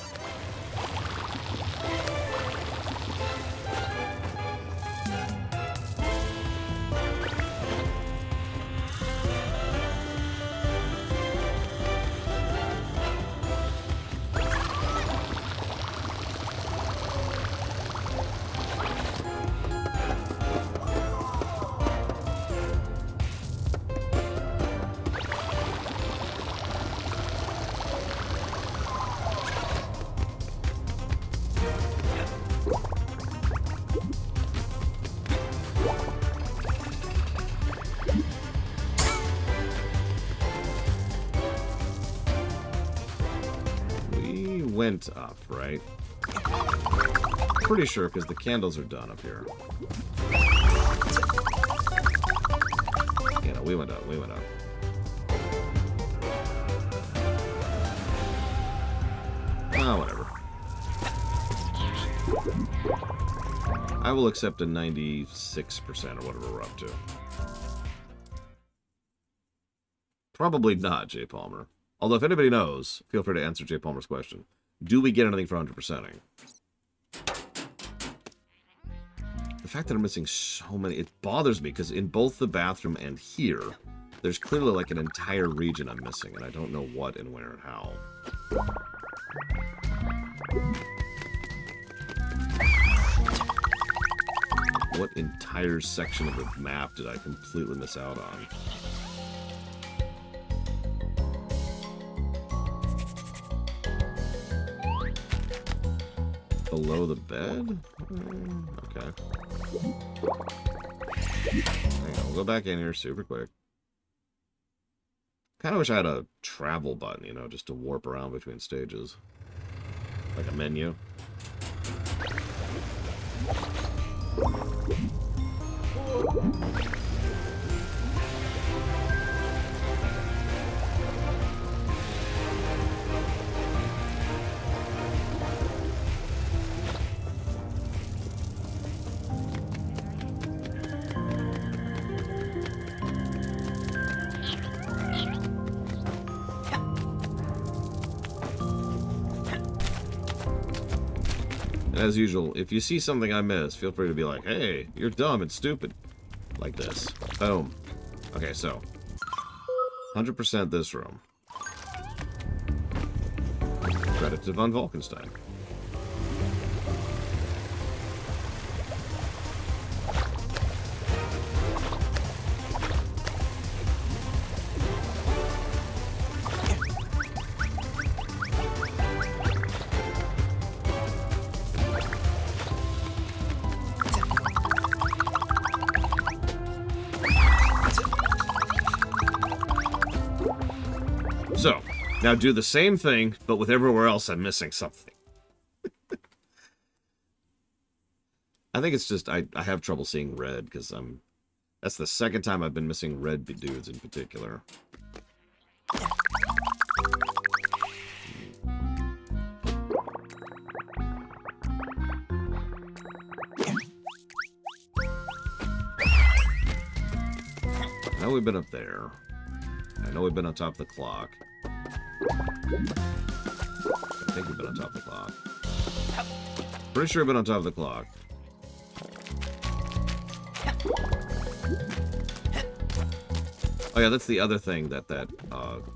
went up, right? Pretty sure, because the candles are done up here. Yeah, no, we went up, we went up. Oh, whatever. I will accept a 96% or whatever we're up to. Probably not, J. Palmer. Although, if anybody knows, feel free to answer J. Palmer's question. Do we get anything for 100%ing? The fact that I'm missing so many, it bothers me, because in both the bathroom and here, there's clearly like an entire region I'm missing, and I don't know what and where and how. What entire section of the map did I completely miss out on? Below the bed? Okay. Hang on, we'll go back in here super quick. Kind of wish I had a travel button, you know, just to warp around between stages. Like a menu. As usual, if you see something I miss, feel free to be like, hey, you're dumb and stupid. Like this. Boom. Okay, so. 100% this room. Credit to Von Falkenstein. So, now do the same thing, but with everywhere else I'm missing something. I think it's just, I have trouble seeing red, because that's the second time I've been missing red dudes in particular. I know we've been up there. I know we've been on top of the clock. I think we've been on top of the clock. Pretty sure we've been on top of the clock. Oh yeah, that's the other thing that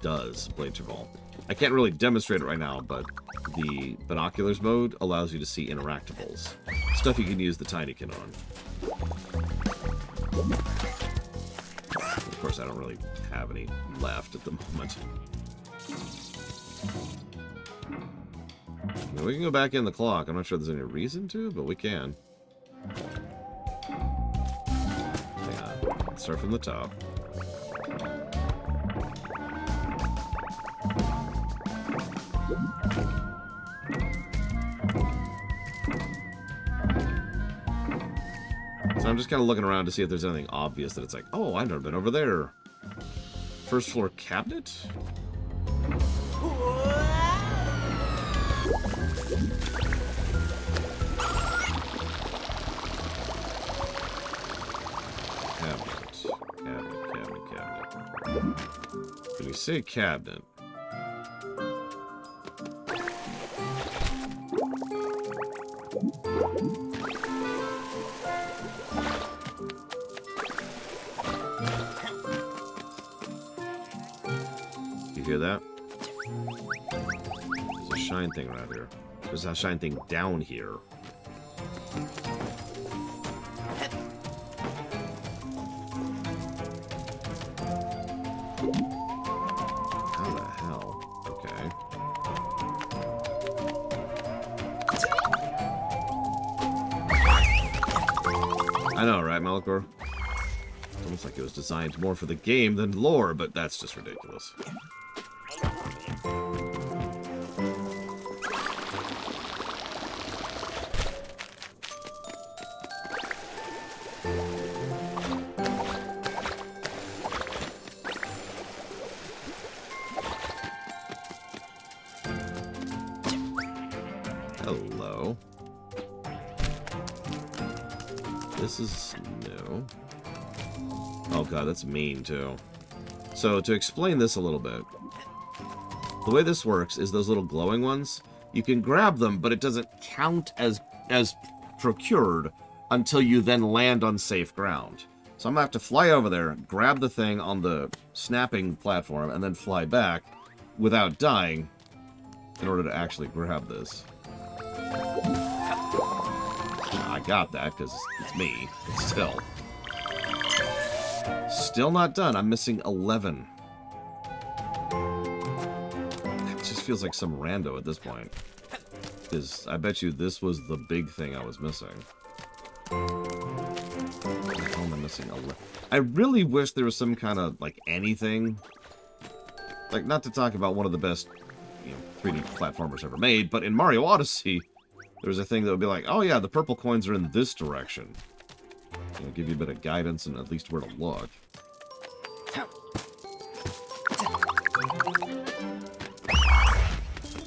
does Blade Interval. I can't really demonstrate it right now, but the binoculars mode allows you to see interactables. Stuff you can use the Tinykin on. Of course, I don't really have any left at the moment. I mean, we can go back in the clock. I'm not sure there's any reason to, but we can. Hang on. Let's start from the top. So I'm just kind of looking around to see if there's anything obvious that it's like, oh, I've never been over there. First floor cabinet? Cabinet. When you say cabinet, you hear that? There's a shine thing right here. There's a shine thing down here. How the hell? Okay. I know, right, Malachor? It's almost like it was designed more for the game than lore, but that's just ridiculous. Hello. This is new. Oh god, that's mean too. So to explain this a little bit, the way this works is those little glowing ones, you can grab them, but it doesn't count as procured until you then land on safe ground. So I'm gonna have to fly over there, grab the thing on the snapping platform, and then fly back without dying in order to actually grab this. I got that because it's me, but still. Still not done. I'm missing 11. It just feels like some rando at this point. Because I bet you this was the big thing I was missing. How am I missing 11? I really wish there was some kind of, like, anything. Like, not to talk about one of the best, you know, 3D platformers ever made, but in Mario Odyssey, there's a thing that would be like, oh yeah, the purple coins are in this direction. You know, give you a bit of guidance and at least where to look.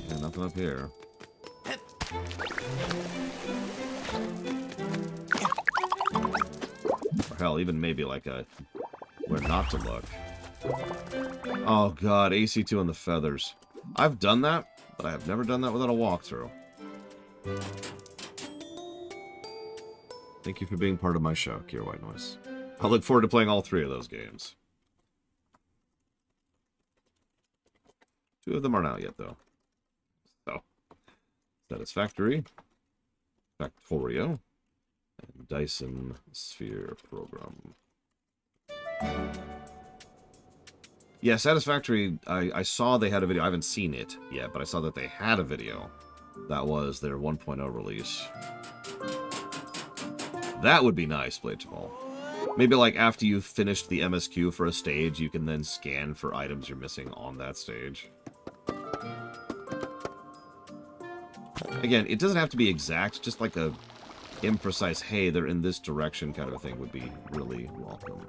Yeah, nothing up here. Or hell, even maybe like a where not to look. Oh god, AC2 and the feathers. I've done that, but I have never done that without a walkthrough. Thank you for being part of my show, Kier White Noise. I look forward to playing all 3 of those games. 2 of them aren't out yet, though. So, Satisfactory, Factorio, and Dyson Sphere Program. Yeah, Satisfactory, I saw they had a video. I haven't seen it yet, but I saw that they had a video. That was their 1.0 release. That would be nice, Bladefall. Maybe like after you've finished the MSQ for a stage, you can then scan for items you're missing on that stage. Again, it doesn't have to be exact, just like a imprecise, hey, they're in this direction kind of a thing would be really welcome.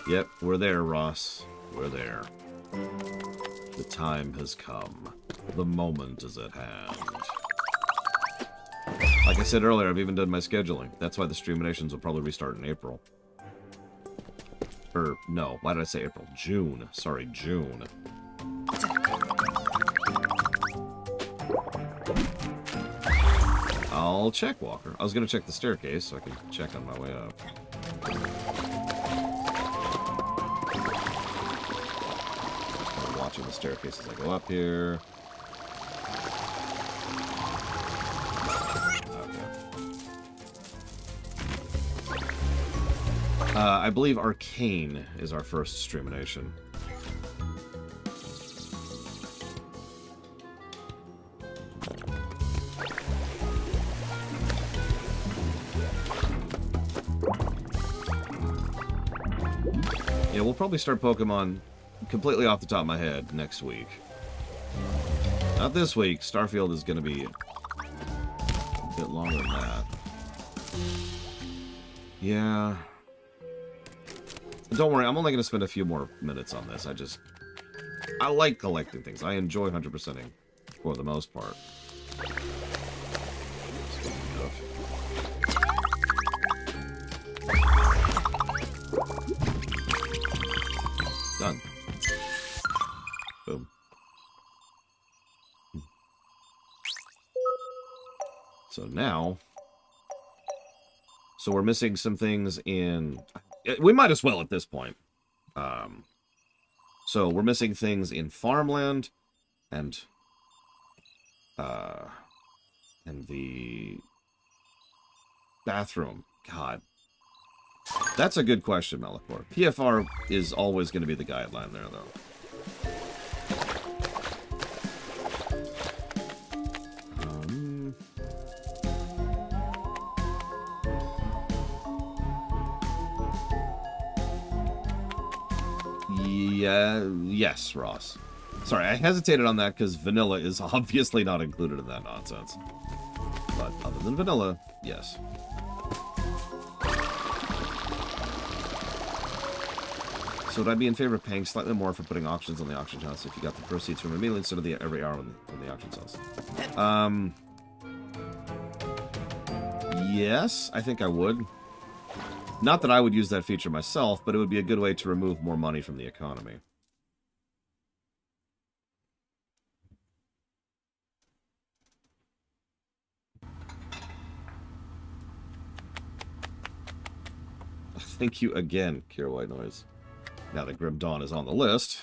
Yep, we're there, Ross. We're there. The time has come. The moment is at hand. Like I said earlier, I've even done my scheduling. That's why the Streaminations will probably restart in April. Or, no, why did I say April? June. Sorry, June. I'll check, Walker. I was going to check the staircase so I can check on my way up. Watching the staircase as I go up here. Okay. I believe Arcane is our first Streamination. Yeah, we'll probably start Pokemon completely off the top of my head next week. Not this week. Starfield is going to be a bit longer than that. Yeah. Don't worry, I'm only going to spend a few more minutes on this. I like collecting things. I enjoy 100%ing for the most part. Speaking of. Done. Boom. So now... So we're missing some things in... We might as well at this point. So we're missing things in Farmland and the bathroom. God. That's a good question, Melikor. PFR is always going to be the guideline there, though. Yeah, yes, Ross. Sorry, I hesitated on that because vanilla is obviously not included in that nonsense. But other than vanilla, yes. So would I be in favor of paying slightly more for putting auctions on the auction house if you got the proceeds from immediately instead of the every hour on the auction house? Yes, I think I would. Not that I would use that feature myself, but it would be a good way to remove more money from the economy. Thank you again, Kira White Noise. Now that Grim Dawn is on the list.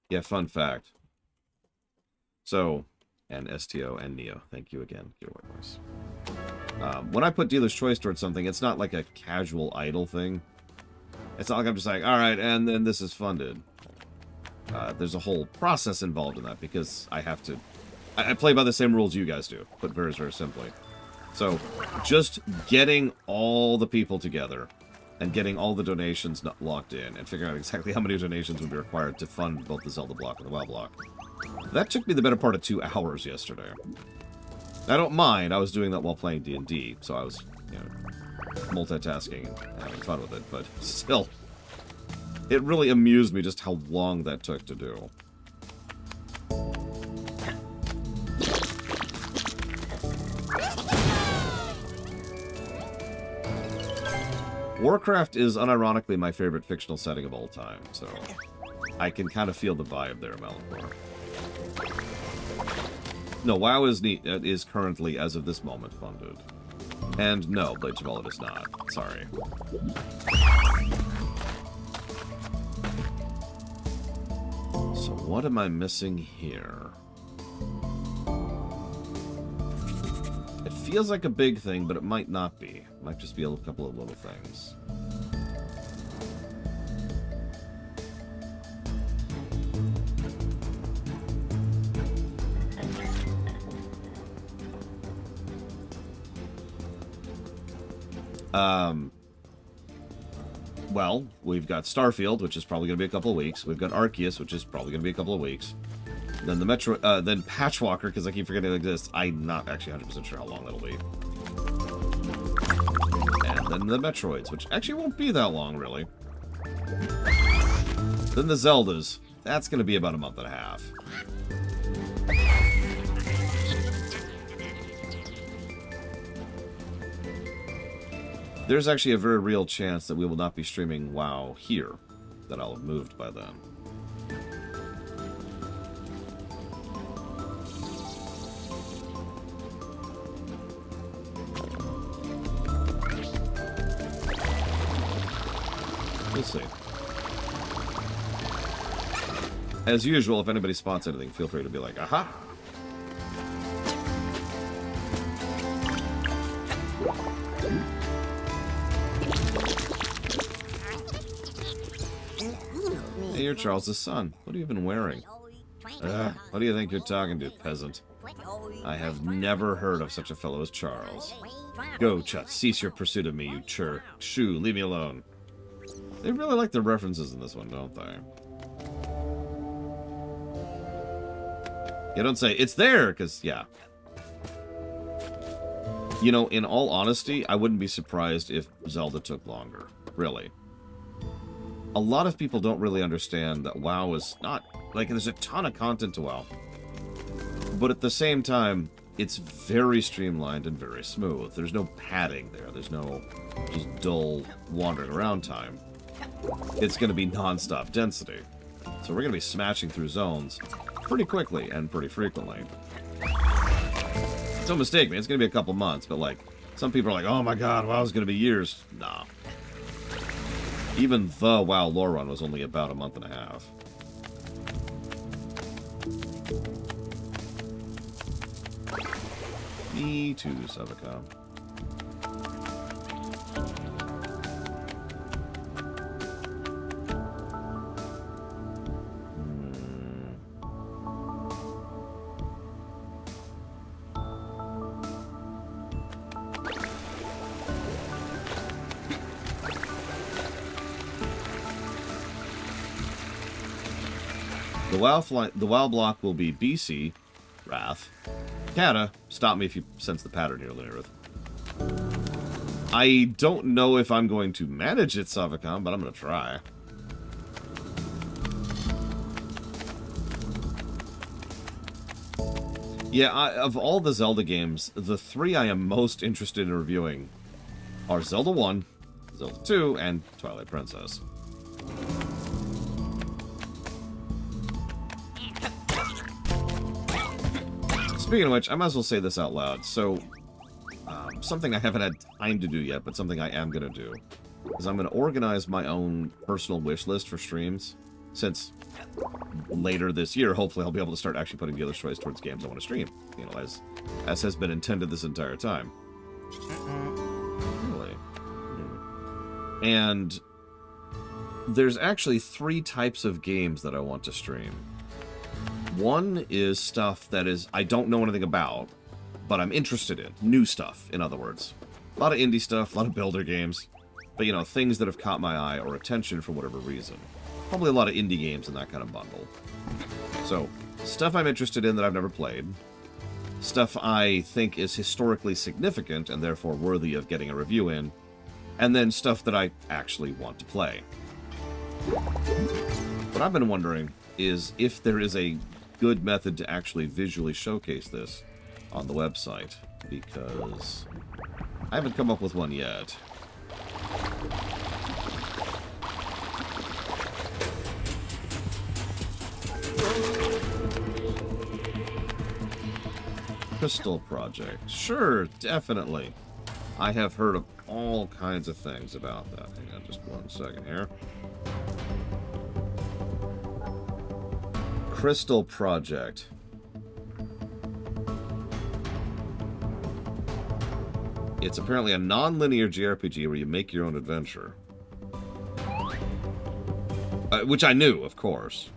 Yeah, fun fact. So, and STO and Neo. Thank you again, Kira White Noise. When I put Dealer's Choice towards something, it's not like a casual idle thing. It's not like I'm just like, alright, and then this is funded. There's a whole process involved in that because I have to... I play by the same rules you guys do, put very, very simply. So, just getting all the people together and getting all the donations locked in and figuring out exactly how many donations would be required to fund both the Zelda block and the WoW block. That took me the better part of 2 hours yesterday. I don't mind, I was doing that while playing D&D, so I was, you know, multitasking and having fun with it, but still, it really amused me just how long that took to do. Warcraft is unironically my favorite fictional setting of all time, so I can kind of feel the vibe there, Melanchor. No, WoW is currently, as of this moment, funded. And no, Blades of Valor is not. Sorry. So what am I missing here? It feels like a big thing, but it might not be. It might just be a couple of little things. Well, we've got Starfield, which is probably going to be a couple of weeks. We've got Arceus, which is probably going to be a couple of weeks. Then the then Patchwalker, because I keep forgetting it exists. I'm not actually 100% sure how long that'll be. And then the Metroids, which actually won't be that long, really. Then the Zeldas. That's going to be about a month and a half. There's actually a very real chance that we will not be streaming WoW here. That I'll have moved by then. We'll see. As usual, if anybody spots anything, feel free to be like, aha! Hey, you're Charles' son. What have you been wearing? What do you think you're talking to, peasant? I have never heard of such a fellow as Charles. Go, Chut, cease your pursuit of me, you chur. Shoo, leave me alone. They really like the references in this one, don't they? You don't say, it's there, because, yeah. You know, in all honesty, I wouldn't be surprised if Zelda took longer. Really. A lot of people don't really understand that WoW is not... Like, there's a ton of content to WoW. But at the same time, it's very streamlined and very smooth. There's no padding there. There's no just dull wandering around time. It's going to be non-stop density. So we're going to be smashing through zones pretty quickly and pretty frequently. Don't mistake me, it's going to be a couple months, but like, some people are like, oh my god, WoW's going to be years. Nah. Even the WoW lore run was only about a month and a half. Me too, Savaka. The WoW block will be BC, Wrath, Kata. Stop me if you sense the pattern here, Lunarith. I don't know if I'm going to manage it, Savacon, but I'm going to try. Yeah, of all the Zelda games, the 3 I am most interested in reviewing are Zelda 1, Zelda 2, and Twilight Princess. Speaking of which, I might as well say this out loud. So, something I haven't had time to do yet, but something I am going to do, is I'm going to organize my own personal wish list for streams, since later this year, hopefully I'll be able to start actually putting dealer's choice towards games I want to stream, you know, as has been intended this entire time. Really? And there's actually 3 types of games that I want to stream. One is stuff that is I don't know anything about, but I'm interested in. New stuff, in other words. A lot of indie stuff, a lot of builder games, but, you know, things that have caught my eye or attention for whatever reason. Probably a lot of indie games in that kind of bundle. So, stuff I'm interested in that I've never played. Stuff I think is historically significant and therefore worthy of getting a review in. And then stuff that I actually want to play. What I've been wondering is if there is a good method to actually visually showcase this on the website, because I haven't come up with one yet. Crystal Project. Sure, definitely. I have heard of all kinds of things about that. Hang on just one second here. Crystal Project. It's apparently a non-linear JRPG where you make your own adventure. Which I knew, of course.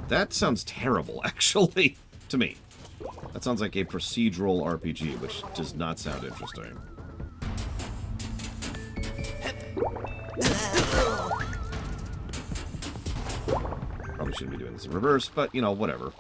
That sounds terrible, actually, to me. That sounds like a procedural RPG, which does not sound interesting. Probably shouldn't be doing this in reverse, but, you know, whatever.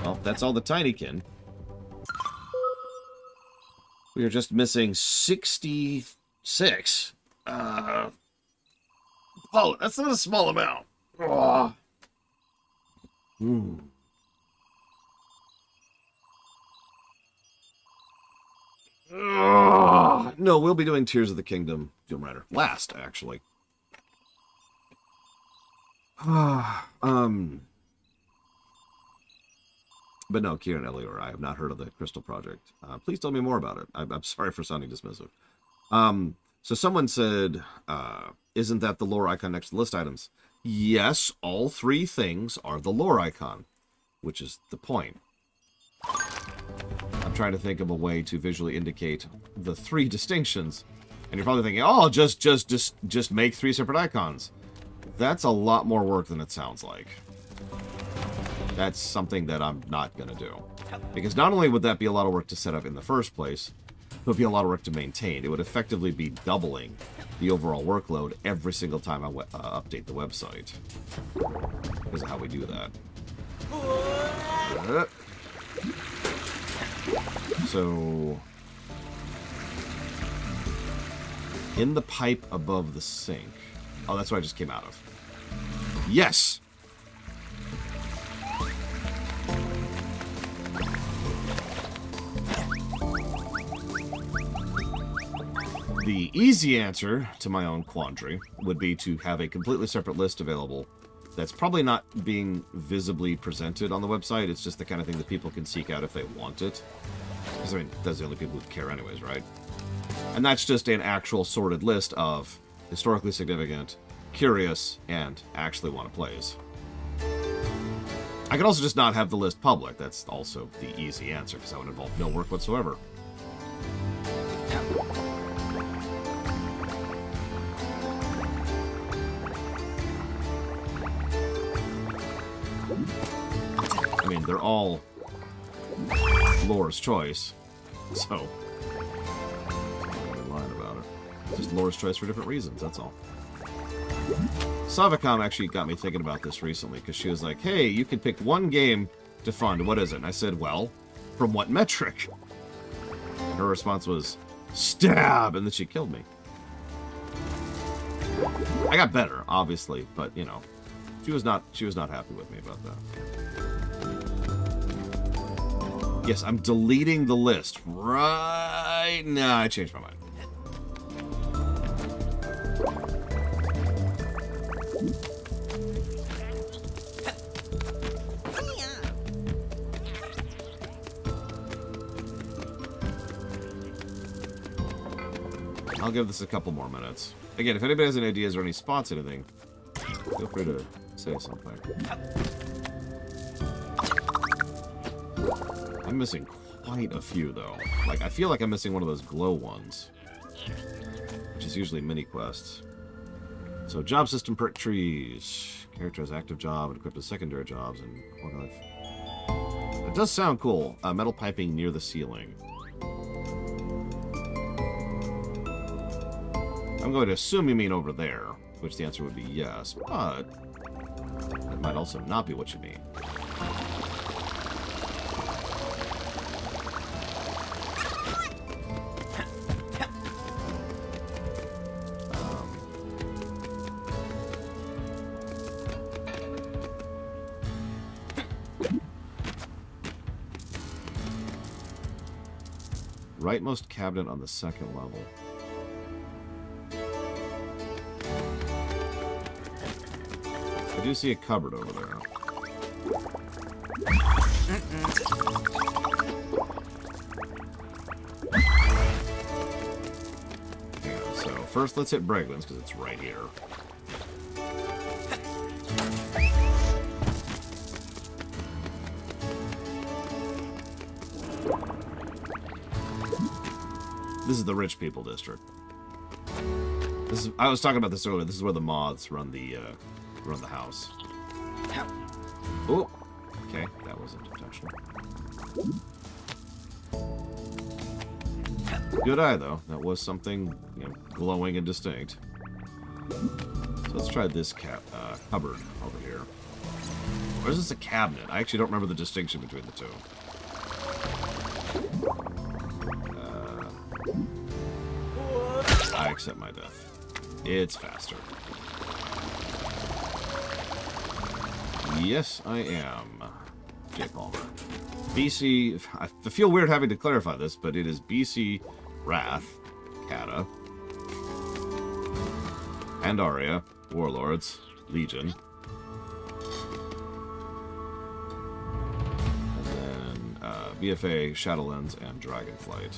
Well, that's all the Tinykin. We are just missing 66. Oh, that's not a small amount. Oh. No, we'll be doing Tears of the Kingdom Doom Rider last, actually. But no, Kieran, Elior, I have not heard of the Crystal Project. Please tell me more about it. I'm sorry for sounding dismissive. So someone said, isn't that the lore icon next to list items? Yes, all 3 things are the lore icon, which is the point. I'm trying to think of a way to visually indicate the 3 distinctions. And you're probably thinking, oh, just make 3 separate icons. That's a lot more work than it sounds like. That's something that I'm not going to do. Because not only would that be a lot of work to set up in the first place, it would be a lot of work to maintain. It would effectively be doubling the overall workload every single time I update the website. Because of how we do that. So, in the pipe above the sink. Oh, that's what I just came out of. Yes! The easy answer to my own quandary would be to have a completely separate list available that's probably not being visibly presented on the website. It's just the kind of thing that people can seek out if they want it. Because, I mean, that's the only people who care anyways, right? And that's just an actual sorted list of historically significant, curious, and actually want to plays. I could also just not have the list public. That's also the easy answer, because that would involve no work whatsoever. they're all Laura's choice. So, I'm lying about it. It's just Laura's choice for different reasons, that's all. Savicom actually got me thinking about this recently, because she was like, hey, you can pick one game to fund. What is it? And I said, well, from what metric? And her response was, stab! And then she killed me. I got better, obviously, but, you know, she was not happy with me about that. Yes, I'm deleting the list right now. I changed my mind. I'll give this a couple more minutes. Again, if anybody has any ideas or any spots, anything, feel free to say something. I'm missing quite a few, though. Like, I feel like I'm missing one of those glow ones, which is usually mini quests. So, job system perk trees. Character has active job and equipped with secondary jobs and quality life. It does sound cool. Metal piping near the ceiling. I'm going to assume you mean over there, which the answer would be yes, but that might also not be what you mean. Rightmost cabinet on the second level. I do see a cupboard over there. Yeah, so first let's hit Breglin's because it's right here. This is the rich people district. This is, I was talking about this earlier. This is where the moths run the house. Oh, okay, that wasn't intentional. Good eye, though. That was something, you know, glowing and distinct. So let's try this cupboard over here. Or is this a cabinet? I actually don't remember the distinction between the two. I accept my death. It's faster. Yes, I am. Jay Palmer. BC... I feel weird having to clarify this, but it is BC Wrath, Kata, Pandaria, Warlords, Legion. And then BFA, Shadowlands, and Dragonflight.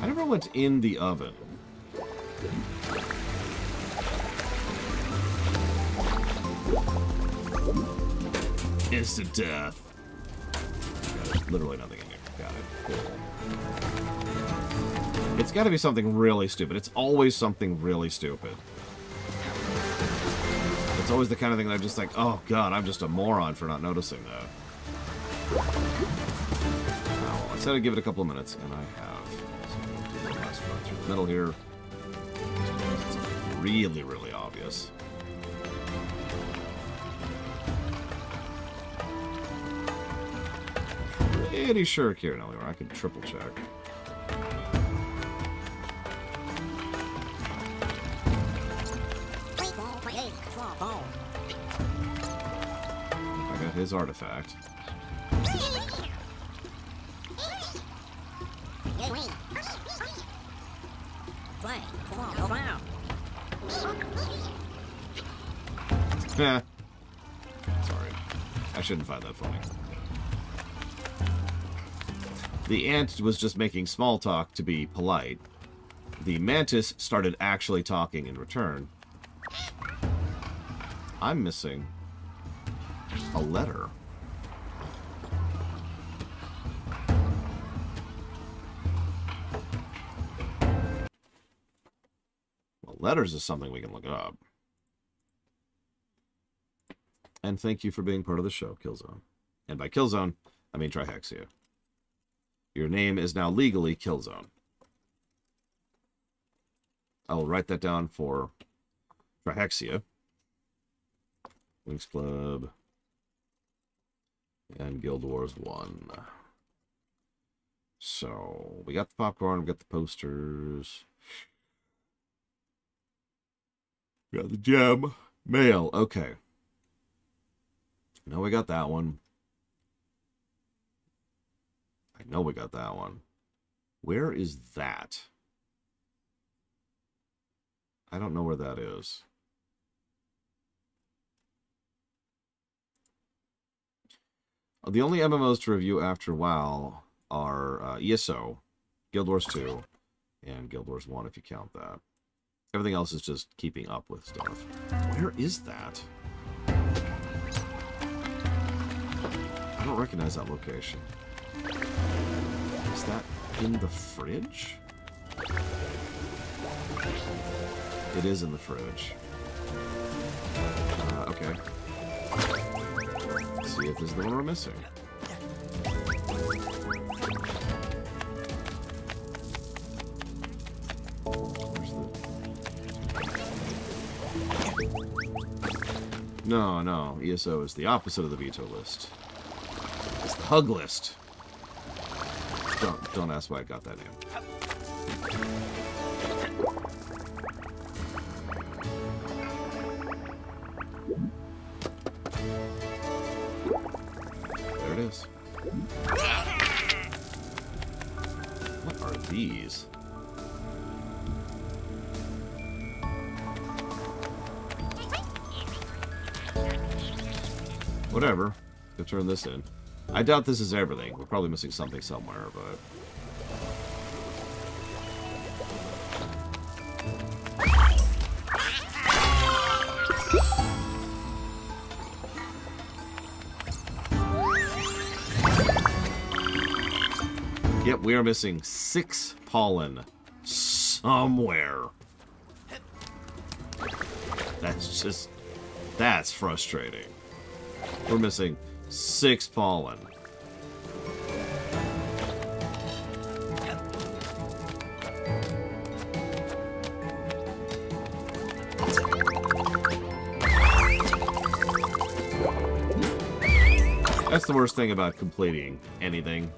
I never went in the oven. Instant death. Got it. Literally nothing in here. Got it. Cool. It's got to be something really stupid. It's always something really stupid. It's always the kind of thing that I'm just like, oh god, I'm just a moron for not noticing that. Now, I said I'd give it a couple of minutes, and I have. So we'll do the last run through the middle here. It's really, really obvious. Pretty sure here, no, I can triple check. I got his artifact. Yeah. Sorry. I shouldn't find that funny. The ant was just making small talk to be polite. The mantis started actually talking in return. I'm missing a letter. Letters is something we can look up. And thank you for being part of the show, Killzone. And by Killzone, I mean Trihexia. Your name is now legally Killzone. I will write that down for Trihexia, Winx Club, and Guild Wars 1. So, we got the popcorn, we got the posters. We got the gem. Mail, okay. No, we got that one. I know we got that one. Where is that? I don't know where that is. The only MMOs to review after WoW are ESO, Guild Wars 2, and Guild Wars 1, if you count that. Everything else is just keeping up with stuff. Where is that? I don't recognize that location. Is that in the fridge? It is in the fridge. Okay. Let's see if this is the one we're missing. No, ESO is the opposite of the veto list. It's the hug list. Don't ask why I got that name. There it is. What are these? Whatever. Go turn this in. I doubt this is everything. We're probably missing something somewhere, but... Yep, we are missing 6 pollen somewhere. That's frustrating. We're missing 6 pollen. That's the worst thing about completing anything.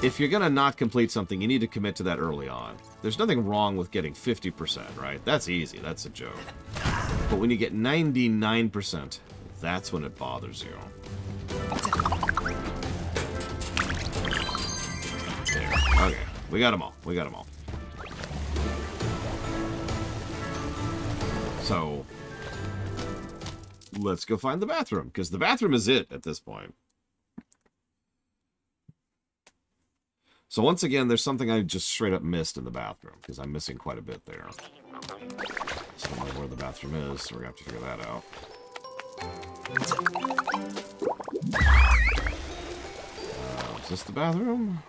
If you're gonna not complete something, you need to commit to that early on. There's nothing wrong with getting 50%, right? That's easy, that's a joke. But when you get 99%, that's when it bothers you. There. Okay, we got them all. We got them all. So, let's go find the bathroom, because the bathroom is it at this point. So once again, there's something I just straight up missed in the bathroom, because I'm missing quite a bit there. So I don't know where the bathroom is, so we're going to have to figure that out. Is this the bathroom?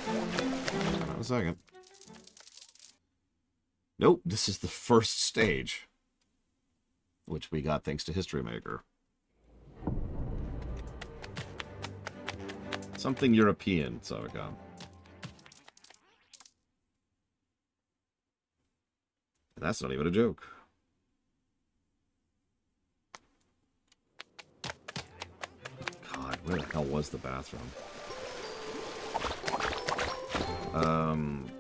Hang on a second. Nope, this is the first stage. Which we got thanks to History Maker. Something European, Sargon. That's not even a joke. God, where the hell was the bathroom?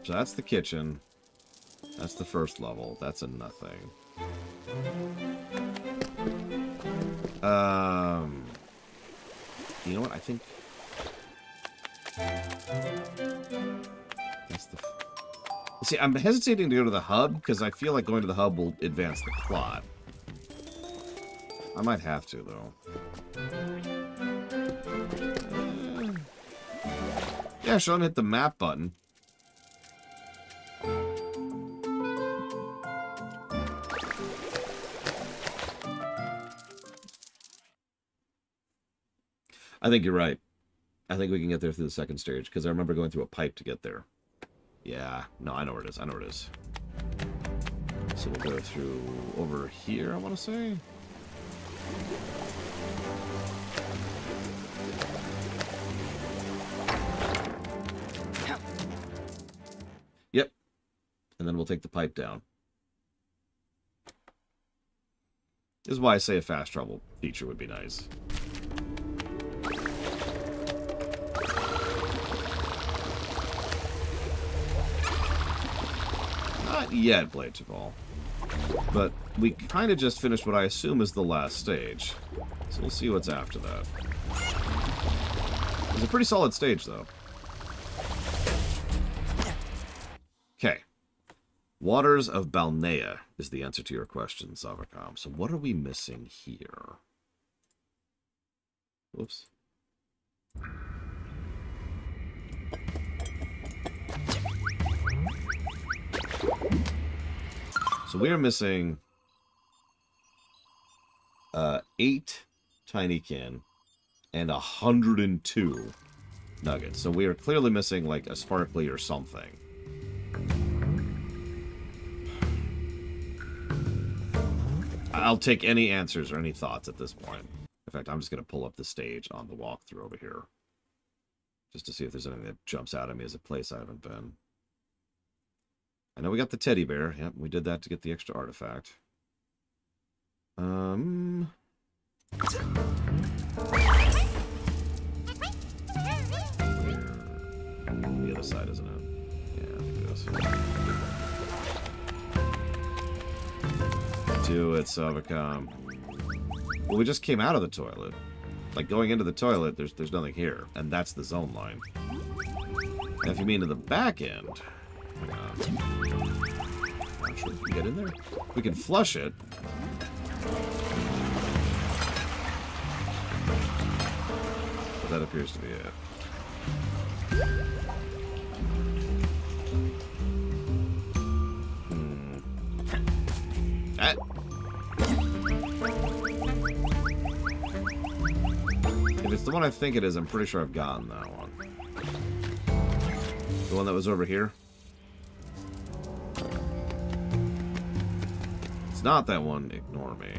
So that's the kitchen. That's the first level. That's a nothing. You know what? I think... That's the... See, I'm hesitating to go to the hub, because I feel like going to the hub will advance the plot. I might have to, though. Yeah, Sean hit the map button. I think you're right. I think we can get there through the second stage, because I remember going through a pipe to get there. Yeah, no, I know where it is. I know where it is. So we'll go through over here, I want to say. Yep. And then we'll take the pipe down. This is why I say a fast travel feature would be nice. Not yet, Blades of All. But we kind of just finished what I assume is the last stage. So we'll see what's after that. It's a pretty solid stage, though. Okay. Waters of Balnea is the answer to your question, Zavacom. So what are we missing here? Whoops. So we are missing 8 Tinykin and 102 nuggets. So we are clearly missing like a sparkly or something. I'll take any answers or any thoughts at this point. In fact, I'm just going to pull up the stage on the walkthrough over here. Just to see if there's anything that jumps out at me as a place I haven't been. I know we got the teddy bear. Yep, we did that to get the extra artifact. The other side, isn't it? Yeah, it is. Do it, Savacom. Well, we just came out of the toilet. Like, going into the toilet, there's nothing here. And that's the zone line. And if you mean to the back end... not sure we can get in there. We can flush it. But that appears to be it. Ah. If it's the one I think it is, I'm pretty sure I've gotten that one. The one that was over here? It's not that one, ignore me.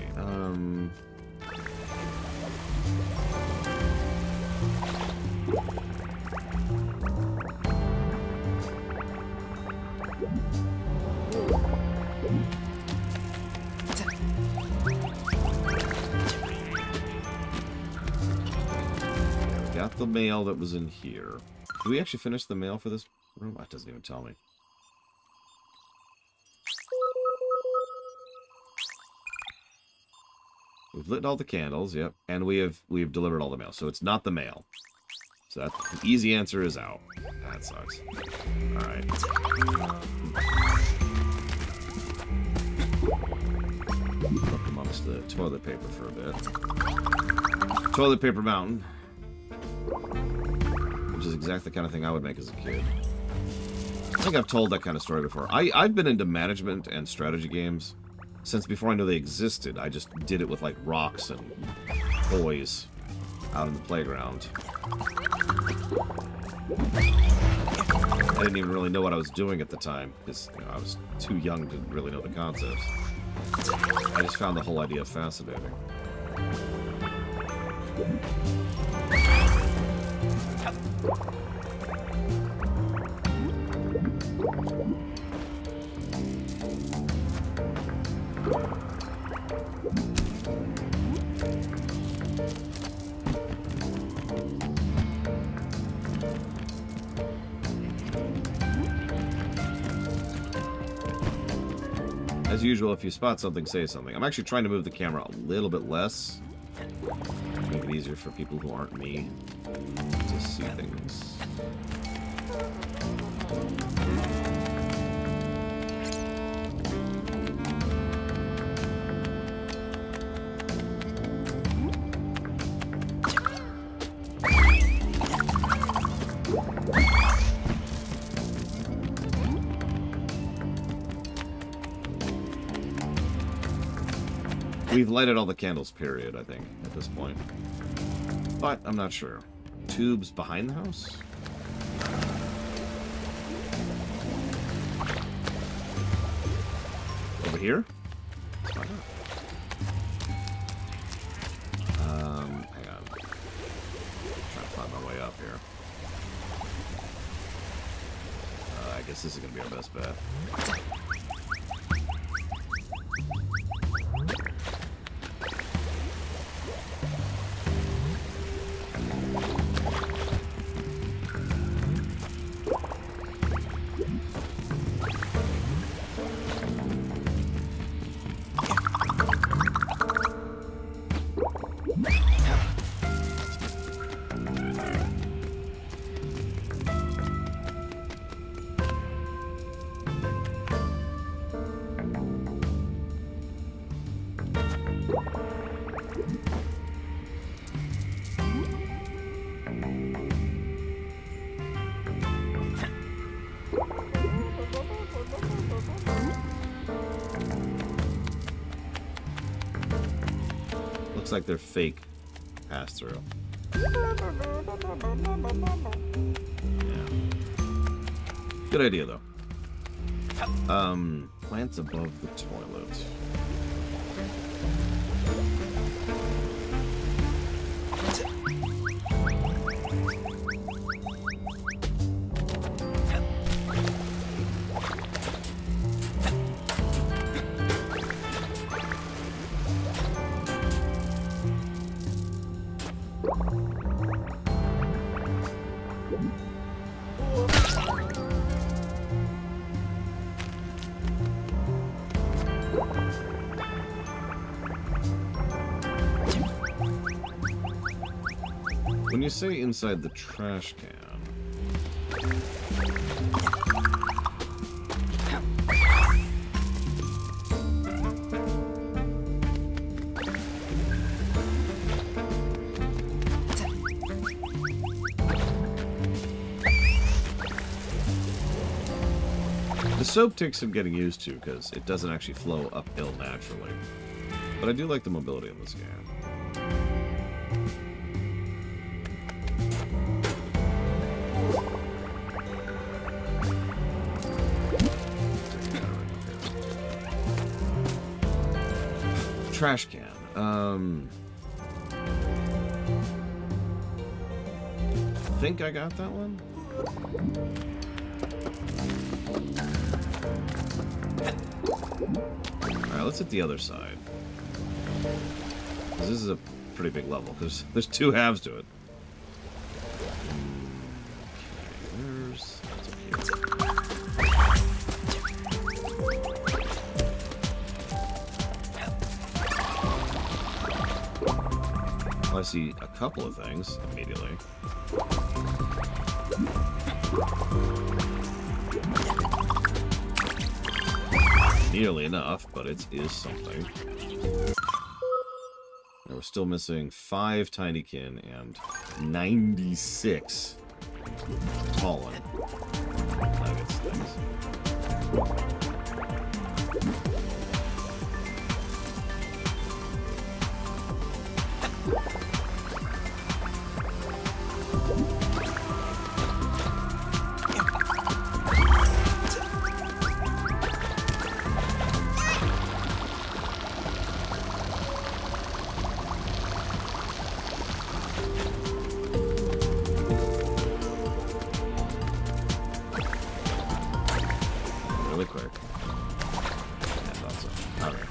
Got the mail that was in here. Did we actually finish the mail for this room? That doesn't even tell me. We've lit all the candles, yep, and we've delivered all the mail. So it's not the mail. So that the easy answer is out. That sucks. All right. Look amongst the toilet paper for a bit. Toilet paper mountain. Which is exactly the kind of thing I would make as a kid. I think I've told that kind of story before. I've been into management and strategy games since before I knew they existed. I just did it with, like, rocks and toys out in the playground. I didn't even really know what I was doing at the time, because I was too young to really know the concepts. I just found the whole idea fascinating. As usual, if you spot something, say something. I'm actually trying to move the camera a little bit less. Make it easier for people who aren't me to see things. We've lighted all the candles, period, I think, at this point. But I'm not sure. Tubes behind the house? Over here? Let's find out. Hang on. I'm trying to find my way up here. I guess this is gonna be our best bet. Looks like they're fake pass-through. Yeah. Good idea, though. Plants above the toilet. When you say inside the trash can... The soap takes some getting used to because it doesn't actually flow uphill naturally. But I do like the mobility of this game. Trash can. I think I got that one. Alright, let's hit the other side. This is a pretty big level, because there's two halves to it. Well, I see a couple of things immediately. Nearly enough, but it is something. And we're still missing 5 tinykin and 96 pollen nuggets things. Really quick. Yeah, thought so. Alright.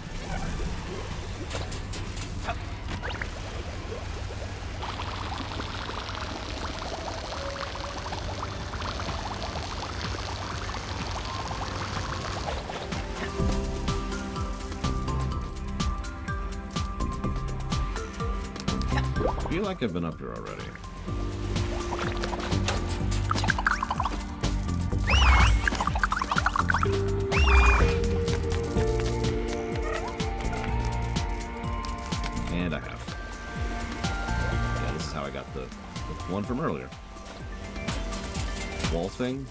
I feel like I've been up here already. And I have. Yeah, this is how I got the one from earlier. Wall thing.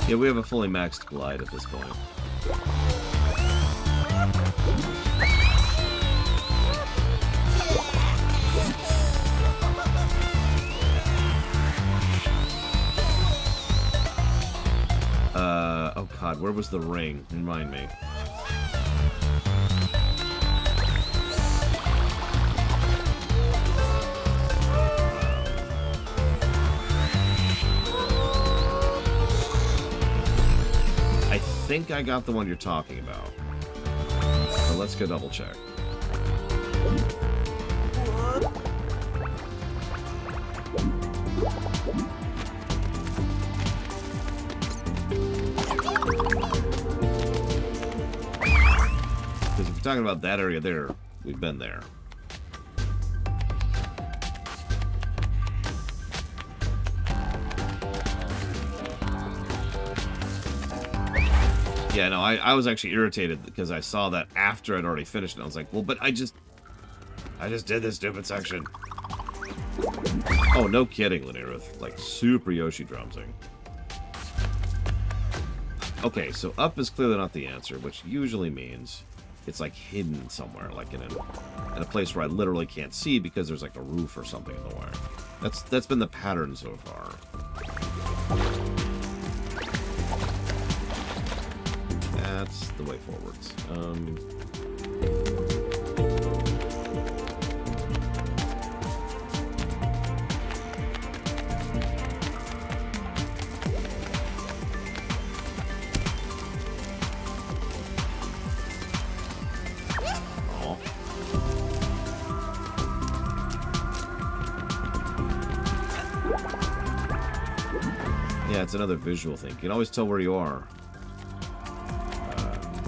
Yeah, we have a fully maxed glide at this point. Oh god, where was the ring? Remind me. I think I got the one you're talking about. So let's go double check. Because if we're talking about that area there, we've been there. Yeah, no, I was actually irritated because I saw that after I'd already finished it. I was like, well, but I just did this stupid section. Oh, no kidding, Lanirith. Like, super Yoshi drumsing. Okay, so up is clearly not the answer, which usually means it's, like, hidden somewhere, like in a place where I literally can't see because there's, like, a roof or something in the way. That's been the pattern so far. That's the way forwards. Yeah, it's another visual thing. You can always tell where you are.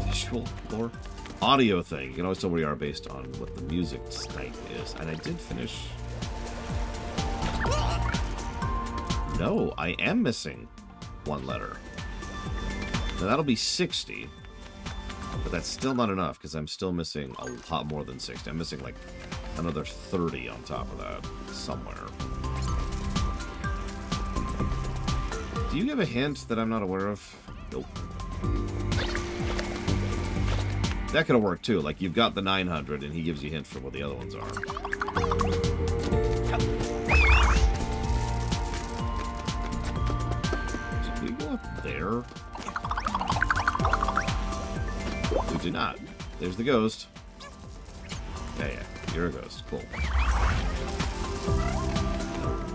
Visual lore? Audio thing. You can always tell where you are based on what the music type is. And I did finish... No, I am missing one letter. Now that'll be 60. But that's still not enough, because I'm still missing a lot more than 60. I'm missing, like, another 30 on top of that. Somewhere. Do you give a hint that I'm not aware of? Nope. That could have worked too. Like, you've got the 900 and he gives you a hint for what the other ones are. Did we go up there? We do not. There's the ghost. Yeah, you're a ghost. Cool.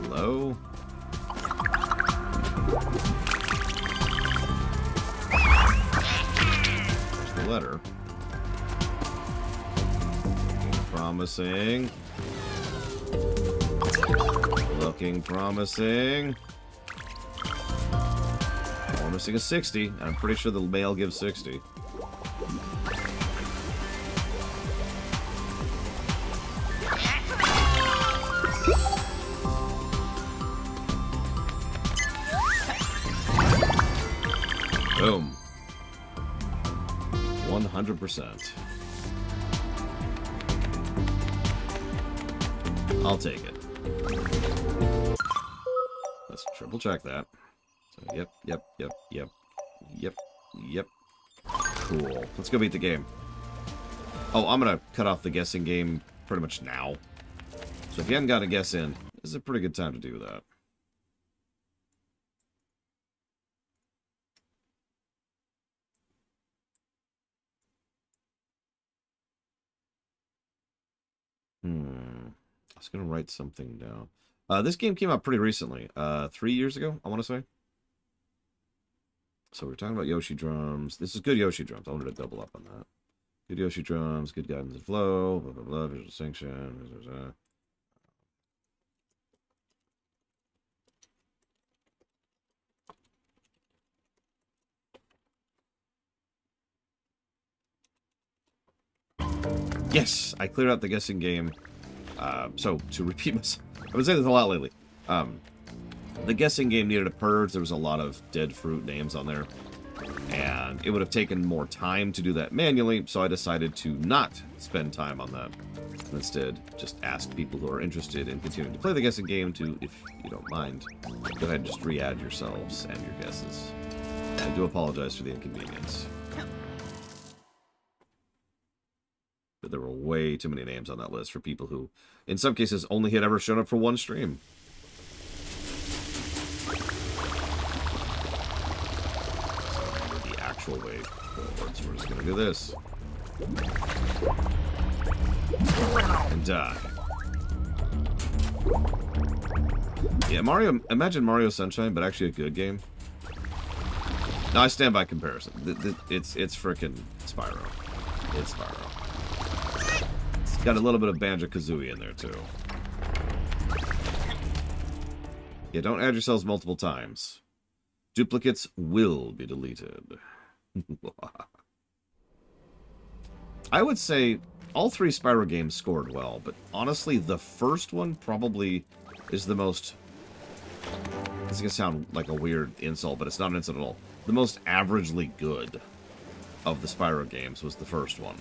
Hello? There's the letter. Promising. Looking promising. We're missing a 60. I'm pretty sure the male gives 60. Boom. 100%. I'll take it. Let's triple check that. So, yep. Cool. Let's go beat the game. Oh, I'm gonna cut off the guessing game pretty much now. So if you haven't got a guess in, this is a pretty good time to do that. I was going to write something down. This game came out pretty recently. 3 years ago, I want to say. So we're talking about Yoshi drums. This is good Yoshi drums. I wanted to double up on that. Good Yoshi drums, good guidance and flow, blah, blah, blah, visual distinction. Blah, blah, blah. Yes, I cleared out the guessing game. So, to repeat myself, I've been saying this a lot lately. The guessing game needed a purge. There was a lot of dead fruit names on there. And it would have taken more time to do that manually, so I decided to not spend time on that. And instead, just ask people who are interested in continuing to play the guessing game to, if you don't mind, go ahead and just re-add yourselves and your guesses. I do apologize for the inconvenience. But there were way too many names on that list for people who, in some cases, only had ever shown up for one stream. So, the actual way forward, so we're just gonna do this. And die. Yeah, Mario, imagine Mario Sunshine, but actually a good game. No, I stand by comparison. It's frickin' Spyro. It's Spyro. It's got a little bit of Banjo-Kazooie in there, too. Yeah, don't add yourselves multiple times. Duplicates will be deleted. I would say all three Spyro games scored well, but honestly, the first one probably is the most... This is going to sound like a weird insult, but it's not an insult at all. The most averagely good of the Spyro games was the first one.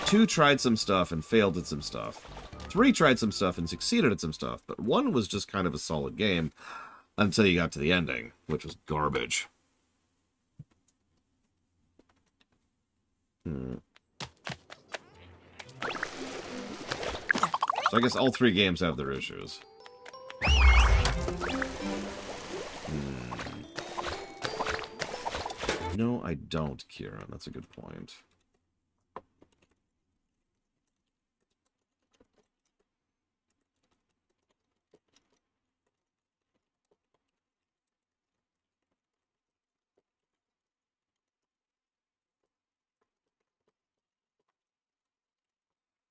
2 tried some stuff and failed at some stuff. 3 tried some stuff and succeeded at some stuff, but 1 was just kind of a solid game until you got to the ending, which was garbage. So I guess all 3 games have their issues. No, I don't, Kieran. That's a good point.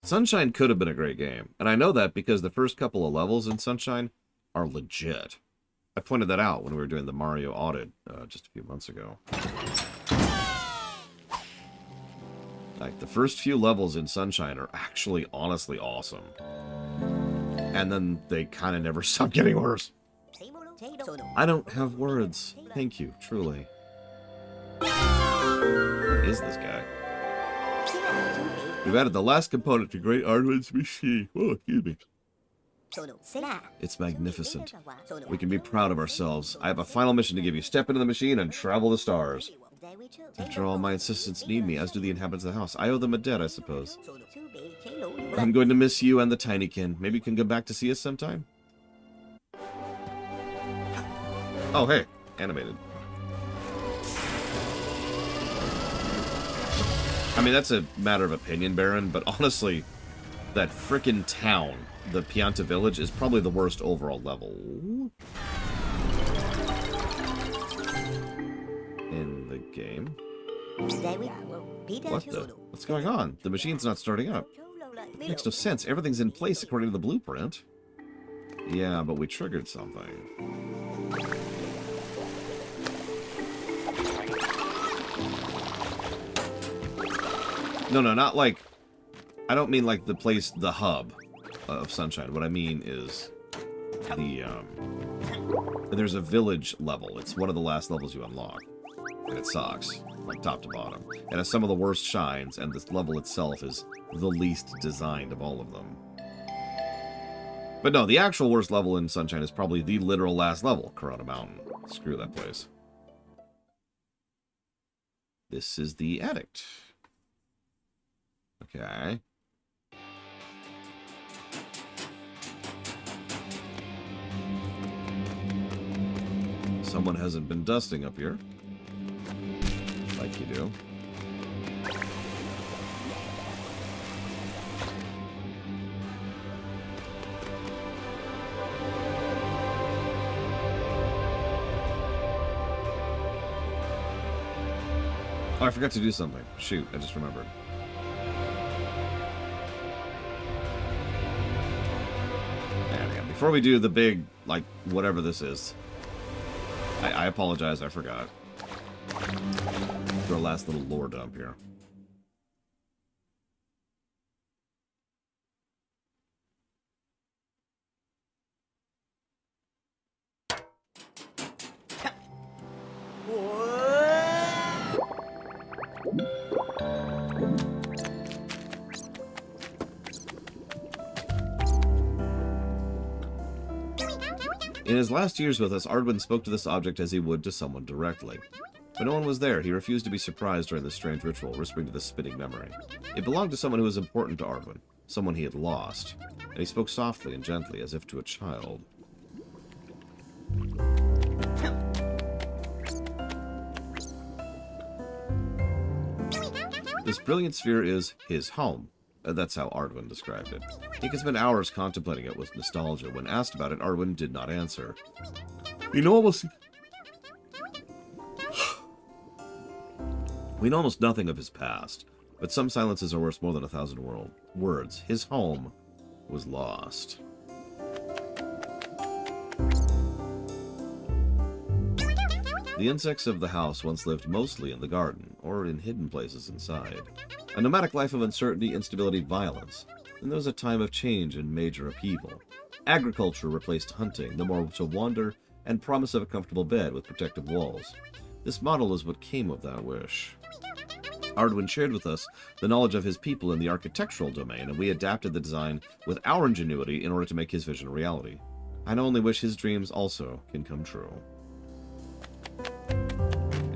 Sunshine could have been a great game, and I know that because the first couple of levels in Sunshine are legit. I pointed that out when we were doing the Mario audit just a few months ago. Like, the first few levels in Sunshine are actually honestly awesome. And then they kind of never stop getting worse. I don't have words. Thank you, truly. Who is this guy? We've added the last component to Great Ardwin's machine. Oh, excuse me. It's magnificent. We can be proud of ourselves. I have a final mission to give you. Step into the machine and travel the stars. After all, my assistants need me, as do the inhabitants of the house. I owe them a debt, I suppose. I'm going to miss you and the Tinykin. Maybe you can come back to see us sometime? Oh, hey. Animated. I mean, that's a matter of opinion, Baron, but honestly, that frickin' town, the Pianta Village, is probably the worst overall level. In the game. What the? What's going on? The machine's not starting up. It makes no sense. Everything's in place according to the blueprint. Yeah, but we triggered something. No, not like... I don't mean like the place, the hub of Sunshine. What I mean is the, there's a village level. It's one of the last levels you unlock. And it sucks, like top to bottom. And it's some of the worst shines, and this level itself is the least designed of all of them. But no, the actual worst level in Sunshine is probably the literal last level, Corona Mountain. Screw that place. This is the Addict. Okay. Someone hasn't been dusting up here. Like you do. Oh, I forgot to do something. Shoot, I just remembered. Before we do the big, like, whatever this is, I apologize, I forgot. For a last little lore dump here. In his last years with us, Ardwin spoke to this object as he would to someone directly. But no one was there. He refused to be surprised during this strange ritual, whispering to the spinning memory. It belonged to someone who was important to Ardwin, someone he had lost, and he spoke softly and gently, as if to a child. This brilliant sphere is his home. That's how Ardwin described it. He could spend hours contemplating it with nostalgia. When asked about it, Ardwin did not answer. We know almost nothing of his past, but some silences are worth more than 1,000 words. His home was lost. The insects of the house once lived mostly in the garden, or in hidden places inside. A nomadic life of uncertainty, instability, violence. And there was a time of change and major upheaval. Agriculture replaced hunting, the more to wander, and promise of a comfortable bed with protective walls. This model is what came of that wish. Ardwin shared with us the knowledge of his people in the architectural domain, and we adapted the design with our ingenuity in order to make his vision a reality. I only wish his dreams also can come true.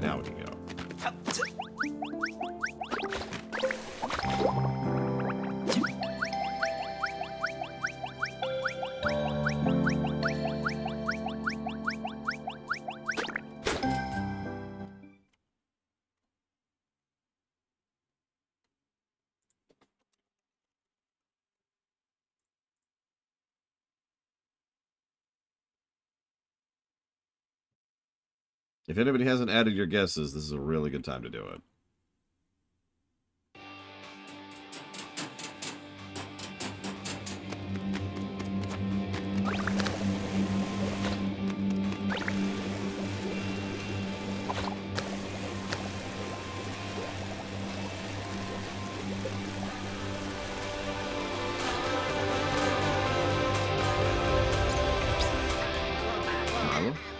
Now we can go. If anybody hasn't added your guesses, this is a really good time to do it.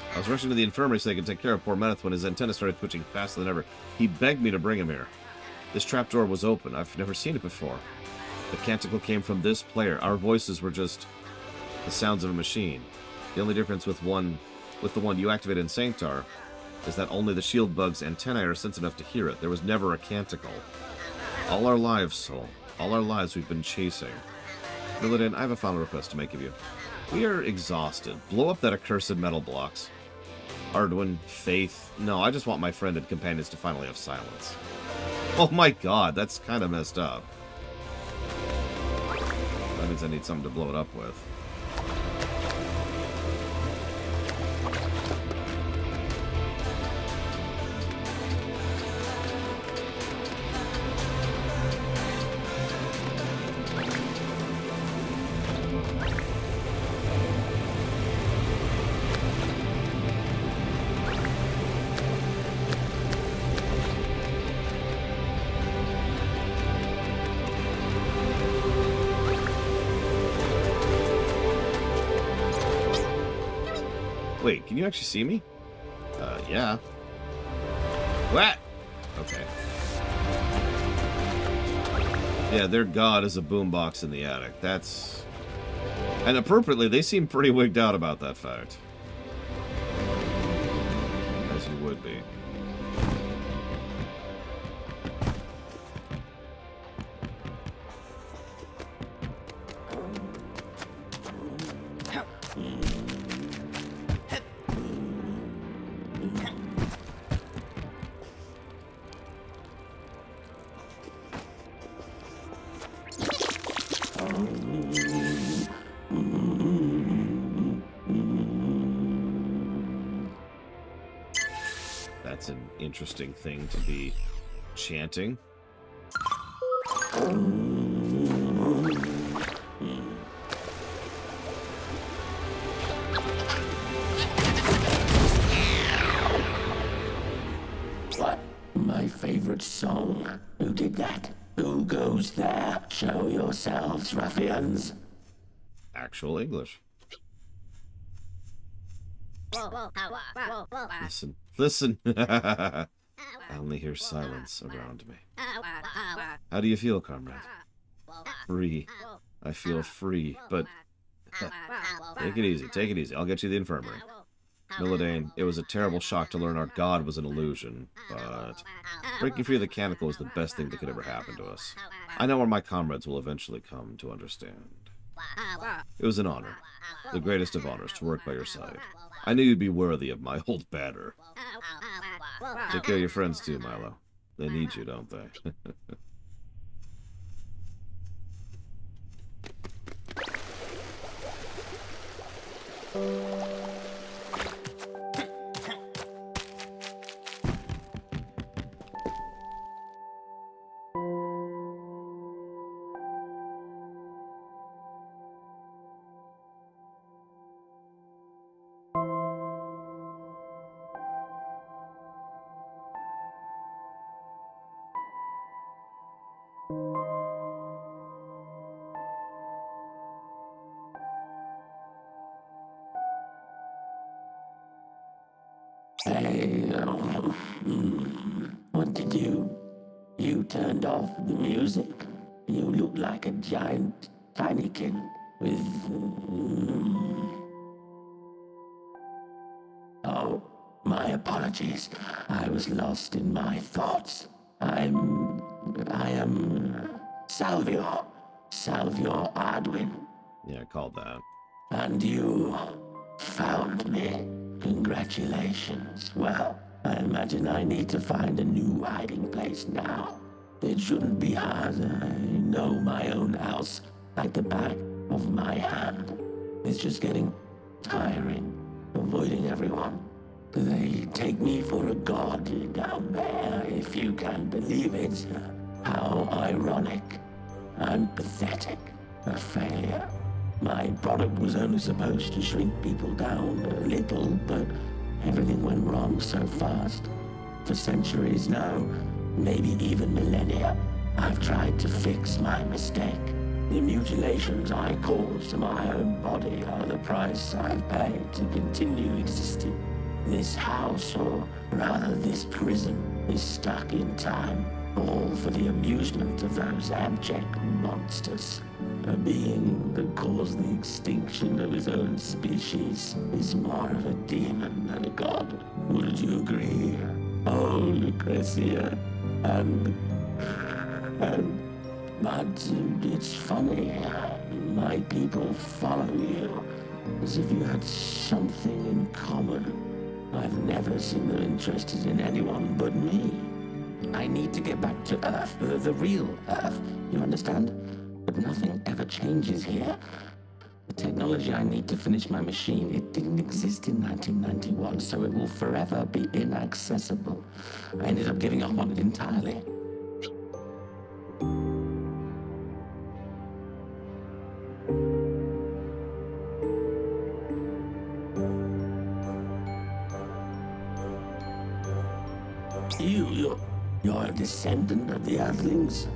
I was rushing to the infirmary so they could take care of poor Meneth when his antenna started twitching faster than ever. He begged me to bring him here. This trapdoor was open. I've never seen it before. The canticle came from this player. Our voices were just the sounds of a machine. The only difference with the one you activated in Sanctar is that only the shield bug's antennae are sensitive enough to hear it. There was never a canticle. All our lives, Soul. All our lives we've been chasing. Milladin, I have a final request to make of you. We are exhausted. Blow up that accursed metal blocks. Ardwin, Faith. No, I just want my friend and companions to finally have silence. Oh my god, that's kind of messed up. That means I need something to blow it up with. Wait, can you actually see me? Yeah. What? Okay. Yeah, their god is a boombox in the attic. That's... And appropriately, they seem pretty wigged out about that fact. As you would be. That's an interesting thing to be chanting. What? My favorite song. Who did that? Who goes there? Show yourselves, ruffians. Actual English. Listen. Listen. I only hear silence around me. How do you feel, comrade? Free. I feel free, but... Take it easy. Take it easy. I'll get you to the infirmary. Milladane, it was a terrible shock to learn our god was an illusion, but breaking free of the Canonical is the best thing that could ever happen to us. I know where my comrades will eventually come to understand. It was an honor, the greatest of honors, to work by your side. I knew you'd be worthy of my old banner. Take care of your friends too, Milo. They need you, don't they? Hey, what did you? You turned off the music. You look like a giant tinykin with... Oh, my apologies. I was lost in my thoughts. I am Salvior Ardwin. Yeah, I called that. And you found me. Congratulations. Well, I imagine I need to find a new hiding place now. It shouldn't be hard. I know my own house like the back of my hand. It's just getting tiring, avoiding everyone. They take me for a god down there, if you can believe it. How ironic. I'm pathetic. A failure. My product was only supposed to shrink people down a little, but everything went wrong so fast. For centuries now, maybe even millennia, I've tried to fix my mistake. The mutilations I caused to my own body are the price I've paid to continue existing. This house, or rather this prison, is stuck in time, all for the amusement of those abject monsters. A being that caused the extinction of his own species is more of a demon than a god. Wouldn't you agree? Oh, Lucretia. But it's funny. My people follow you as if you had something in common. I've never seen them interested in anyone but me. I need to get back to Earth, the real Earth. You understand? But nothing ever changes here. The technology I need to finish my machine, it didn't exist in 1991, so it will forever be inaccessible. I ended up giving up on it entirely. You're a descendant of the Earthlings?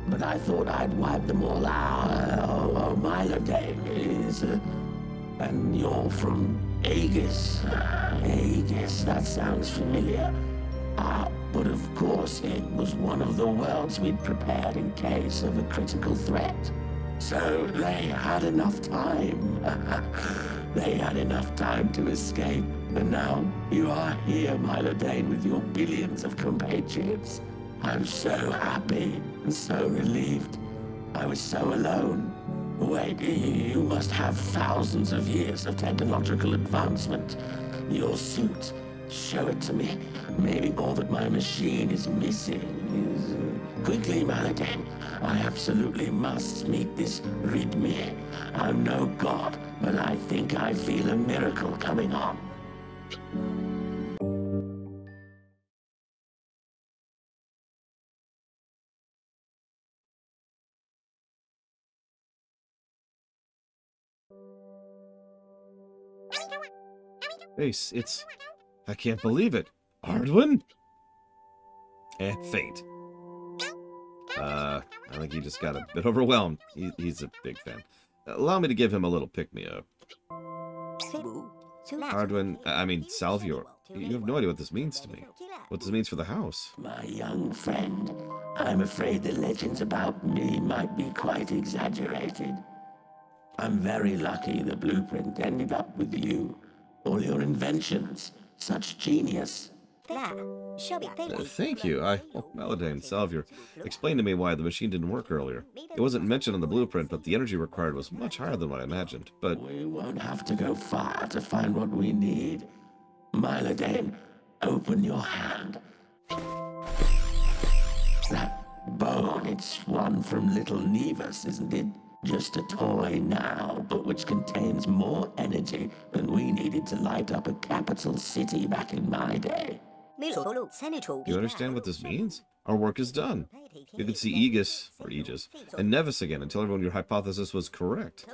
But I thought I'd wipe them all out. Oh, Milodane is... and you're from Aegis. Aegis, that sounds familiar. But of course, it was one of the worlds we'd prepared in case of a critical threat. So they had enough time. They had enough time to escape. And now you are here, Milodane, with your billions of compatriots. I'm so happy and so relieved. I was so alone. Wait, you must have thousands of years of technological advancement. Your suit, show it to me. Maybe all that my machine is missing is... Quickly, Milodane. I absolutely must meet this Readme. I'm no god, but I think I feel a miracle coming on. Ace, it's... I can't believe it. Ardwin? Fate. I think he just got a bit overwhelmed. He's a big fan. Allow me to give him a little pick-me-up. Ardwin, I mean, Salvior, you have no idea what this means to me. What this means for the house. My young friend, I'm afraid the legends about me might be quite exaggerated. I'm very lucky the blueprint ended up with you. All your inventions. Such genius. Thank you. Oh, Meladane, Salvior, explained to me why the machine didn't work earlier. It wasn't mentioned on the blueprint, but the energy required was much higher than what I imagined. But We won't have to go far to find what we need. Mylodane, open your hand. That bone, it's one from little Nevus, isn't it? Just a toy now, but which contains more energy than we needed to light up a capital city back in my day. you understand what this means? Our work is done. You can see Aegis, or Aegis, and Nevis again and tell everyone your hypothesis was correct.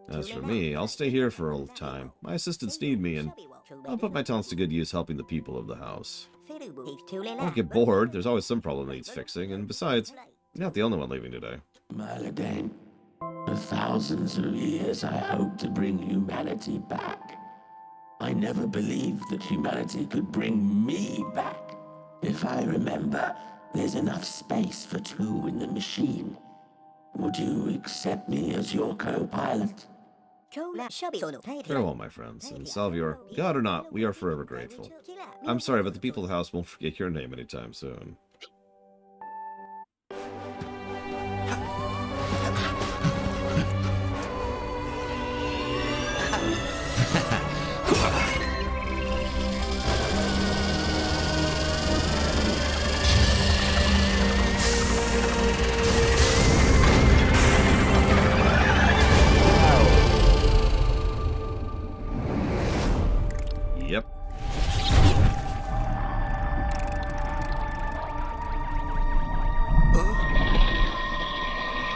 As for me, I'll stay here for a time. My assistants need me, and I'll put my talents to good use helping the people of the house. I don't get bored. There's always some problem that needs fixing, and besides, you're not the only one leaving today. Mylodane, for thousands of years I hoped to bring humanity back. I never believed that humanity could bring me back. If I remember, there's enough space for two in the machine. Would you accept me as your co-pilot? Farewell, my friends, and Salvior, God or not, we are forever grateful. I'm sorry, but the people of the house won't forget your name anytime soon. Yep.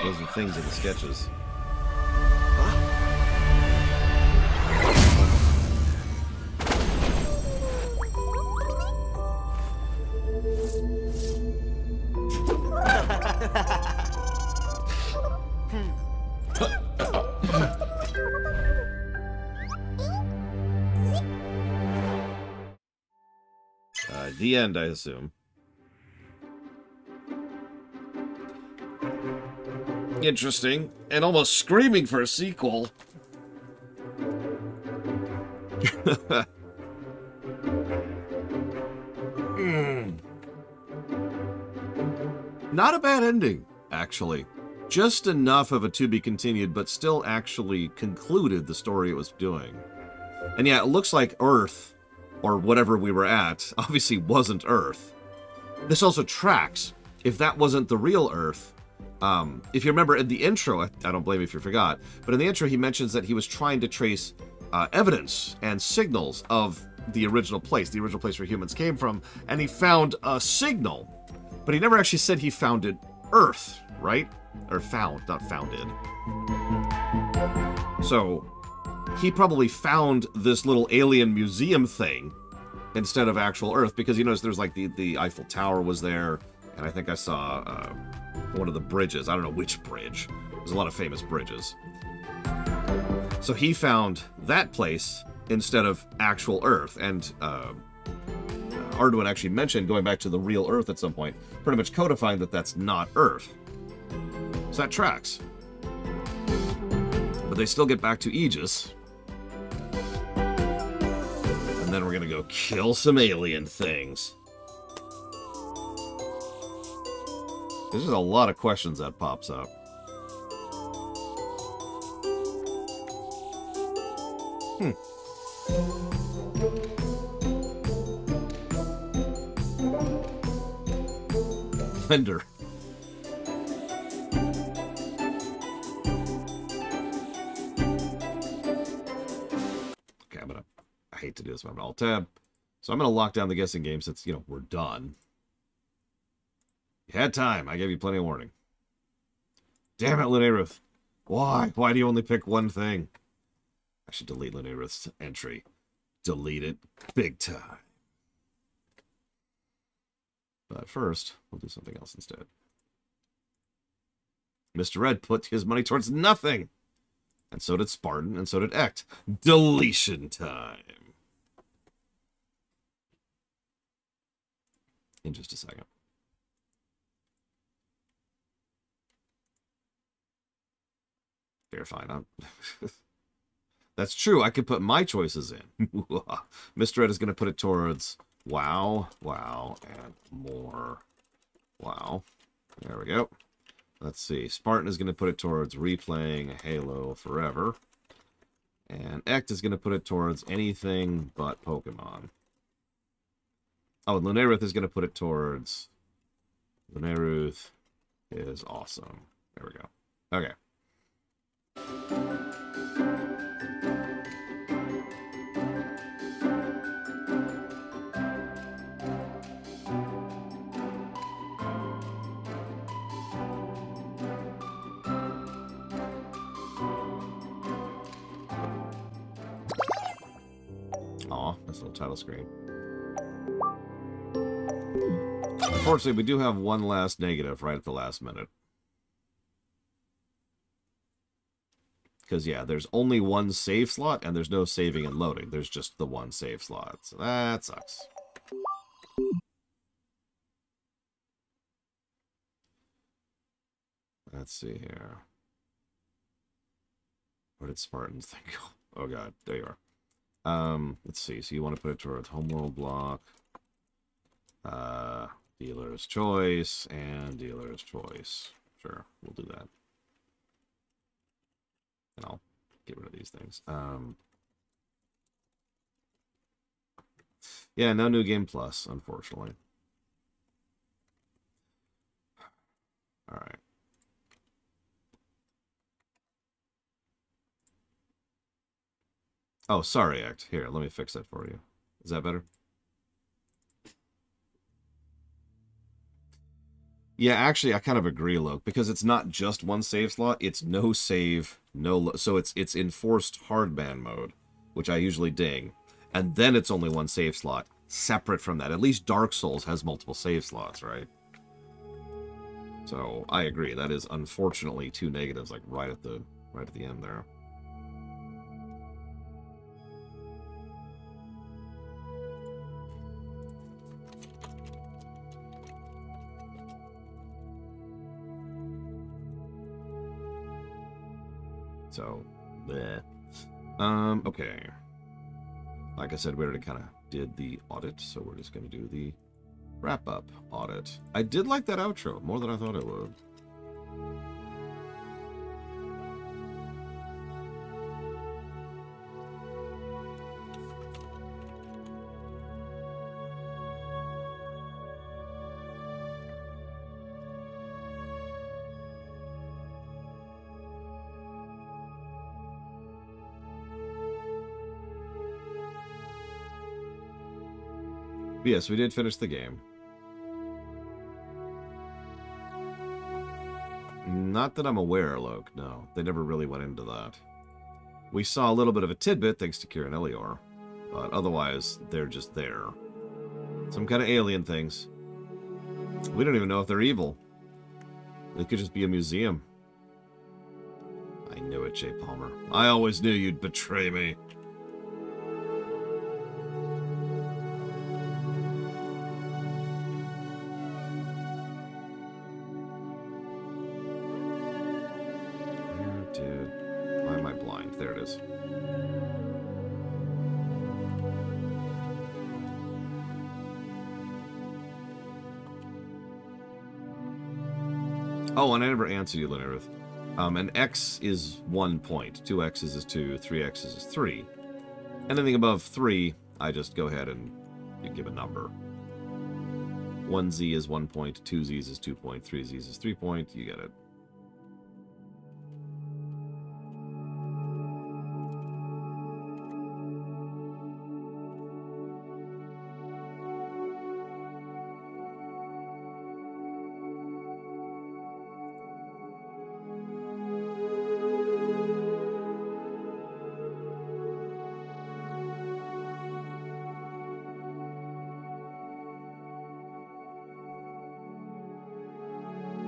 Those are things in the sketches. The end, I assume. Interesting, and almost screaming for a sequel. Not a bad ending, actually. Just enough of a to be continued, but still actually concluded the story it was doing. And yeah, it looks like Earth, or whatever we were at, obviously wasn't Earth. This also tracks. If that wasn't the real Earth, if you remember in the intro, I don't blame you if you forgot, but in the intro he mentions that he was trying to trace evidence and signals of the original place where humans came from, and he found a signal, but he never actually said he founded Earth, right? Or found, not founded. So he probably found this little alien museum thing instead of actual Earth, because you notice there's like the Eiffel Tower was there, and I think I saw one of the bridges. I don't know which bridge. There's a lot of famous bridges. So he found that place instead of actual Earth, and Arduin actually mentioned going back to the real Earth at some point, pretty much codifying that that's not Earth. So that tracks. But they still get back to Aegis. And then we're gonna go kill some alien things. There's just a lot of questions that pops up. Blender. Okay, I hate to do this, but I'm gonna Alt-Tab. So I'm gonna lock down the guessing game since, you know, we're done. You had time. I gave you plenty of warning. Damn it, Lunaruth. Why? Why do you only pick one thing? I should delete Lunaruth's entry. Delete it big time. But first, we'll do something else instead. Mr. Red put his money towards nothing. And so did Spartan, and so did Ect. Deletion time. In just a second. You're fine. That's true. I could put my choices in. Mr. Ed is going to put it towards WoW, WoW, and more WoW. There we go. Let's see. Spartan is going to put it towards replaying Halo forever. And Ect is going to put it towards anything but Pokemon. Oh, and Lunaruth is going to put it towards... Lunaruth is awesome. There we go. Okay. Aw, nice little title screen. Unfortunately, we do have one last negative right at the last minute. Because, yeah, there's only one save slot, and there's no saving and loading. There's just the one save slot. So that sucks. Let's see here. Where did Spartan's thing go? Oh, God. There you are. Let's see. So you want to put it towards Homeworld block. Dealer's choice, and dealer's choice. Sure, we'll do that. And I'll get rid of these things. Yeah, no New Game Plus, unfortunately. Alright. Oh, sorry, Act. Here, let me fix that for you. Is that better? Yeah, actually, I kind of agree, Loke, because it's not just one save slot. It's no save, no... So it's enforced hardban mode, which I usually ding. And then it's only one save slot, separate from that. At least Dark Souls has multiple save slots, right? So, I agree. That is, unfortunately, two negatives, like, right at the end there. So, bleh. Okay. Like I said, we already kind of did the audit, so we're just going to do the wrap-up audit. I did like that outro, more than I thought I would. But yes, we did finish the game. Not that I'm aware, Loke, no. They never really went into that. We saw a little bit of a tidbit thanks to Kieran Elior, but otherwise, they're just there. Some kind of alien things. We don't even know if they're evil. It could just be a museum. I knew it, Jay Palmer. I always knew you'd betray me. Oh, and I never answered you, Lunaruth. An X is 1 point. 2 X's is 2. 3 X's is 3. Anything above 3, I just go ahead and give a number. 1 Z is 1 point. 2 Z's is 2 point. 3 Z's is 3 point. You get it.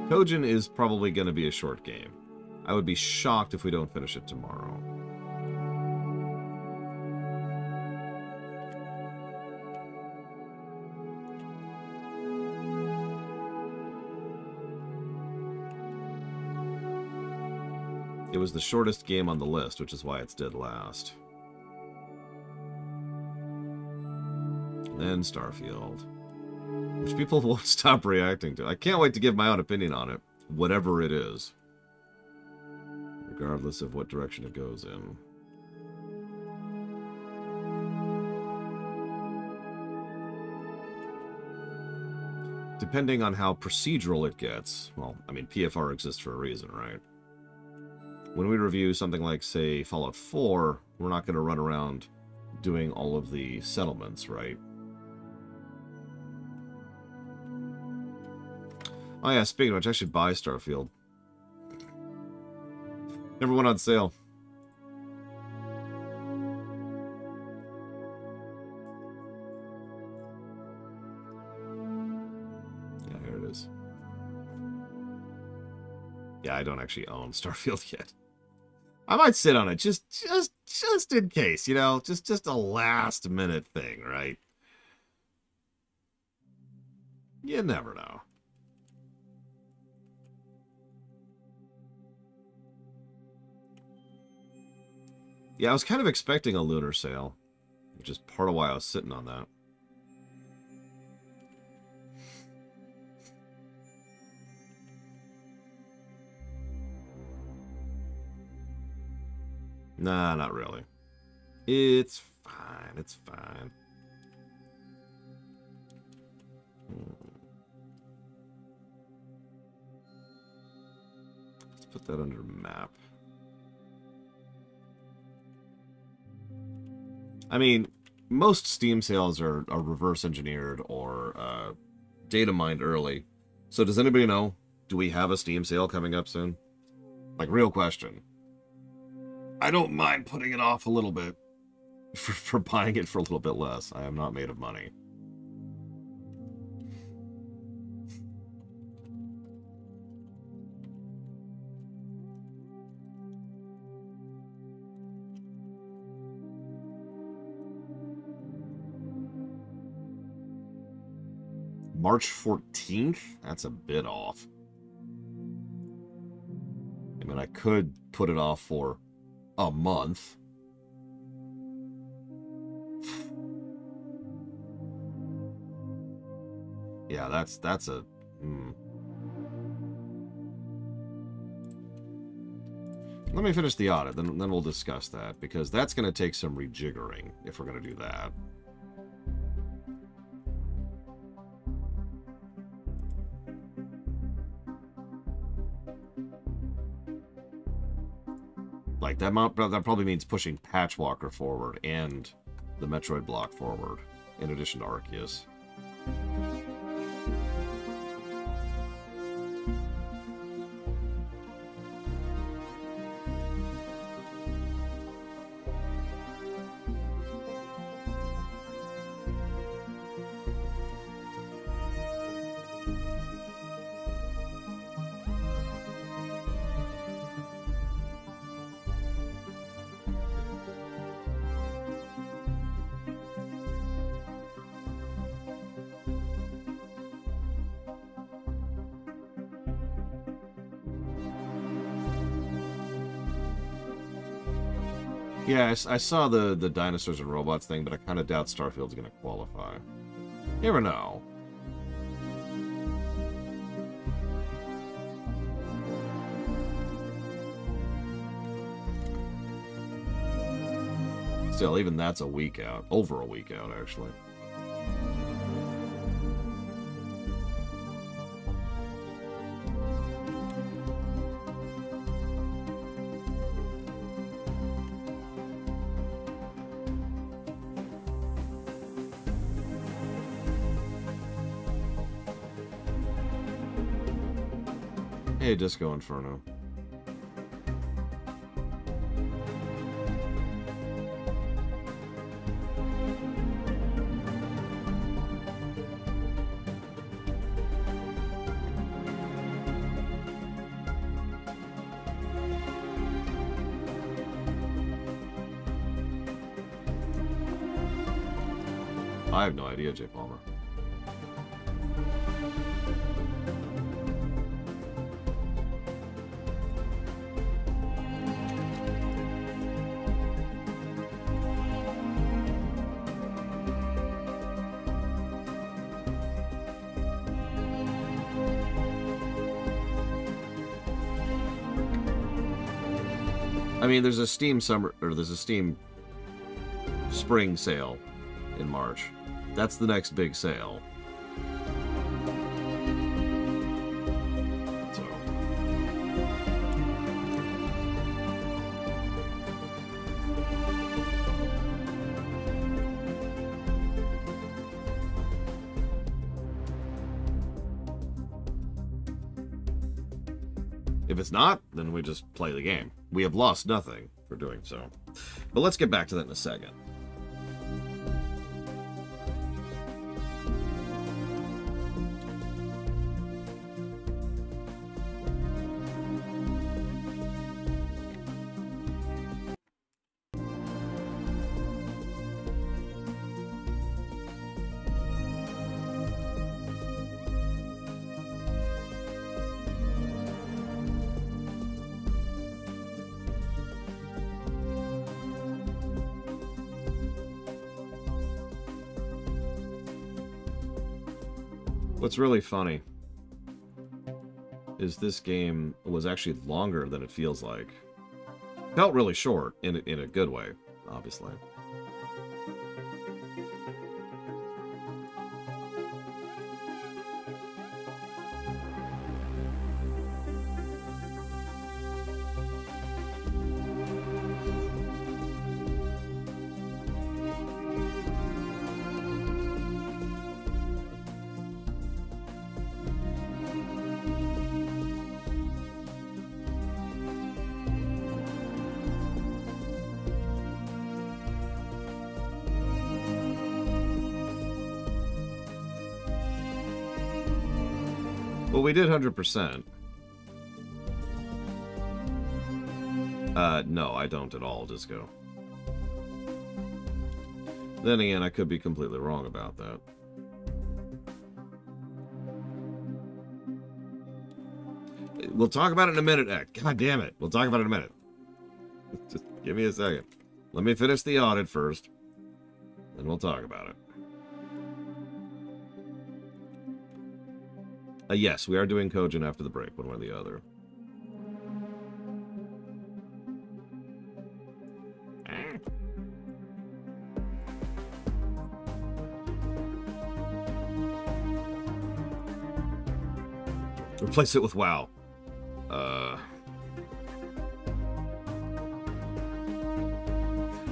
Kojin is probably going to be a short game. I would be shocked if we don't finish it tomorrow. It was the shortest game on the list, which is why it's dead last. And then Starfield, which people won't stop reacting to. I can't wait to give my own opinion on it, whatever it is, regardless of what direction it goes in. Depending on how procedural it gets, well, I mean, PFR exists for a reason, right? When we review something like, say, Fallout 4, we're not going to run around doing all of the settlements, right? Oh yeah, speaking of which, I should buy Starfield. Never went on sale. Yeah, here it is. Yeah, I don't actually own Starfield yet. I might sit on it just in case, you know, just a last minute thing, right? You never know. Yeah, I was kind of expecting a lunar sale, which is part of why I was sitting on that. Nah, not really. It's fine. It's fine. Let's put that under map. I mean, most Steam sales are reverse engineered or data mined early. So does anybody know? Do we have a Steam sale coming up soon? Like, real question. I don't mind putting it off a little bit for buying it for a little bit less. I am not made of money. March 14th? That's a bit off. I mean, I could put it off for a month. Yeah, that's a... Let me finish the audit, then we'll discuss that, because that's going to take some rejiggering if we're going to do that. Like, that probably means pushing Patchwalker forward and the Metroid block forward, in addition to Arceus. Yeah, I saw the dinosaurs and robots thing, but I kind of doubt Starfield's going to qualify. You never know. Still, even that's a week out. Over a week out, actually. Hey, Disco Inferno. I have no idea, Jay Palmer. I mean, there's a Steam summer, or there's a Steam spring sale in March. That's the next big sale. So. If it's not, then we just play the game. We have lost nothing for doing so. But let's get back to that in a second. What's really funny is this game was actually longer than it feels like. Felt really short in a good way, obviously. Well, we did 100%. No, I don't at all, Disco. Then again, I could be completely wrong about that. We'll talk about it in a minute, Ed. God damn it. We'll talk about it in a minute. Just give me a second. Let me finish the audit first, and we'll talk about it. Yes, we are doing Kojin after the break, one way or the other. Replace it with WoW.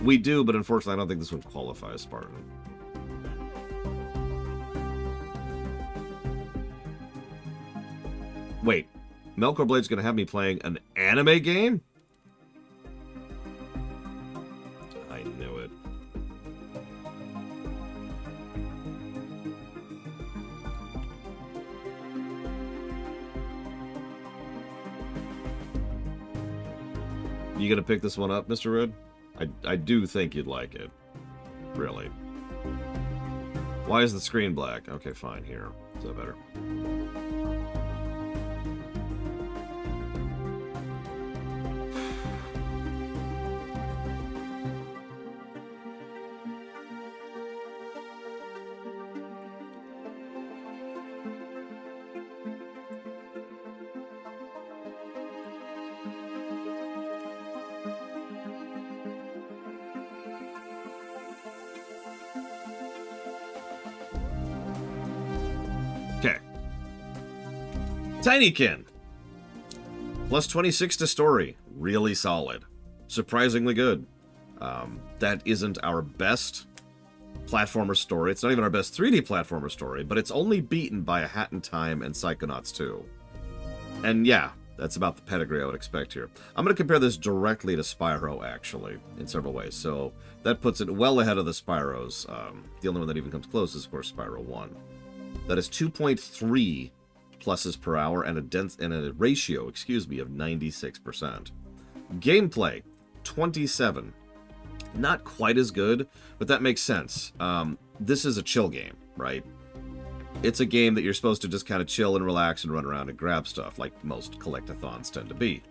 We do, but unfortunately I don't think this would qualify as Spartan. Wait, Melkor Blade's gonna have me playing an anime game? I knew it. You gonna pick this one up, Mr. Red? I do think you'd like it. Really. Why is the screen black? Okay, fine, here. Is that better? Tinykin! Plus 26 to story. Really solid. Surprisingly good. That isn't our best platformer story. It's not even our best 3D platformer story, but it's only beaten by A Hat in Time and Psychonauts 2. And yeah, that's about the pedigree I would expect here. I'm going to compare this directly to Spyro, actually, in several ways. So that puts it well ahead of the Spyros. The only one that even comes close is, of course, Spyro 1. That is 2.3 pluses per hour and a ratio, excuse me, of 96%. Gameplay, 27. Not quite as good, but that makes sense. This is a chill game, right? It's a game that you're supposed to just kind of chill and relax and run around and grab stuff, like most collectathons tend to be.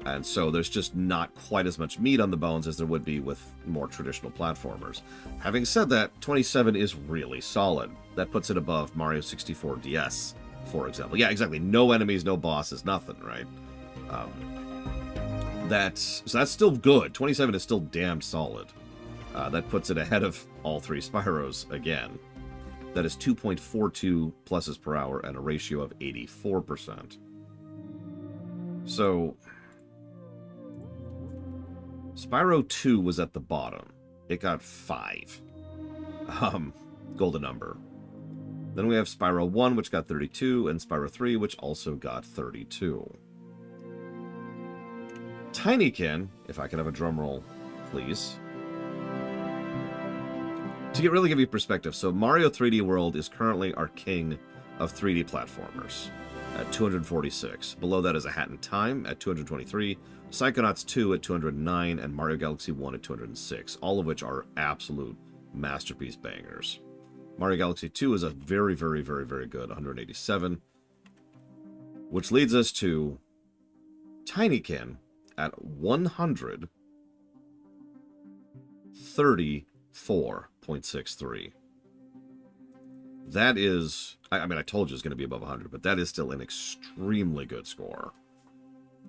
And so there's just not quite as much meat on the bones as there would be with more traditional platformers. Having said that, 27 is really solid. That puts it above Mario 64 DS, for example. Yeah, exactly. No enemies, no bosses, nothing, right? So that's still good. 27 is still damned solid. That puts it ahead of all three Spyros again. That is 2.42 pluses per hour and a ratio of 84%. So, Spyro 2 was at the bottom. It got 5. Golden number. Then we have Spyro 1, which got 32, and Spyro 3, which also got 32. Tinykin, if I could have a drum roll, please. To really give you perspective, so Mario 3D World is currently our king of 3D platformers at 246. Below that is A Hat in Time at 223, Psychonauts 2 at 209, and Mario Galaxy 1 at 206, all of which are absolute masterpiece bangers. Mario Galaxy 2 is a very, very, very, very good 187, which leads us to Tinykin at 134.63. That is, I mean, I told you it's going to be above 100, but that is still an extremely good score.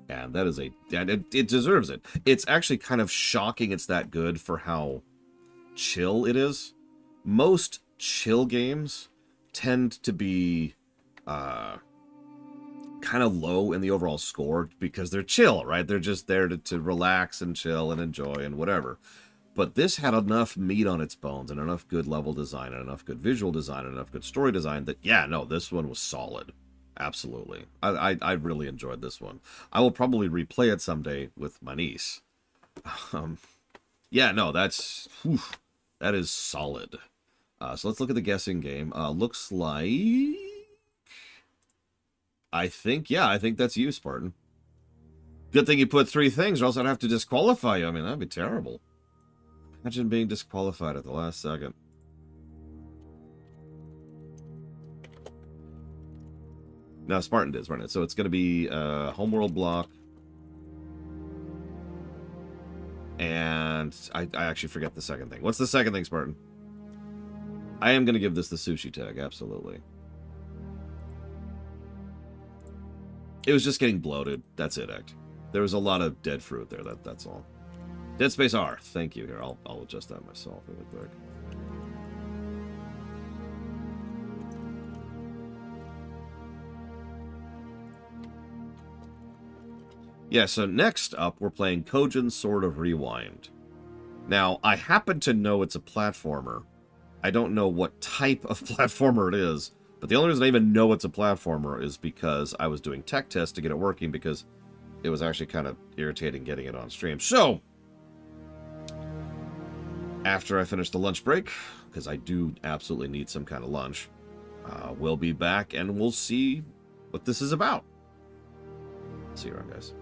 And that is it deserves it. It's actually kind of shocking it's that good for how chill it is. Most chill games tend to be kind of low in the overall score because they're chill, right? They're just there to relax and chill and enjoy and whatever. But this had enough meat on its bones and enough good level design and enough good visual design and enough good story design that, yeah, no, this one was solid. Absolutely. I really enjoyed this one. I will probably replay it someday with my niece. Yeah, no, that is solid. So let's look at the guessing game. Looks like... I think that's you, Spartan. Good thing you put 3 things, or else I'd have to disqualify you. I mean, that'd be terrible. Imagine being disqualified at the last second. No, Spartan did. So it's going to be Homeworld block. And I actually forget the second thing. What's the second thing, Spartan? I am going to give this the sushi tag, absolutely. It was just getting bloated. That's it, Act. There was a lot of dead fruit there. That's all. Dead Space R. Thank you. Here, I'll adjust that myself really quick. Yeah, so next up, we're playing Kojin Sword of Rewind. Now, I happen to know it's a platformer. I don't know what type of platformer it is, but the only reason I even know it's a platformer is because I was doing tech tests to get it working, because it was actually kind of irritating getting it on stream. So, after I finish the lunch break, because I do absolutely need some kind of lunch, we'll be back and we'll see what this is about. See you around, guys.